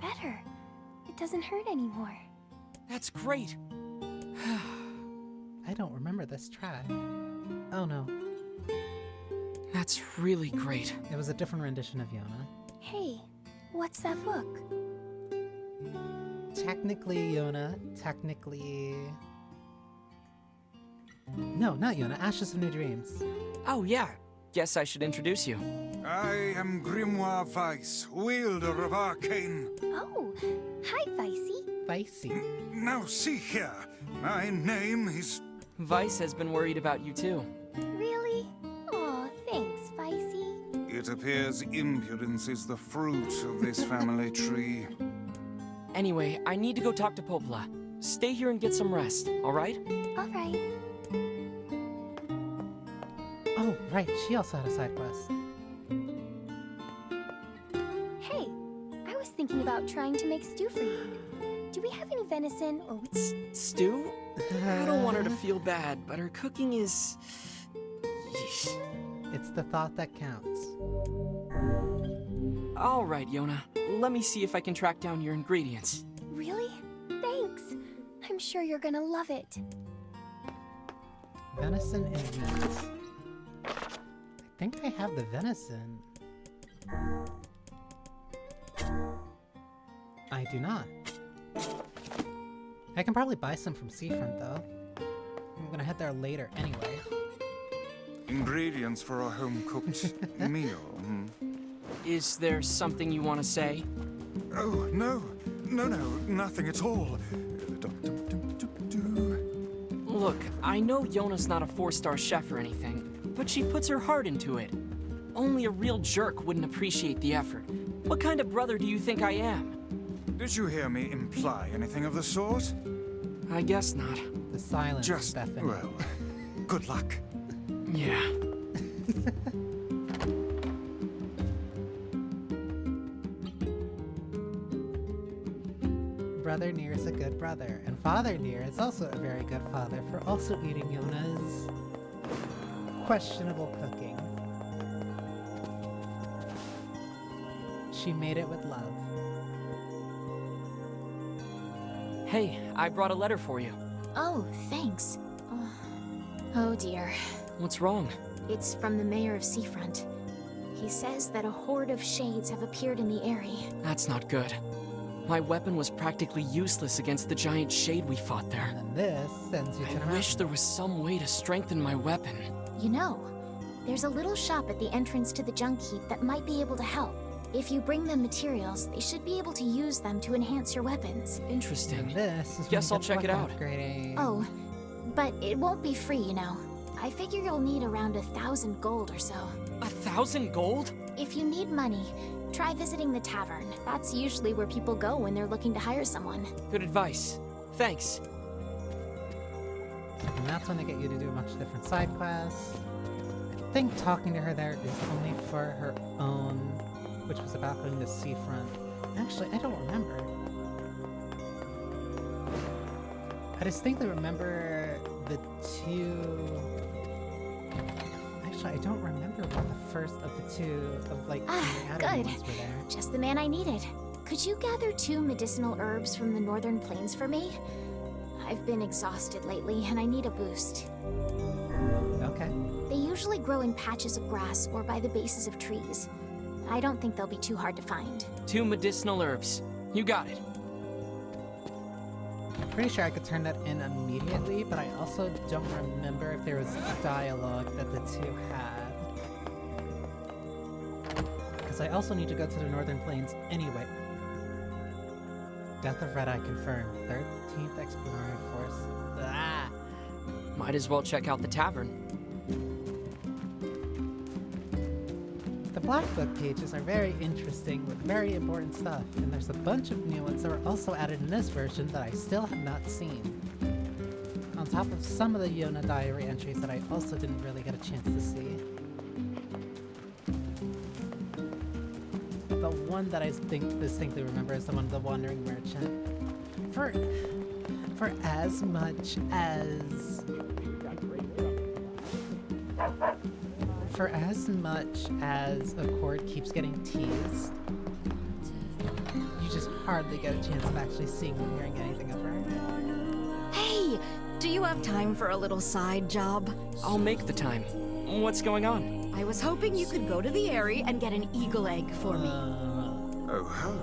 C: better. It doesn't hurt anymore.
B: That's great.
A: I don't remember this track. Oh no.
B: That's really great.
A: It was a different rendition of Yona.
C: Hey, what's that book?
A: Technically Yona, technically... No, not Yona, Ashes of New Dreams.
B: Oh yeah, guess I should introduce you.
G: I am Grimoire Weiss, wielder of arcane.
C: Oh, hi, Vicey.
A: Vicey?
G: Now see here, my name is...
B: Weiss has been worried about you too.
C: Really? Aw, thanks, Vicey.
G: It appears impudence is the fruit of this family tree.
B: Anyway, I need to go talk to Popla. Stay here and get some rest, alright?
C: Alright.
A: Oh, right, she also had a side quest.
C: Hey, I was thinking about trying to make stew for you. Do we have any venison or...
B: Stew? I don't want her to feel bad, but her cooking is... Yeesh.
A: It's the thought that counts.
B: Alright, Yona. Let me see if I can track down your ingredients.
C: Really? Thanks. I'm sure you're gonna love it.
A: Venison and meat. I think I have the venison. I do not. I can probably buy some from Seafront though. I'm gonna head there later anyway.
G: Ingredients for a home-cooked meal.
B: Is there something you want to say?
G: Oh, no, nothing at all.
B: Look, I know Yona's not a 4-star chef or anything, but she puts her heart into it. Only a real jerk wouldn't appreciate the effort. What kind of brother do you think I am?
G: Did you hear me imply anything of the sort?
B: I guess not.
A: The silence,
G: Just,
A: Stefan.
G: well, good luck.
B: Yeah.
A: Brother Nier is a good brother, and Father Nier is also a very good father for also eating Yona's questionable cooking. She made it with love.
B: Hey, I brought a letter for you.
D: Oh, thanks. Oh dear.
B: What's wrong?
D: It's from the mayor of Seafront. He says that a horde of shades have appeared in the area.
B: That's not good. My weapon was practically useless against the giant shade we fought there.
A: And this sends you to the
B: I wish there was some way to strengthen my weapon.
D: You know, there's a little shop at the entrance to the junk heap that might be able to help. If you bring them materials, they should be able to use them to enhance your weapons.
B: Interesting.
A: And this is
B: Guess I'll check it out.
A: Upgrading.
D: Oh, but it won't be free, you know. I figure you'll need around 1,000 gold or so.
B: 1,000 gold?
D: If you need money, try visiting the tavern. That's usually where people go when they're looking to hire someone.
B: Good advice. Thanks.
A: And that's when they get you to do a bunch of different side quests. I think talking to her there is only for her own, which was about going to Seafront. Actually, I don't remember. I distinctly remember the two... Actually, I don't remember what the first of the two of, like, the
D: good.
A: ones were there.
D: Just the man I needed. Could you gather 2 medicinal herbs from the northern plains for me? I've been exhausted lately, and I need a boost.
A: Okay.
D: They usually grow in patches of grass or by the bases of trees. I don't think they'll be too hard to find.
B: 2 medicinal herbs. You got it.
A: Pretty sure I could turn that in immediately, but I also don't remember if there was dialogue that the two had. Because I also need to go to the Northern Plains anyway. Death of Red Eye confirmed. 13th Explorer Force. Ah!
B: Might as well check out the tavern.
A: The Black Book pages are very interesting with very important stuff, and there's a bunch of new ones that were also added in this version that I still have not seen. On top of some of the Yona diary entries that I also didn't really get a chance to see. The one that I think distinctly remember is the one of the Wandering Merchant. For as much as... For as much as Accord keeps getting teased, you just hardly get a chance of actually seeing or hearing anything of her.
I: Hey, do you have time for a little side job?
B: I'll make the time. What's going on?
I: I was hoping you could go to the Eyrie and get an eagle egg for me.
G: Oh ho.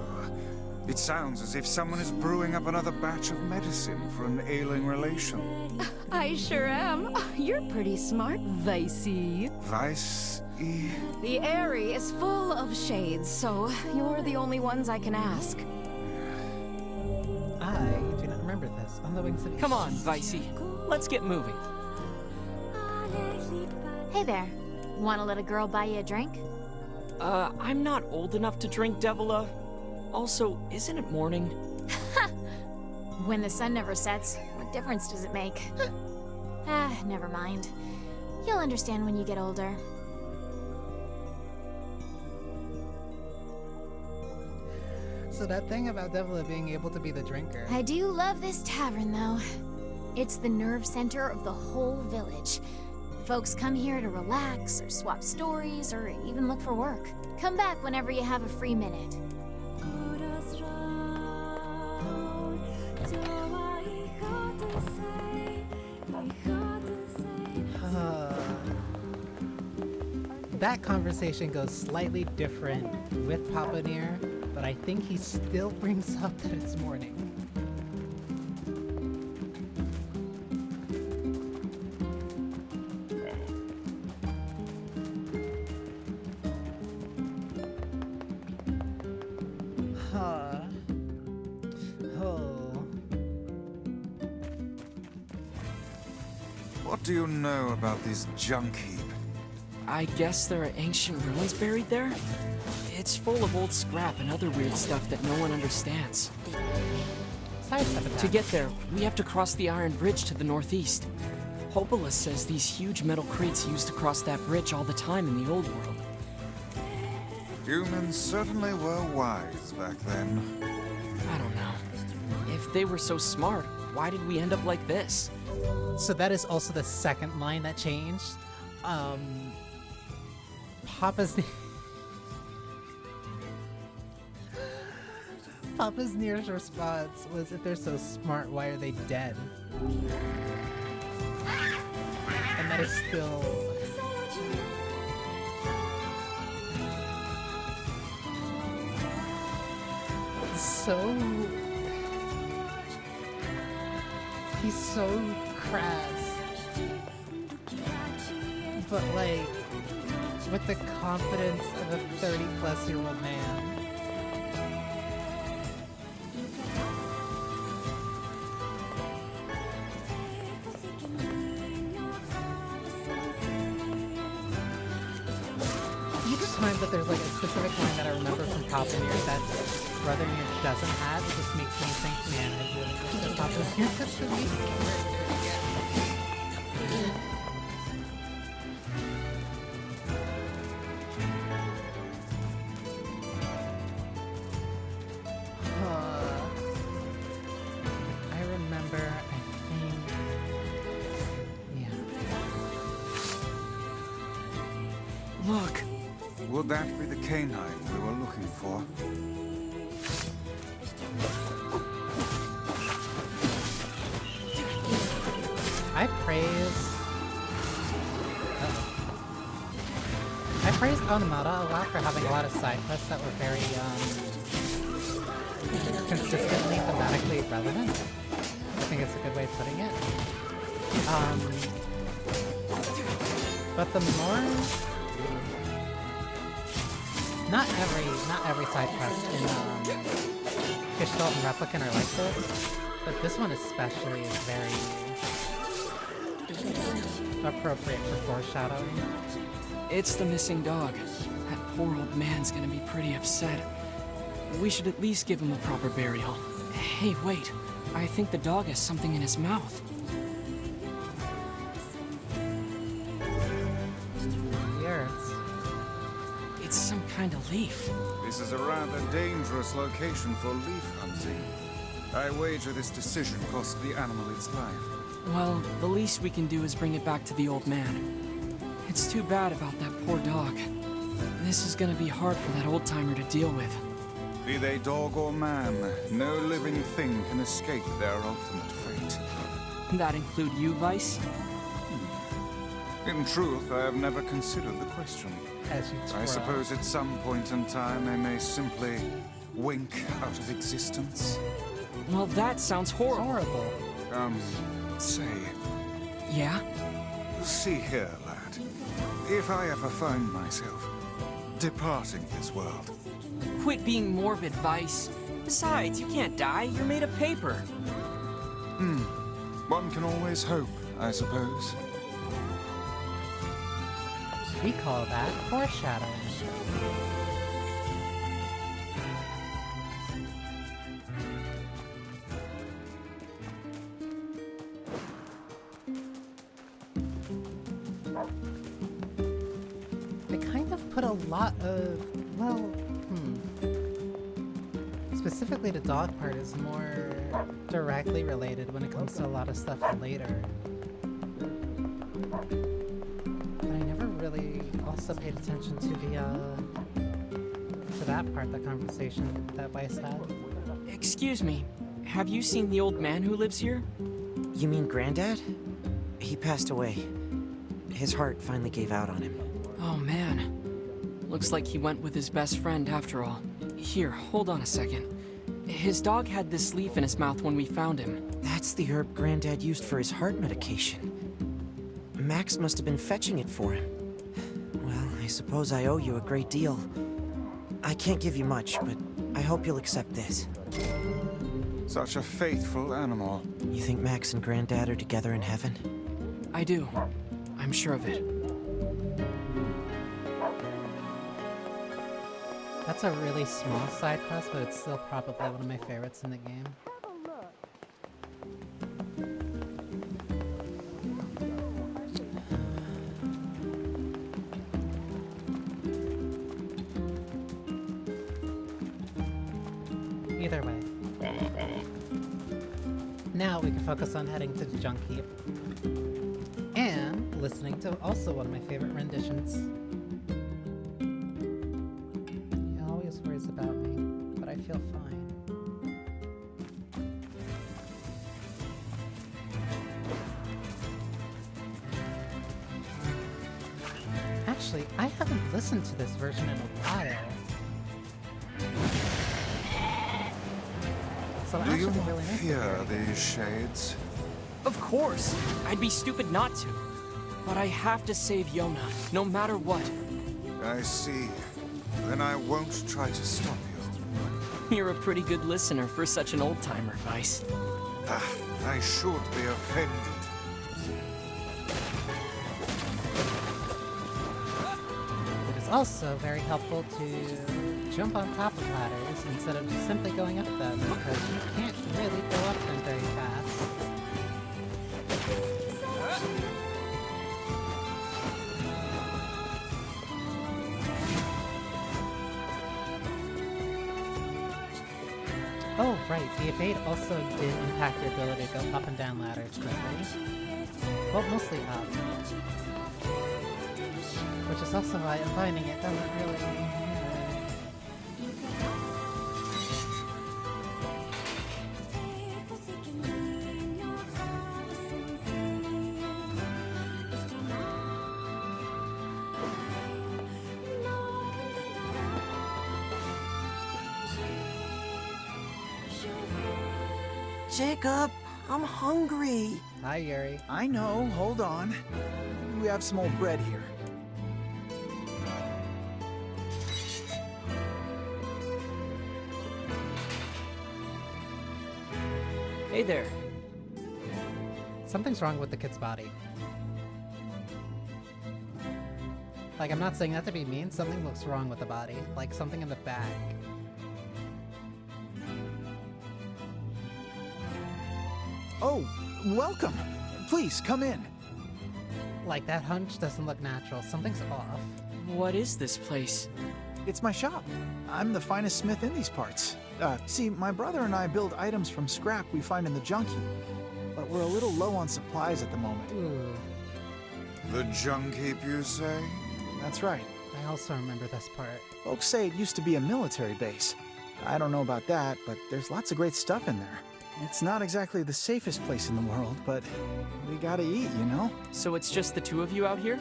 G: It sounds as if someone is brewing up another batch of medicine for an ailing relation.
I: I sure am. You're pretty smart, Vicey.
G: Vicey?
I: The Eyrie is full of shades, so you're the only ones I can ask.
A: I do not remember this. On the Wings of
B: Come on, Vicey. Let's get moving.
D: Hey there. Want to let a girl buy you a drink?
B: I'm not old enough to drink, Devila. Also, isn't it morning?
D: When the sun never sets, what difference does it make? Never mind. You'll understand when you get older.
A: So that thing about Devila being able to be the drinker.
D: I do love this tavern, though. It's the nerve center of the whole village. Folks come here to relax, or swap stories, or even look for work. Come back whenever you have a free minute.
A: That conversation goes slightly different with Papa Nier, but I think he still brings up that it's morning.
G: What do you know about this junk heap?
B: I guess there are ancient ruins buried there? It's full of old scrap and other weird stuff that no one understands. To get there, we have to cross the iron bridge to the northeast. Hopola says these huge metal crates used to cross that bridge all the time in the old world.
G: Humans certainly were wise back then.
B: I don't know. If they were so smart, why did we end up like this?
A: So that is also the second line that changed. Papa's Nier's response was, if they're so smart, why are they dead? And that is still... so... He's so crass. But like, with the confidence of a 30-plus-year-old man. Each time that there's like a specific line that I remember from Papa Nier that Brother Nier doesn't have, it just makes me think, man, I really wish that Papa Nier was the main character again. I remember, I think... yeah.
B: Look!
G: Would that be the canine we were looking for?
A: I praised Onomata a lot for having a lot of side quests that were very, consistently thematically relevant. I think it's a good way of putting it. But the more... Not every side quest in, Gestalt and Replicant are like this, but this one especially is very... appropriate for foreshadowing.
B: It's the missing dog. That poor old man's gonna be pretty upset. We should at least give him a proper burial. Hey, wait. I think the dog has something in his mouth.
A: Weird.
B: It's some kind of leaf.
G: This is a rather dangerous location for leaf hunting. I wager this decision cost the animal its life.
B: Well, the least we can do is bring it back to the old man. It's too bad about that poor dog. This is gonna be hard for that old-timer to deal with.
G: Be they dog or man, no living thing can escape their ultimate fate.
B: That include you, Vice?
G: In truth, I have never considered the question.
A: As you
G: I suppose at some point in time I may simply wink out of existence.
B: Well, that sounds horrible.
G: Say...
B: Yeah?
G: See here, lad. If I ever find myself departing this world...
B: Quit being morbid, Vice. Besides, you can't die. You're made of paper.
G: One can always hope, I suppose.
A: We call that foreshadowing. They kind of put a lot of, well, specifically the dog part is more directly related when it comes to a lot of stuff later. But I never really also paid attention to to that part, the conversation that Vice had.
B: Excuse me, have you seen the old man who lives here?
R: You mean Granddad? He passed away. His heart finally gave out on him.
B: Oh man. Looks like he went with his best friend after all. Here, hold on a second. His dog had this leaf in his mouth when we found him.
R: That's the herb Granddad used for his heart medication. Max must have been fetching it for him. Well, I suppose I owe you a great deal. I can't give you much, but I hope you'll accept this.
G: Such a faithful animal.
R: You think Max and Granddad are together in heaven?
B: I do. I'm sure of it.
A: That's a really small side quest, but it's still probably one of my favorites in the game. Either way. Now we can focus on heading to the Junk Heap. And listening to also one of my favorite renditions. He always worries about me, but I feel fine. Actually, I haven't listened to this version in a while. So
G: Do you
A: really nice
G: fear these shades?
B: Of course. I'd be stupid not to. But I have to save Yona, no matter what.
G: I see. Then I won't try to stop you.
B: You're a pretty good listener for such an old-timer, Vice.
G: I should be offended.
A: It is also very helpful to jump on top of ladders instead of just simply going up them, because you can't really go up them very fast. Oh, right, the evade also did impact your ability to go up and down ladders quickly. Well, mostly up. Which is also why I'm finding it doesn't really...
R: Jacob, I'm hungry.
A: Hi, Yuri.
E: I know, hold on. We have some old bread here.
B: Hey there.
A: Something's wrong with the kid's body. Like, I'm not saying that to be mean, something looks wrong with the body. Like, something in the back.
E: Oh, welcome. Please, come in.
A: Like, that hunch doesn't look natural. Something's off.
B: What is this place?
E: It's my shop. I'm the finest smith in these parts. See, my brother and I build items from scrap we find in the junk heap, but we're a little low on supplies at the moment.
A: Ooh.
G: The junk heap, you say?
E: That's right.
A: I also remember this part.
E: Folks say it used to be a military base. I don't know about that, but there's lots of great stuff in there. It's not exactly the safest place in the world, but we gotta eat, you know?
B: So it's just the two of you out here?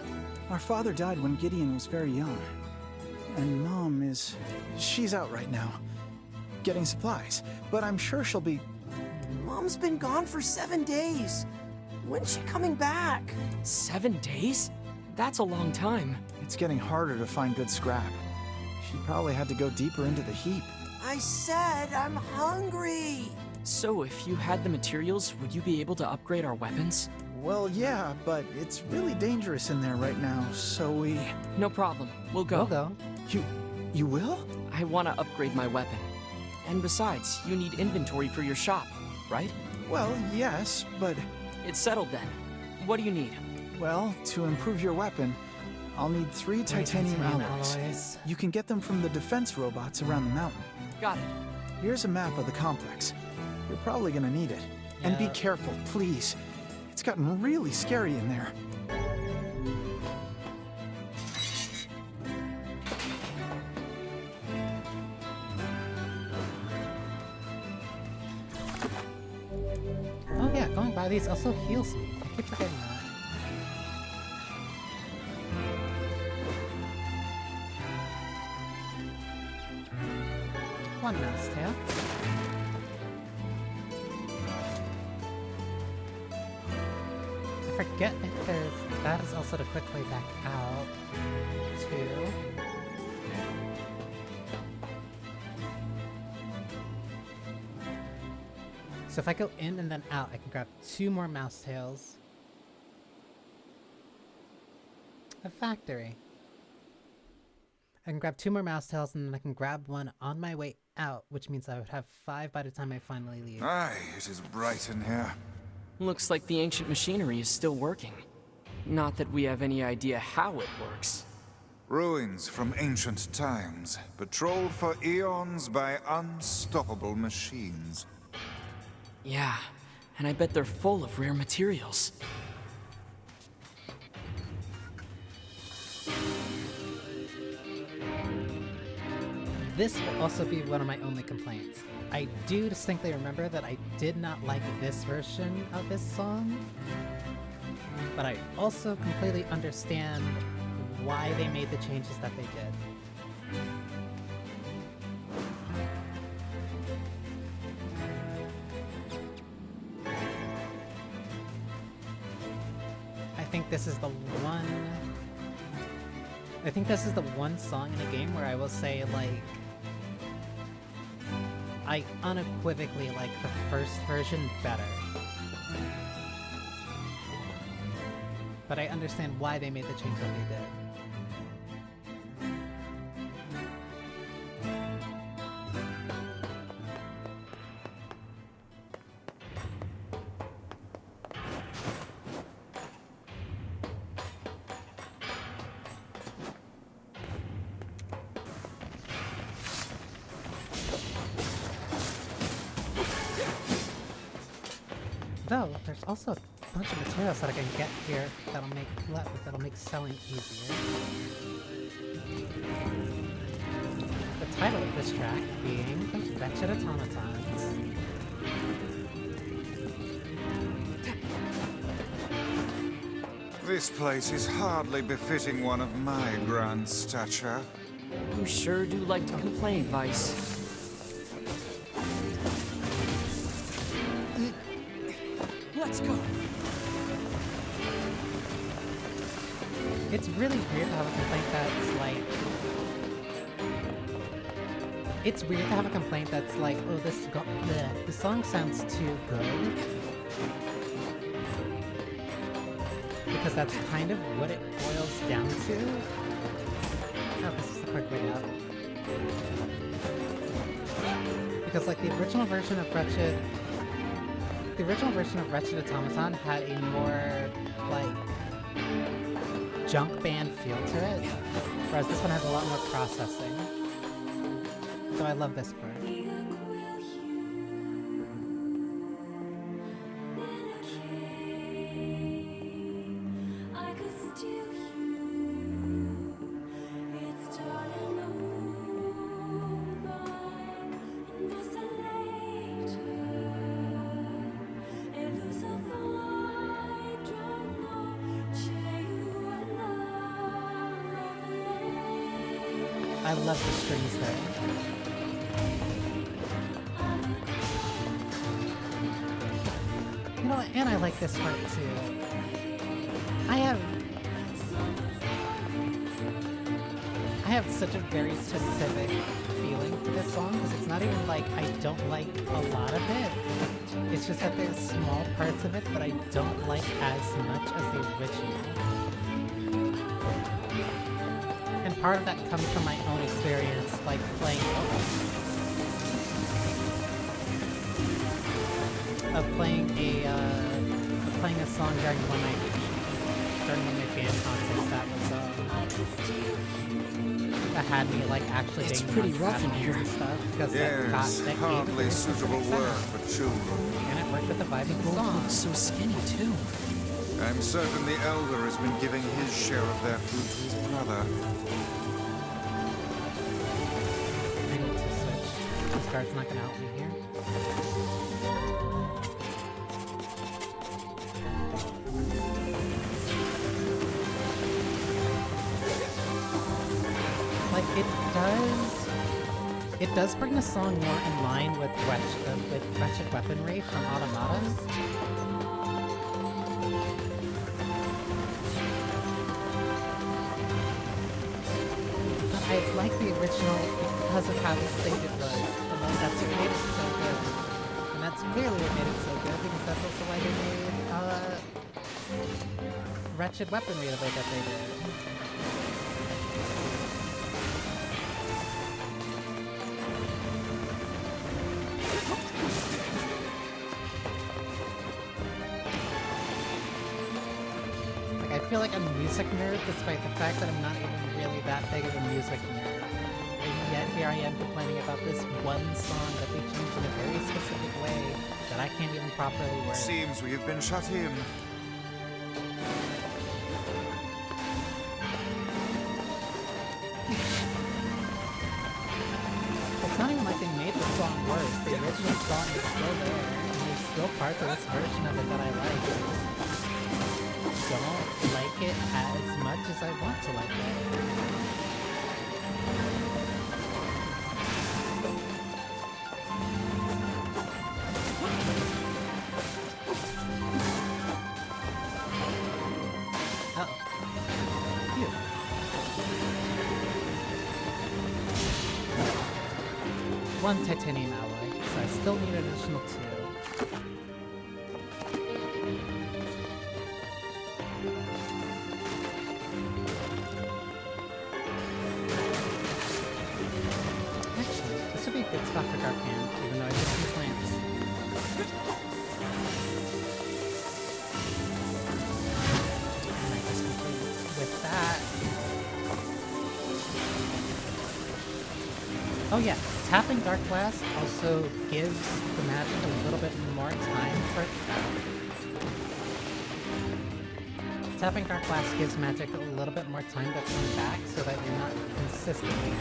E: Our father died when Gideon was very young. And Mom she's out right now, getting supplies. But I'm sure she'll be...
R: Mom's been gone for 7 days. When's she coming back?
B: 7 days? That's a long time.
E: It's getting harder to find good scrap. She probably had to go deeper into the heap.
R: I said I'm hungry.
B: So if you had the materials, would you be able to upgrade our weapons?
E: Well, yeah, but it's really dangerous in there right now, so we...
B: No problem. We'll go.
A: We'll go.
E: You will?
B: I want to upgrade my weapon. And besides, you need inventory for your shop, right?
E: Well, yes, but...
B: It's settled then. What do you need?
E: Well, to improve your weapon, I'll need 3 titanium alloys. You can get them from the defense robots around the mountain.
B: Got it.
E: Here's a map of the complex. You're probably gonna need it. Yeah. And be careful, please. It's gotten really scary in there.
A: Oh yeah, going by these also heals me. I keep forgetting that. One mouse tail. I forget if there's... That is also the quick way back out, too. So if I go in and then out, I can grab 2 more mouse tails. A factory. I can grab 2 more mouse tails and then I can grab one on my way out, which means I would have 5 by the time I finally leave.
G: Aye, it is bright in here.
B: Looks like the ancient machinery is still working. Not that we have any idea how it works.
G: Ruins from ancient times, patrolled for eons by unstoppable machines.
B: Yeah, and I bet they're full of rare materials.
A: This will also be one of my only complaints. I do distinctly remember that I did not like this version of this song, but I also completely understand why they made the changes that they did. I think this is the one song in a game where I will say, like, I unequivocally like the first version better. But I understand why they made the change that they did. Though, there's also a bunch of materials that I can get here that'll make selling easier. The title of this track being The Wretched Automatons.
G: This place is hardly befitting one of my grand stature.
B: You sure do like to complain, Vice. Let's go.
A: It's really weird to have a complaint that's like... It's weird to have a complaint that's like, oh, the song sounds too good. Because that's kind of what it boils down to. Oh, this is the quick way out. Because like the original version of Wretched Automaton had a more, like, junk band feel to it, whereas this one has a lot more processing. So I love this part. I love the strings there. You know what? And I like this part too. I have such a very specific feeling for this song because it's not even like I don't like a lot of it. It's just that there's small parts of it that I don't like as much as the original. And part of that comes from my own experience, like playing a song during one of my band concerts that had me like actually.
B: It's pretty rough in here.
A: And stuff because
G: yes,
A: that
G: hardly suitable work for children.
A: And it worked with the vibing song.
B: Looks so skinny too.
G: I'm certain the elder has been giving his share of their food to his brother.
A: I need to switch. This card's not gonna help me here. It does bring the song more in line with Wretched Weaponry from Automata. But I like the original because of how distinct it was. And that's what made it so good. And that's clearly what made it so good because that's also why they made Wretched Weaponry the way that they did. I feel like I'm a music nerd despite the fact that I'm not even really that big of a music nerd. And yet here I am complaining about this one song that they changed in a very specific way that I can't even properly word.
G: Seems we have been shut in.
A: It's not even like they made the song worse. The original song is still there, and there's still parts of this version of it that I like. Don't like it as much as I want to like it. Uh-oh. Phew. One titanium alloy, so I still need an additional 2. Even though I just use lamps. And I just complete with that. Oh yeah, tapping Dark Blast also gives the magic a little bit more time for it. Tapping Dark Blast gives magic a little bit more time to come back so that you're not consistently out.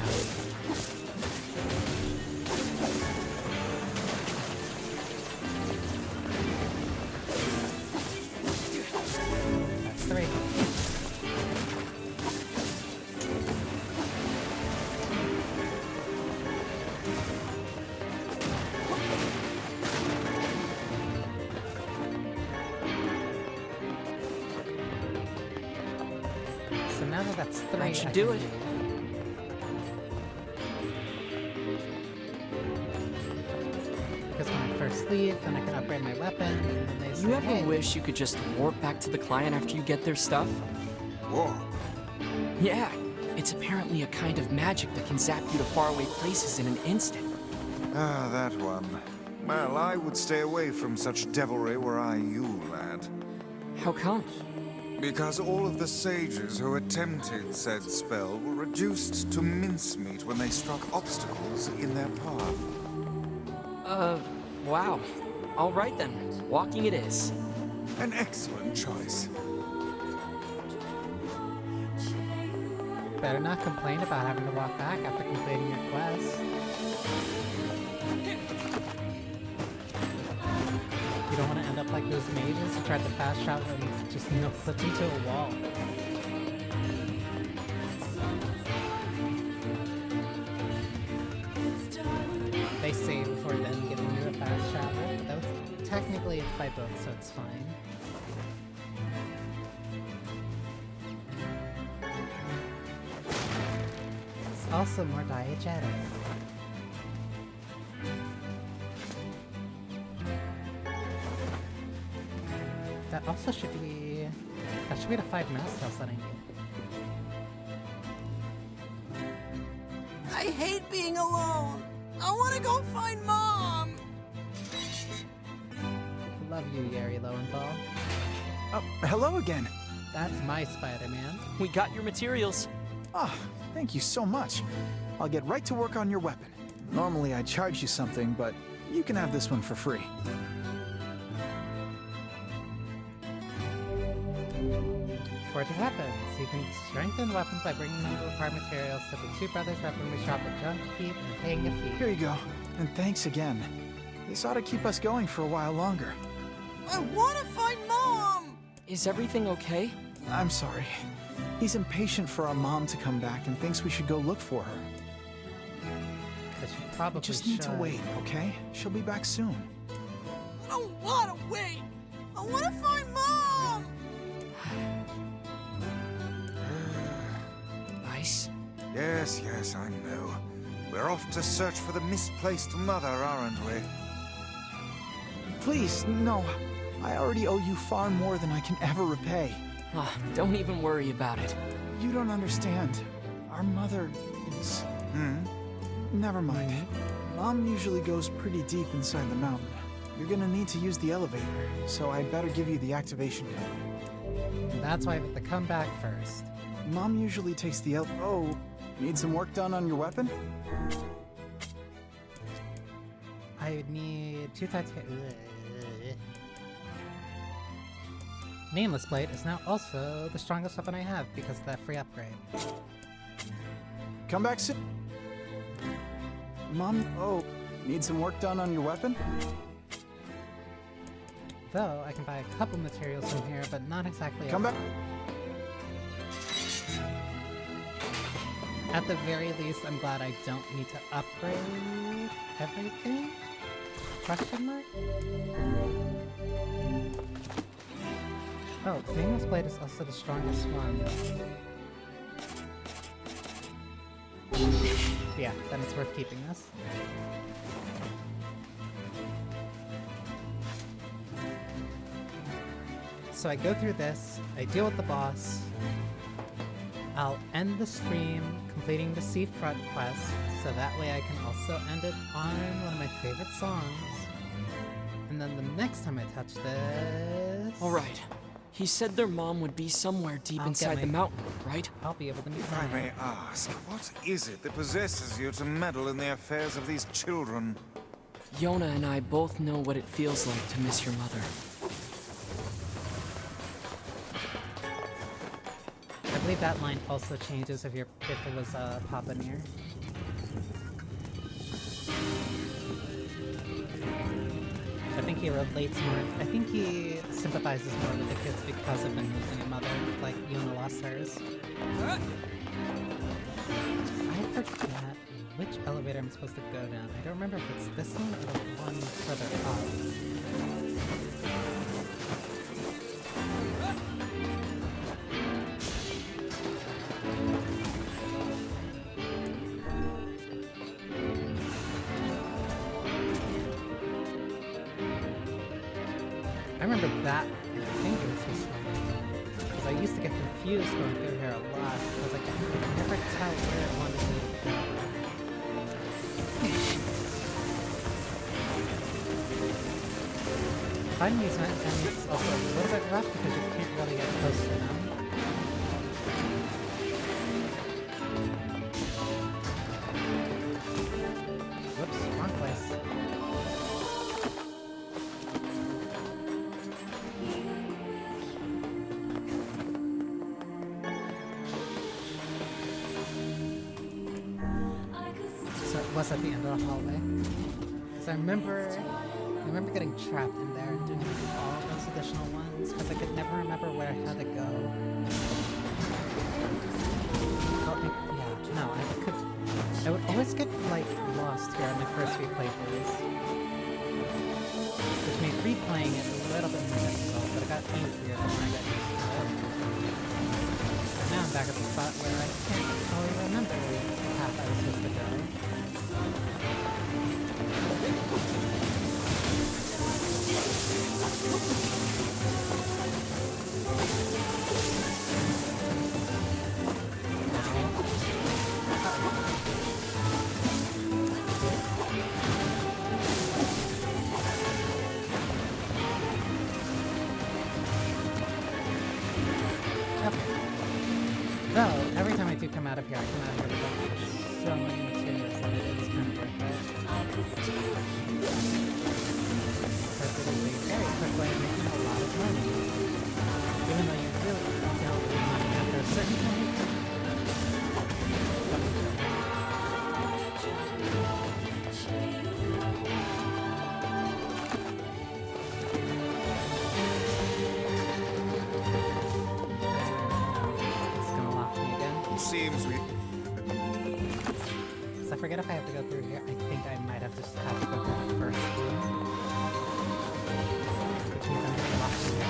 A: That's 3.
B: That should do it.
A: Because when I first leave, then I can upgrade my weapon, and then they say,
B: You ever
A: hey,
B: wish you could just warp back to the client after you get their stuff?
G: Warp?
B: Yeah. It's apparently a kind of magic that can zap you to faraway places in an instant.
G: Ah, that one. Well, I would stay away from such devilry were I you, lad.
B: How come?
G: Because all of the sages who attempted said spell were reduced to mincemeat when they struck obstacles in their path.
B: Wow. All right then. Walking it is.
G: An excellent choice.
A: Better not complain about having to walk back after completing your quest. You don't want to end up like those mages who tried to fast travel and just, flipped into a wall. technically it's by both, so it's fine. It's also more diegetic. That also should be... That should be the 5 mouse tails that I need.
R: I hate being alone. I want to go find Mom.
A: Love you, Yeri Lowenthal.
E: Oh, hello again.
A: That's my Spider-Man.
B: We got your materials.
E: Ah, thank you so much. I'll get right to work on your weapon. Normally I'd charge you something, but you can have this one for free.
A: Before it happens, you can strengthen weapons by bringing them the required materials to the Two Brothers Weaponry Shop at Junk Heap and paying a fee.
E: Here you go, and thanks again. This ought to keep us going for a while longer.
R: I want to find Mom!
B: Is everything okay?
E: I'm sorry. He's impatient for our mom to come back and thinks we should go look for her.
A: Because you probably
E: We just need to wait, okay? She'll be back soon.
R: I don't want to wait! I want to find Mom!
B: Ice?
G: Yes, yes, I know. We're off to search for the misplaced mother, aren't we?
E: Please, no. I already owe you far more than I can ever repay.
B: Don't even worry about it.
E: You don't understand. Our mother is... Never mind. Mom usually goes pretty deep inside the mountain. You're gonna need to use the elevator, so I'd better give you the activation code.
A: And that's why I have to come back first.
E: Mom usually takes the Oh, need some work done on your weapon?
A: I would need 2 times... Nameless Blade is now also the strongest weapon I have because of that free upgrade.
E: Come back soon. Mom, need some work done on your weapon?
A: Though, I can buy a couple materials from here, but not exactly
E: Come back.
A: At the very least, I'm glad I don't need to upgrade everything? Question mark? Oh, Nameless Blade is also the strongest one. Yeah, then it's worth keeping this. So I go through this, I deal with the boss, I'll end the stream completing the Seafront quest, so that way I can also end it on one of my favorite songs. And then the next time I touch this...
B: Alright. He said their mom would be somewhere deep inside the mountain, right?
A: I'll be able to meet
G: If I may ask, what is it that possesses you to meddle in the affairs of these children?
B: Yona and I both know what it feels like to miss your mother.
A: I believe that line also changes if it was Papa Nier. I think he relates more. I think he sympathizes more with the kids because of them losing a mother, like Yona lost hers. I forget which elevator I'm supposed to go down. I don't remember if it's this one or the one further I remember that, I think it was this one. Because I used to get confused going through here a lot, because I could never tell where it wanted me to go. Finding these enemies is also a little bit rough because you can't really get close to them. Whoops, wrong place. Was at the end of the hallway. So I remember getting trapped in there and doing all those additional ones because I could never remember where I had to go. I would always get like lost here on my first few playthroughs. which made replaying it a little bit more difficult, but it got easier the more I got used to it. And now I'm back at the spot where I can't fully remember the path I was supposed to go. Though, every time I do come out of here, I come out of here with so many materials that it is kind of worth it. Because it is a very quick way of making a lot of money. Even though you really don't need money after a certain point.
G: Seems we...
A: So I forget if I have to go through here. I think I might have just have to go through the first room. Which means I'm going to lock through here.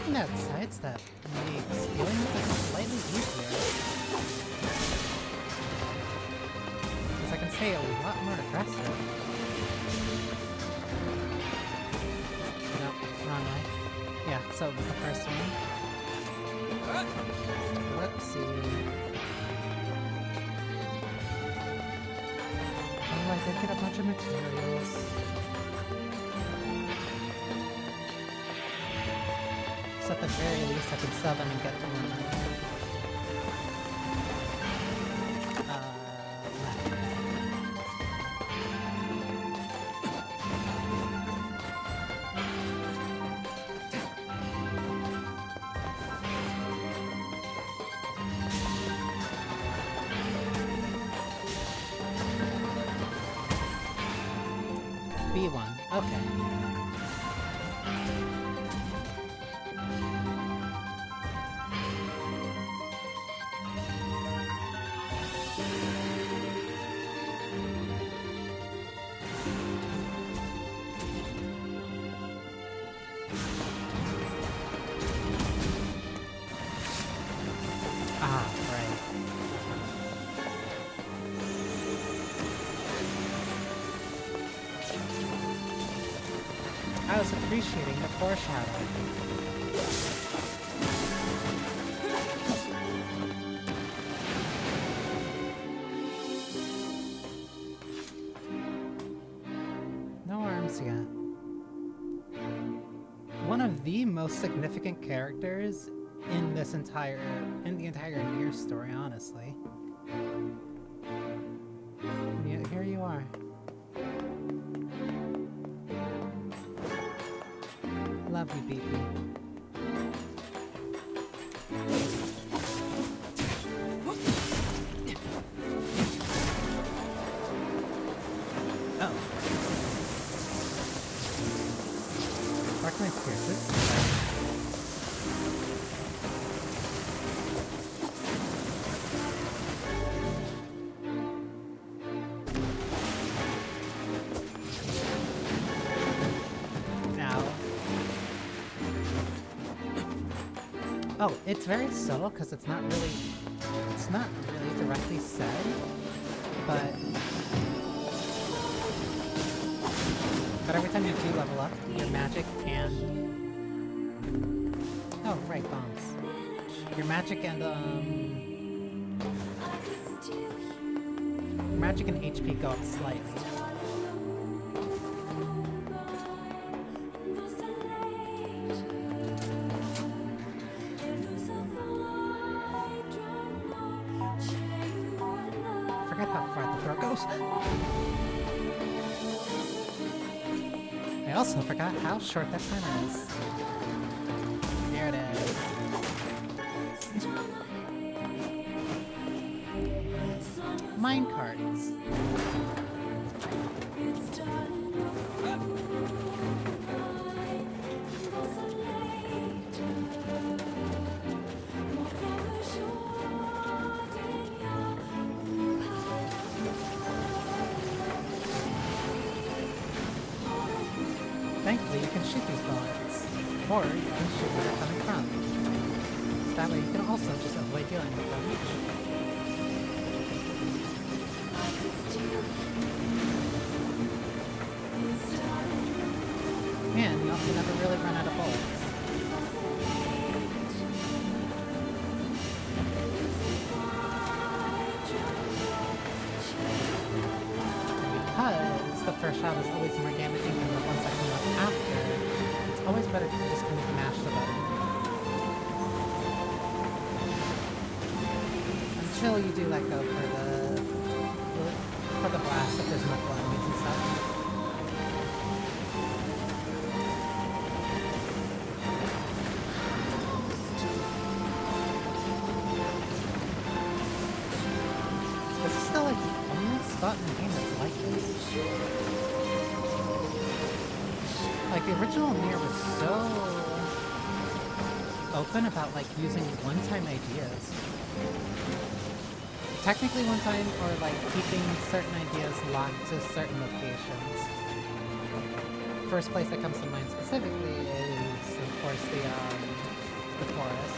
A: That sidestep makes dealing with it slightly easier. Because I can stay a lot more aggressive. Nope, wrong way. Yeah, so it was the first one. Let's see. Oh, I did get a bunch of materials. So at the very least, I can sell them and get more money. B1, okay. I was appreciating the foreshadowing. No arms yet. One of the most significant characters in the entire Nier story, honestly. And yet here you are. Love you, baby. Oh. Dark Knight's Pierces. Oh, it's very subtle because it's not really directly said, but every time you do level up, your magic and bombs. Your magic and HP go up slightly. I also forgot how short that timer is. There it is. Minecarts. Thankfully, you can shoot these bullets, or you can shoot where they're coming from. So that way you can also just avoid dealing with them. And you also never really run out of bullets. Because the first shot is always more damaging than the ones that come up after, it's always better to just kind of mash the button. Until you do let go for the blast if there's multiple enemies and stuff. This is still like the only spot in the game that's like this. Like the original Nier was so open about like using one-time ideas. Technically one-time, or like keeping certain ideas locked to certain locations. First place that comes to mind specifically is, of course, the forest.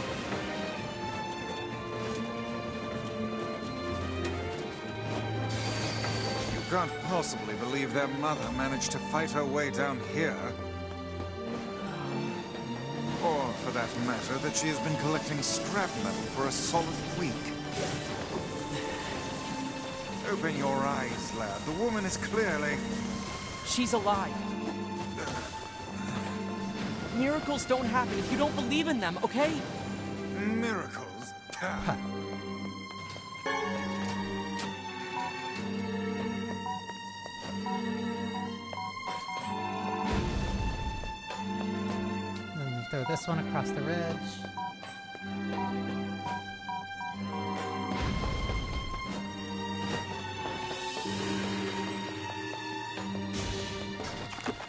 G: You can't possibly believe their mother managed to fight her way down here. Or, for that matter, that she has been collecting scrap metal for a solid week. Open your eyes, lad. The woman is clearly...
B: She's alive. Miracles don't happen if you don't believe in them, okay?
G: Miracles?
A: Then we throw this one across the ridge.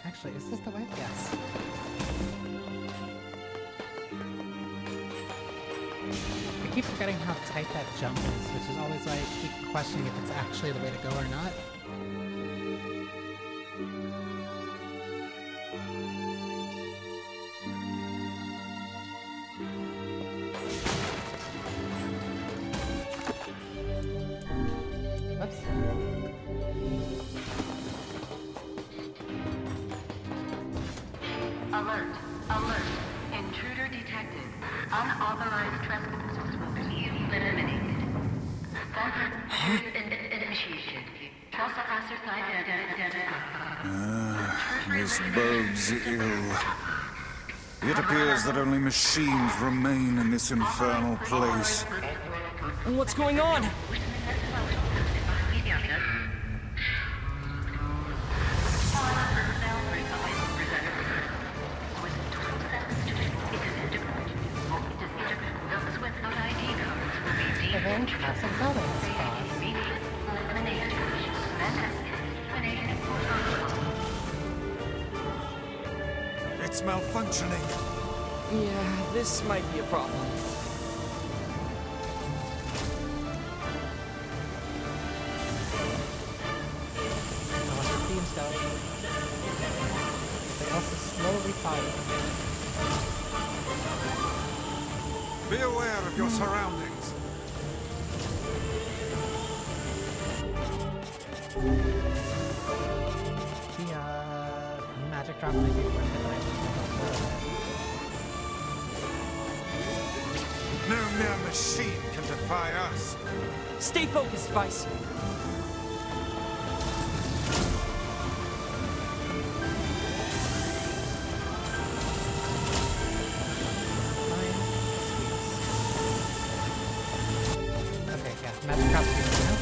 A: Actually, is this the way? Yes. I keep forgetting how tight that jump is, which is always why I keep questioning if it's actually the way to go or not. Whoops.
L: Alert! Alert! Intruder detected. Unauthorized trespassers will be eliminated. Initiation. Trespasser identified.
G: This bodes ill. It appears that only machines remain in this infernal place.
B: What's going on?
G: It's malfunctioning.
B: Yeah, this might be a problem.
A: They also slowly follow.
G: Be aware of your surroundings.
A: The magic drop might be worth it.
G: No mere machine can defy us.
B: Stay focused, Vice.
A: Okay, yeah, magic drop speed now.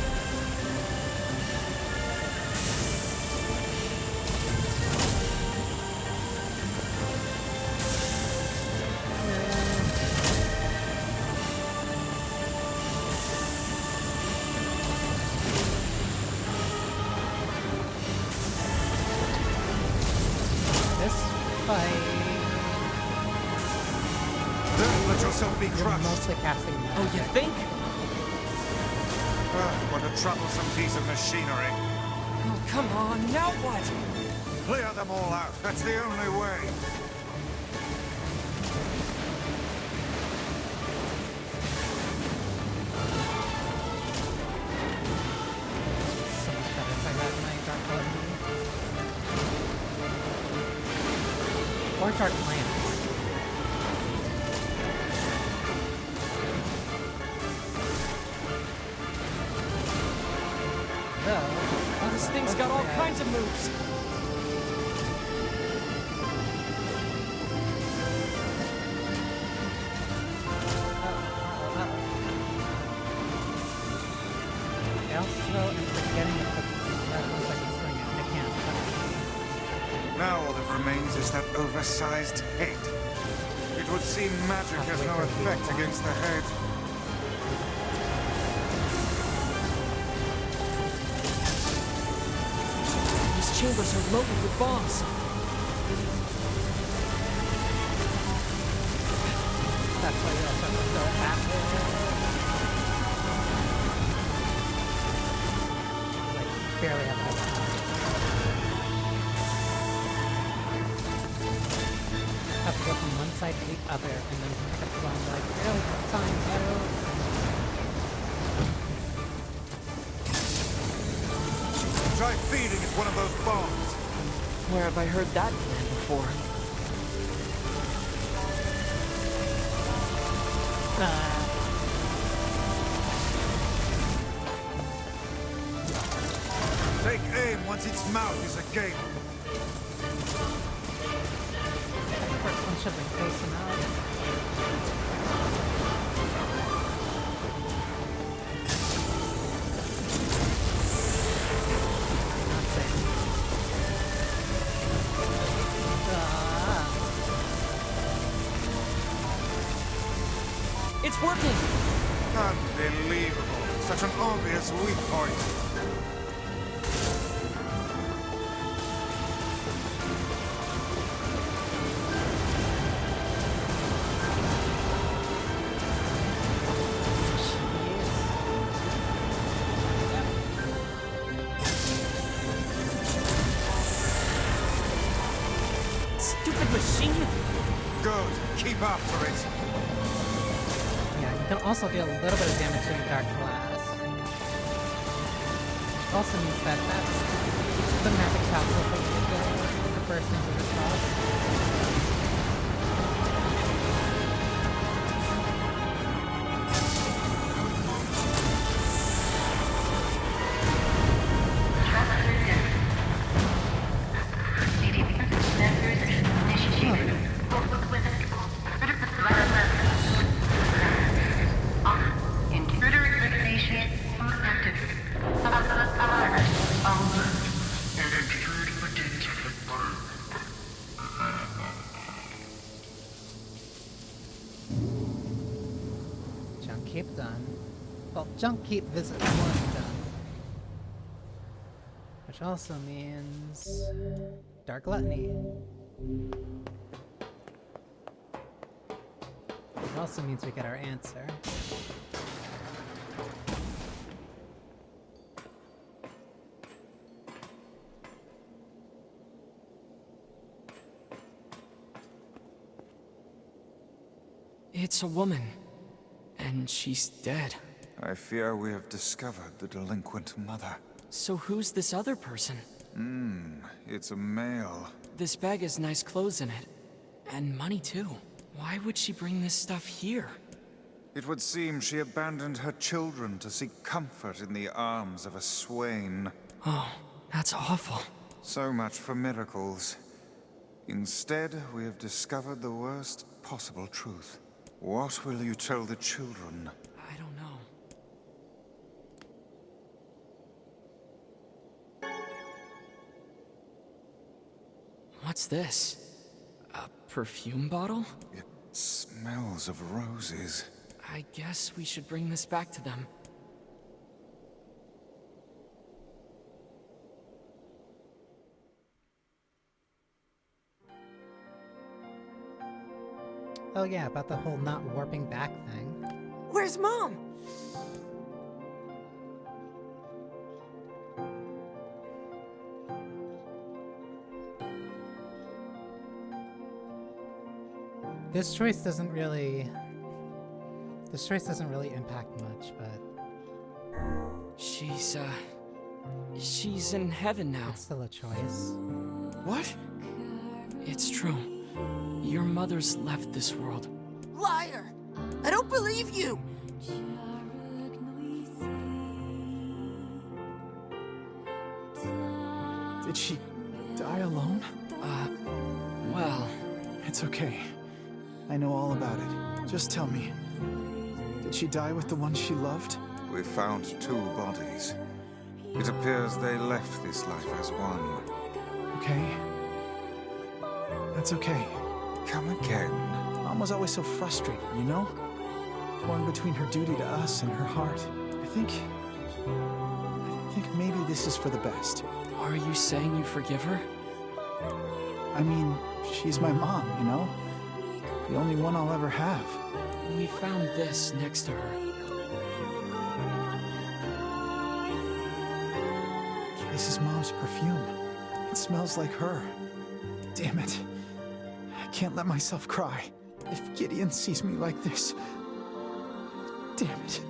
G: Don't let yourself be crushed.
A: Mostly casting magic.
B: Oh, you think?
G: What a troublesome piece of machinery.
B: Oh, come on, now what?
G: Clear them all out. That's the only way.
A: So much better if I had my Dark Gluttony. Or Dark Lance.
B: This thing's got all kinds of moves.
A: I also am forgetting to put that looks like it's doing it. I can't.
G: Now all that remains is that oversized head. It would seem magic has no effect against the head.
B: These chambers are loaded with bombs.
A: That's why you also have to go active. Like, barely have enough time. Have to go from one side to the other, and then have to go on like, barely have time,
G: Try feeding it one of those bombs.
B: Where have I heard that plan before?
G: Take aim once its mouth is agape.
A: First one should be facing out. Not safe.
B: It's working!
G: Unbelievable. Such an obvious weak point.
B: Stupid machine!
G: Good. Keep after it.
A: Yeah, you can also deal a little bit of damage to your Dark Glass. Also means that that's the magic capsule for you to go the first into the boss.
L: Intruder elimination active. Alert. An intruder identified.
A: Junk Keep done. Well, Junk Keep Visit 1 done. Which also means Dark Gluttony. It also means we get our answer.
B: It's a woman. And she's dead.
G: I fear we have discovered the delinquent mother.
B: So who's this other person?
G: It's a male.
B: This bag has nice clothes in it. And money too. Why would she bring this stuff here?
G: It would seem she abandoned her children to seek comfort in the arms of a swain.
B: Oh, that's awful.
G: So much for miracles. Instead, we have discovered the worst possible truth. What will you tell the children?
B: I don't know. What's this? A perfume bottle?
G: It smells of roses.
B: I guess we should bring this back to them.
A: Oh yeah, about the whole not warping back thing.
B: Where's Mom?
A: This choice doesn't really impact much, but
B: she's in heaven now.
A: it's still a choice.
R: What?
B: It's true. Your mother's left this world.
N: Liar! I don't believe you!
E: Did she die alone?
B: Well...
E: It's okay. I know all about it. Just tell me. Did she die with the one she loved?
G: We found 2 bodies. It appears they left this life as one.
E: Okay. That's okay.
G: Come again.
E: Mom was always so frustrated, you know? Torn between her duty to us and her heart. I think maybe this is for the best.
B: Are you saying you forgive her?
E: I mean, she's my mom, you know? The only one I'll ever have.
B: We found this next to her.
E: This is Mom's perfume. It smells like her. Damn it. I can't let myself cry. If Gideon sees me like this... Damn it.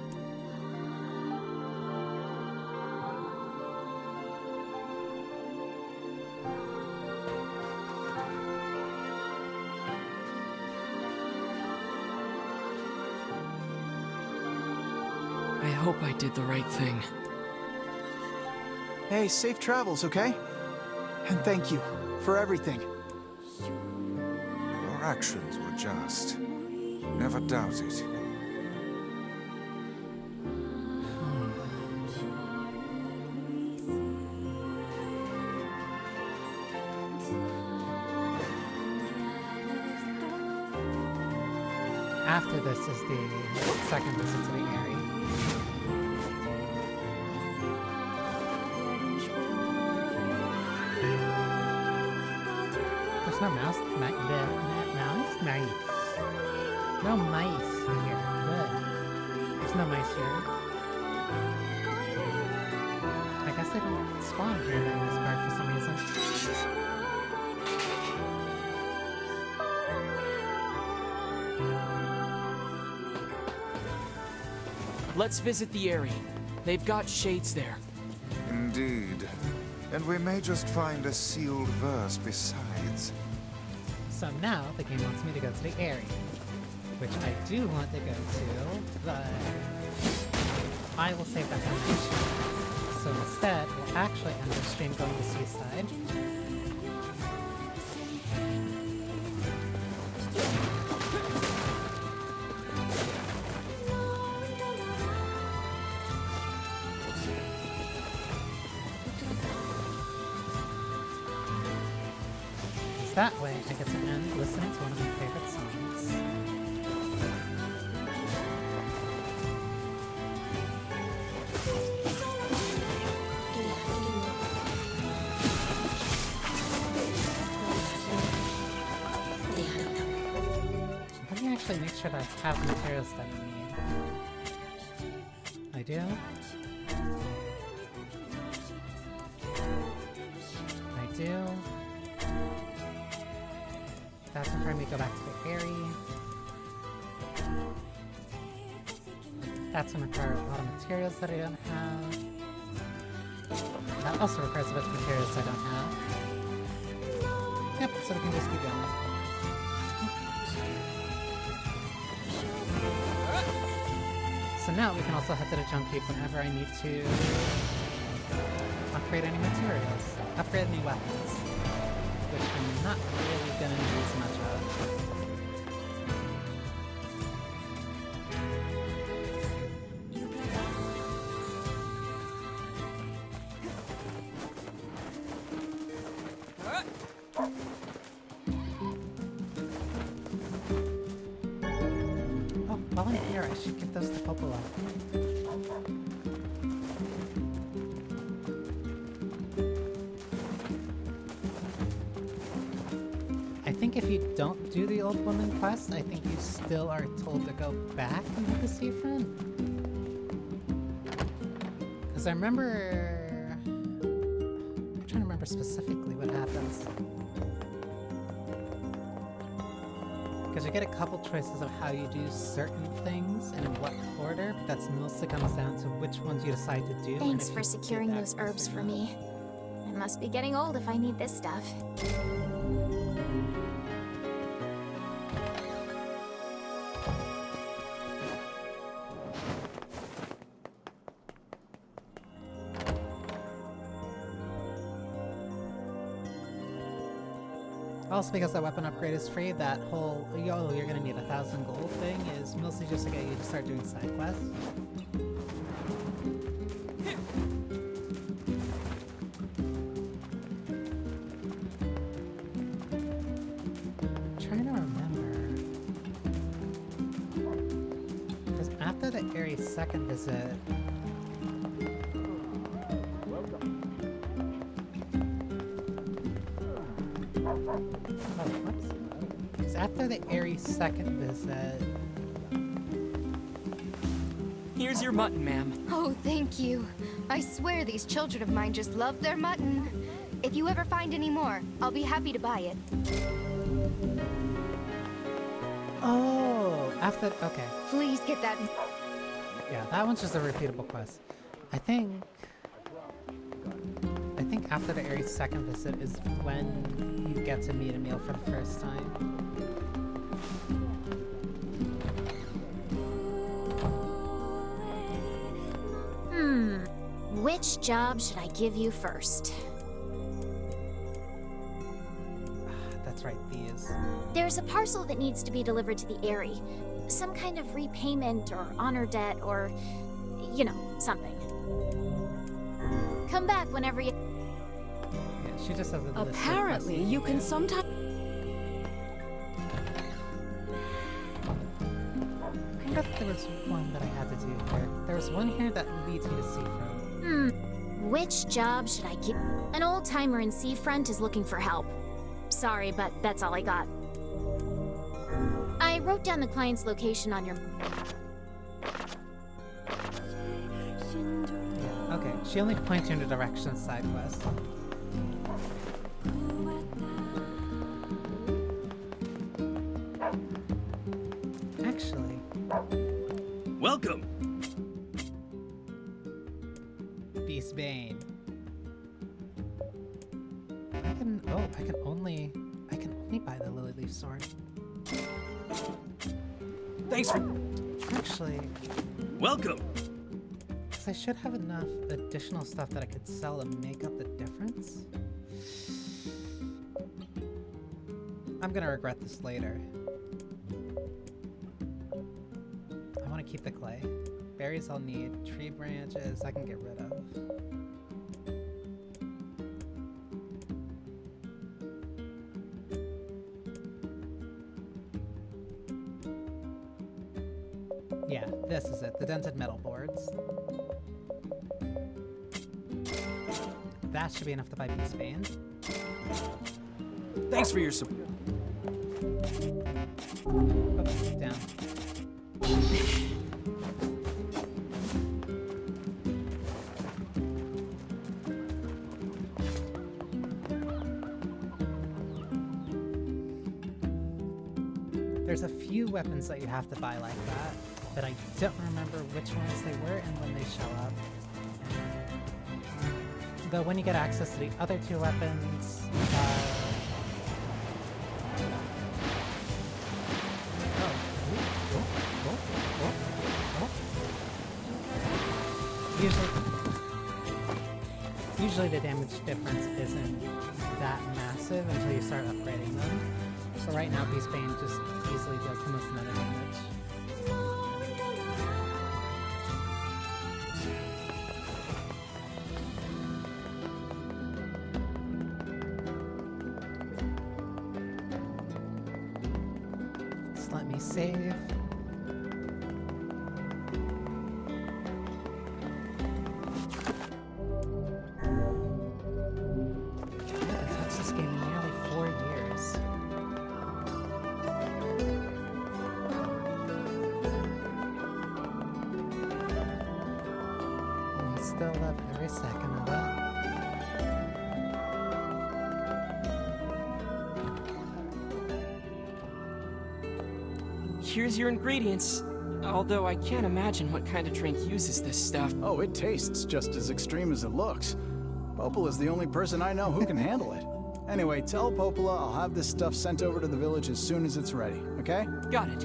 B: I hope I did the right thing.
E: Hey, safe travels, okay? And thank you for everything.
G: Your actions were just. Never doubt it.
A: After this is the second visit to the area. There's no mouse. Mouse? Mice. No mice here. Good. There's no mice here. I guess they don't spawn here in this part for some reason.
B: Let's visit the area. They've got shades there.
G: Indeed. And we may just find a sealed verse besides.
A: So now the game wants me to go to the area, which I do want to go to, but I will save that for later. So instead, we'll actually end the stream going to Seaside. That way, I get to end listening to one of my favorite songs. Let me actually make sure that I have the materials that I need. I do. I do. That's confirmed me to go back to the area. That's gonna require a lot of materials that I don't have. That also requires a bunch of materials I don't have. Yep, so we can just keep going. So now we can also head to the jump heap whenever I need to upgrade any materials, upgrade any weapons, which I'm not really gonna use much of. Oh, while I'm here, I should give those to Popola. I think if you don't do the old woman quest, I think you still are told to go back and hit the seafront. Because I remember... I'm trying to remember specifically what happens. Because you get a couple choices of how you do certain things and in what order, but that's mostly comes down to which ones you decide to do.
D: Thanks for securing those herbs for me. I must be getting old if I need this stuff.
A: Also, because that weapon upgrade is free, that whole, yo, you're gonna need 1,000 gold thing is mostly just to get you to start doing side quests. I'm trying to remember. Because after the Ares second visit, after the Ares second visit.
B: Here's your mutton, ma'am.
C: Oh, thank you. I swear these children of mine just love their mutton. If you ever find any more, I'll be happy to buy it.
A: Oh, after, okay.
C: Please get that.
A: Yeah, that one's just a repeatable quest. I think after the Ares second visit is when you get to meet Emil for the first time.
D: Which job should I give you first?
A: That's right, these.
D: There's a parcel that needs to be delivered to the Eyrie. Some kind of repayment or honor debt or, you know, something. Come back whenever you...
A: Yeah, she just has a list of
I: Apparently,
A: quests.
I: you can sometimes...
A: I think that there was one that I had to do here. There was one here that leads me to Seafront.
D: Which job should I give? An old-timer in Seafront is looking for help. Sorry, but that's all I got. I wrote down the client's location on your...
A: Yeah, okay. She only points you in the direction of side quest. Actually...
K: Welcome! Beast Bane.
A: I can only buy the Lily Leaf Sword.
K: Thanks for...
A: Actually...
K: Welcome!
A: Because I should have enough additional stuff that I could sell to make up the difference. I'm gonna regret this later. I want to keep the clay. Berries I'll need. Tree branches I can get rid of. Yeah, this is it. The dented metal boards. That should be enough to buy Beast Bane.
J: Thanks for your support.
A: Oops, down. There's a few weapons that you have to buy like that, but I don't remember which ones they were and when they show up. Though when you get access to the other two weapons, usually the damage difference isn't that massive until you start upgrading them. So right now, Beast Bane just easily does the most meta damage. Just let me save. I've touched this game in nearly 4 years. Still love every second of it.
B: Here's your ingredients. Although I can't imagine what kind of drink uses this stuff.
E: Oh, it tastes just as extreme as it looks. Popola's the only person I know who can handle it. Anyway, tell Popola I'll have this stuff sent over to the village as soon as it's ready, okay?
B: Got it.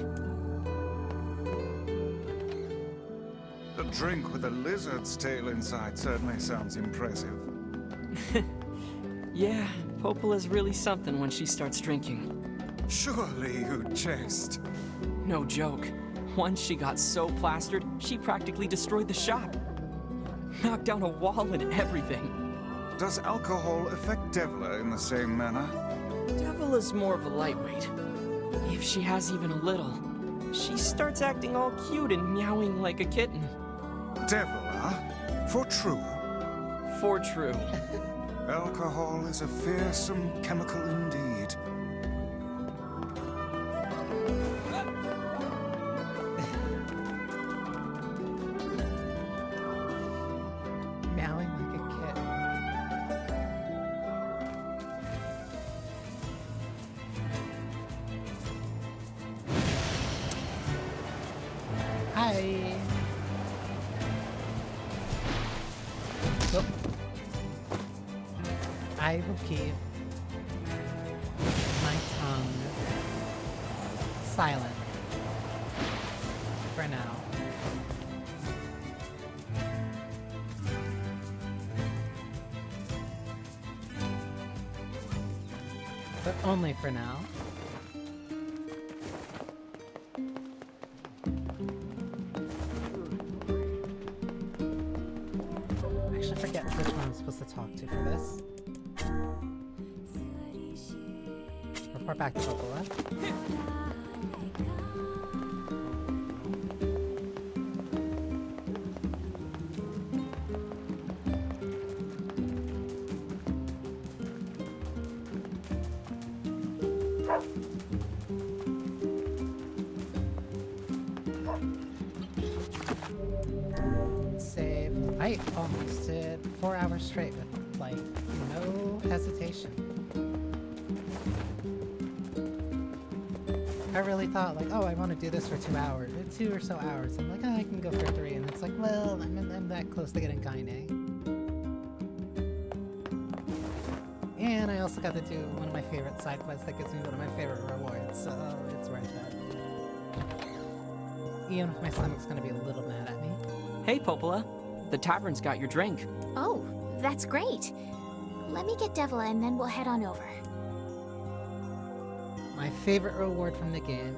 G: A drink with a lizard's tail inside certainly sounds impressive.
B: Yeah, Popola's really something when she starts drinking.
G: Surely you jest.
B: No joke. Once she got so plastered, she practically destroyed the shop. Knocked down a wall and everything.
G: Does alcohol affect Devla in the same manner?
B: Devla's more of a lightweight. If she has even a little, she starts acting all cute and meowing like a kitten.
G: Devla? For true?
B: For true.
G: Alcohol is a fearsome chemical indeed.
A: Meowing like a kitten. Hi. Oh. I will keep my tongue silent for now. But only for now. I actually forget which one I'm supposed to talk to for this. Report back to Popola. Save. I almost did 4 hours straight with, like, no hesitation. I really thought, like, oh, I want to do this for 2 hours, 2 or so hours. I'm like, oh, I can go for 3, and it's like, well, I'm that close to getting Gaine. And I also got to do one of my favorite side quests that gives me one of my favorite rewards, so it's worth it. Even if my stomach's gonna be a little mad at me.
B: Hey, Popola. The tavern's got your drink.
D: Oh, that's great. Let me get Devla and then we'll head on over.
A: My favorite reward from the game.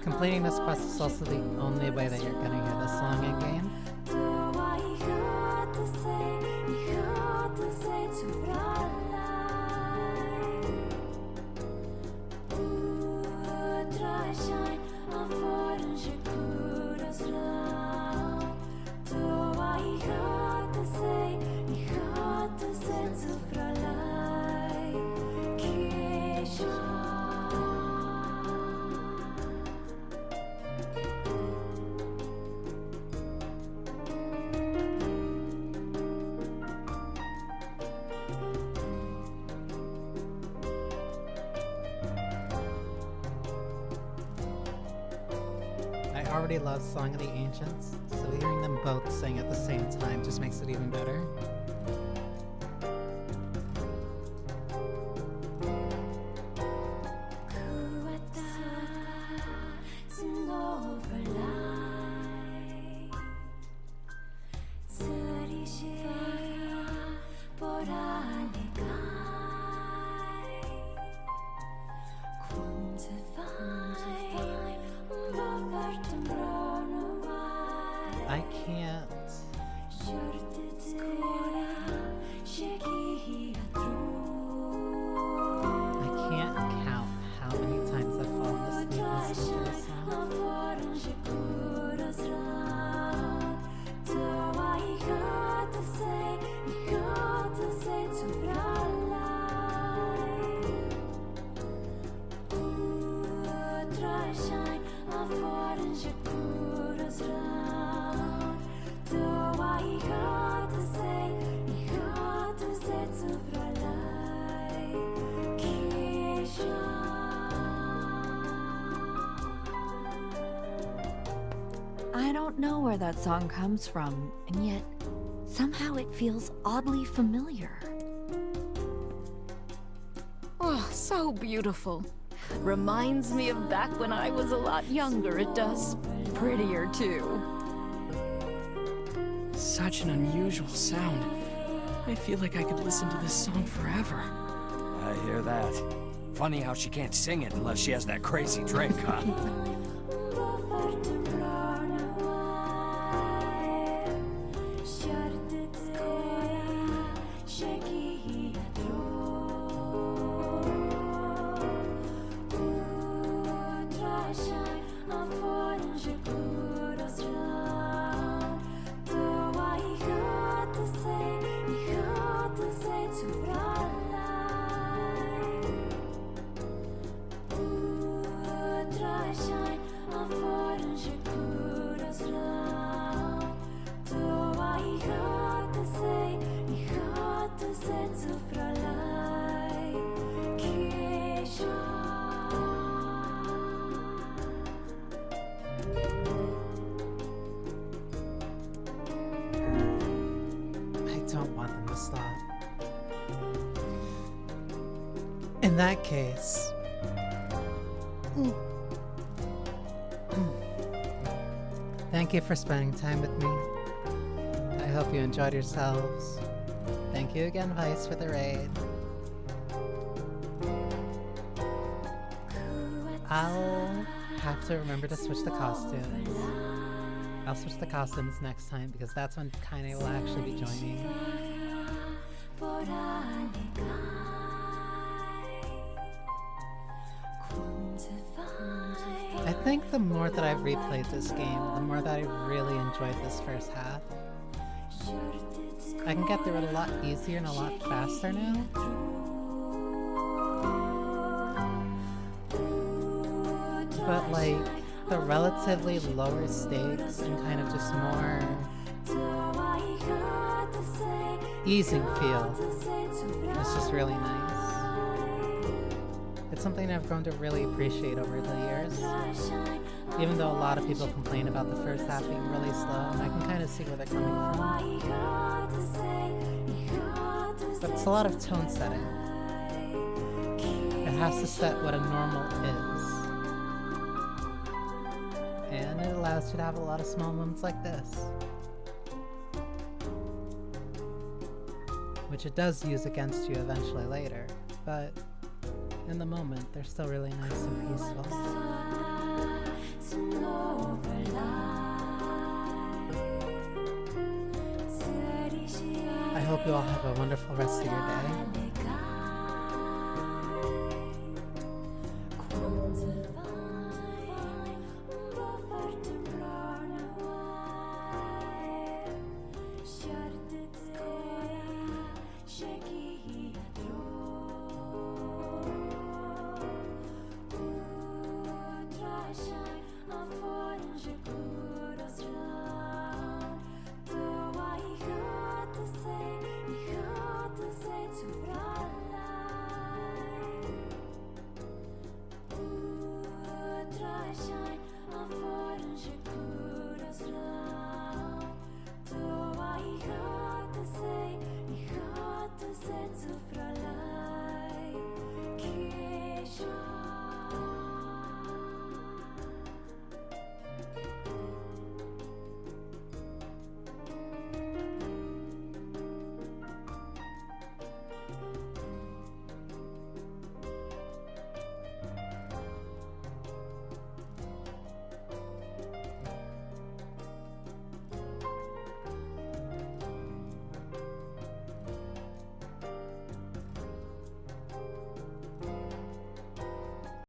A: Completing this quest is also the only way that you're gonna hear this song in game. I already love Song of the Ancients, so hearing them both sing at the same time just makes it even better. I can't. I can't count how many times I've fallen asleep listening to this song.
S: I don't know where that song comes from, and yet somehow it feels oddly familiar.
I: Oh, so beautiful. Reminds me of back when I was a lot younger, it does. Prettier, too.
B: Such an unusual sound. I feel like I could listen to this song forever.
F: I hear that. Funny how she can't sing it unless she has that crazy drink, huh? In that case, thank you for spending time with me. I hope you enjoyed yourselves. Thank you again, Vice, for the raid. I'll have to remember to switch the costumes. I'll switch the costumes next time because that's when Kaine will actually be joining. I think the more that I've replayed this game, the more that I really enjoyed this first half. I can get through it a lot easier and a lot faster now. But like, the relatively lower stakes and kind of just more easing feel is just really nice. It's something I've grown to really appreciate over the years. Even though a lot of people complain about the first half being really slow, and I can kind of see where they're coming from. But it's a lot of tone setting. It has to set what a normal is. And it allows you to have a lot of small moments like this. Which it does use against you eventually later, but in the moment, they're still really nice and peaceful. I hope you all have a wonderful rest of your day.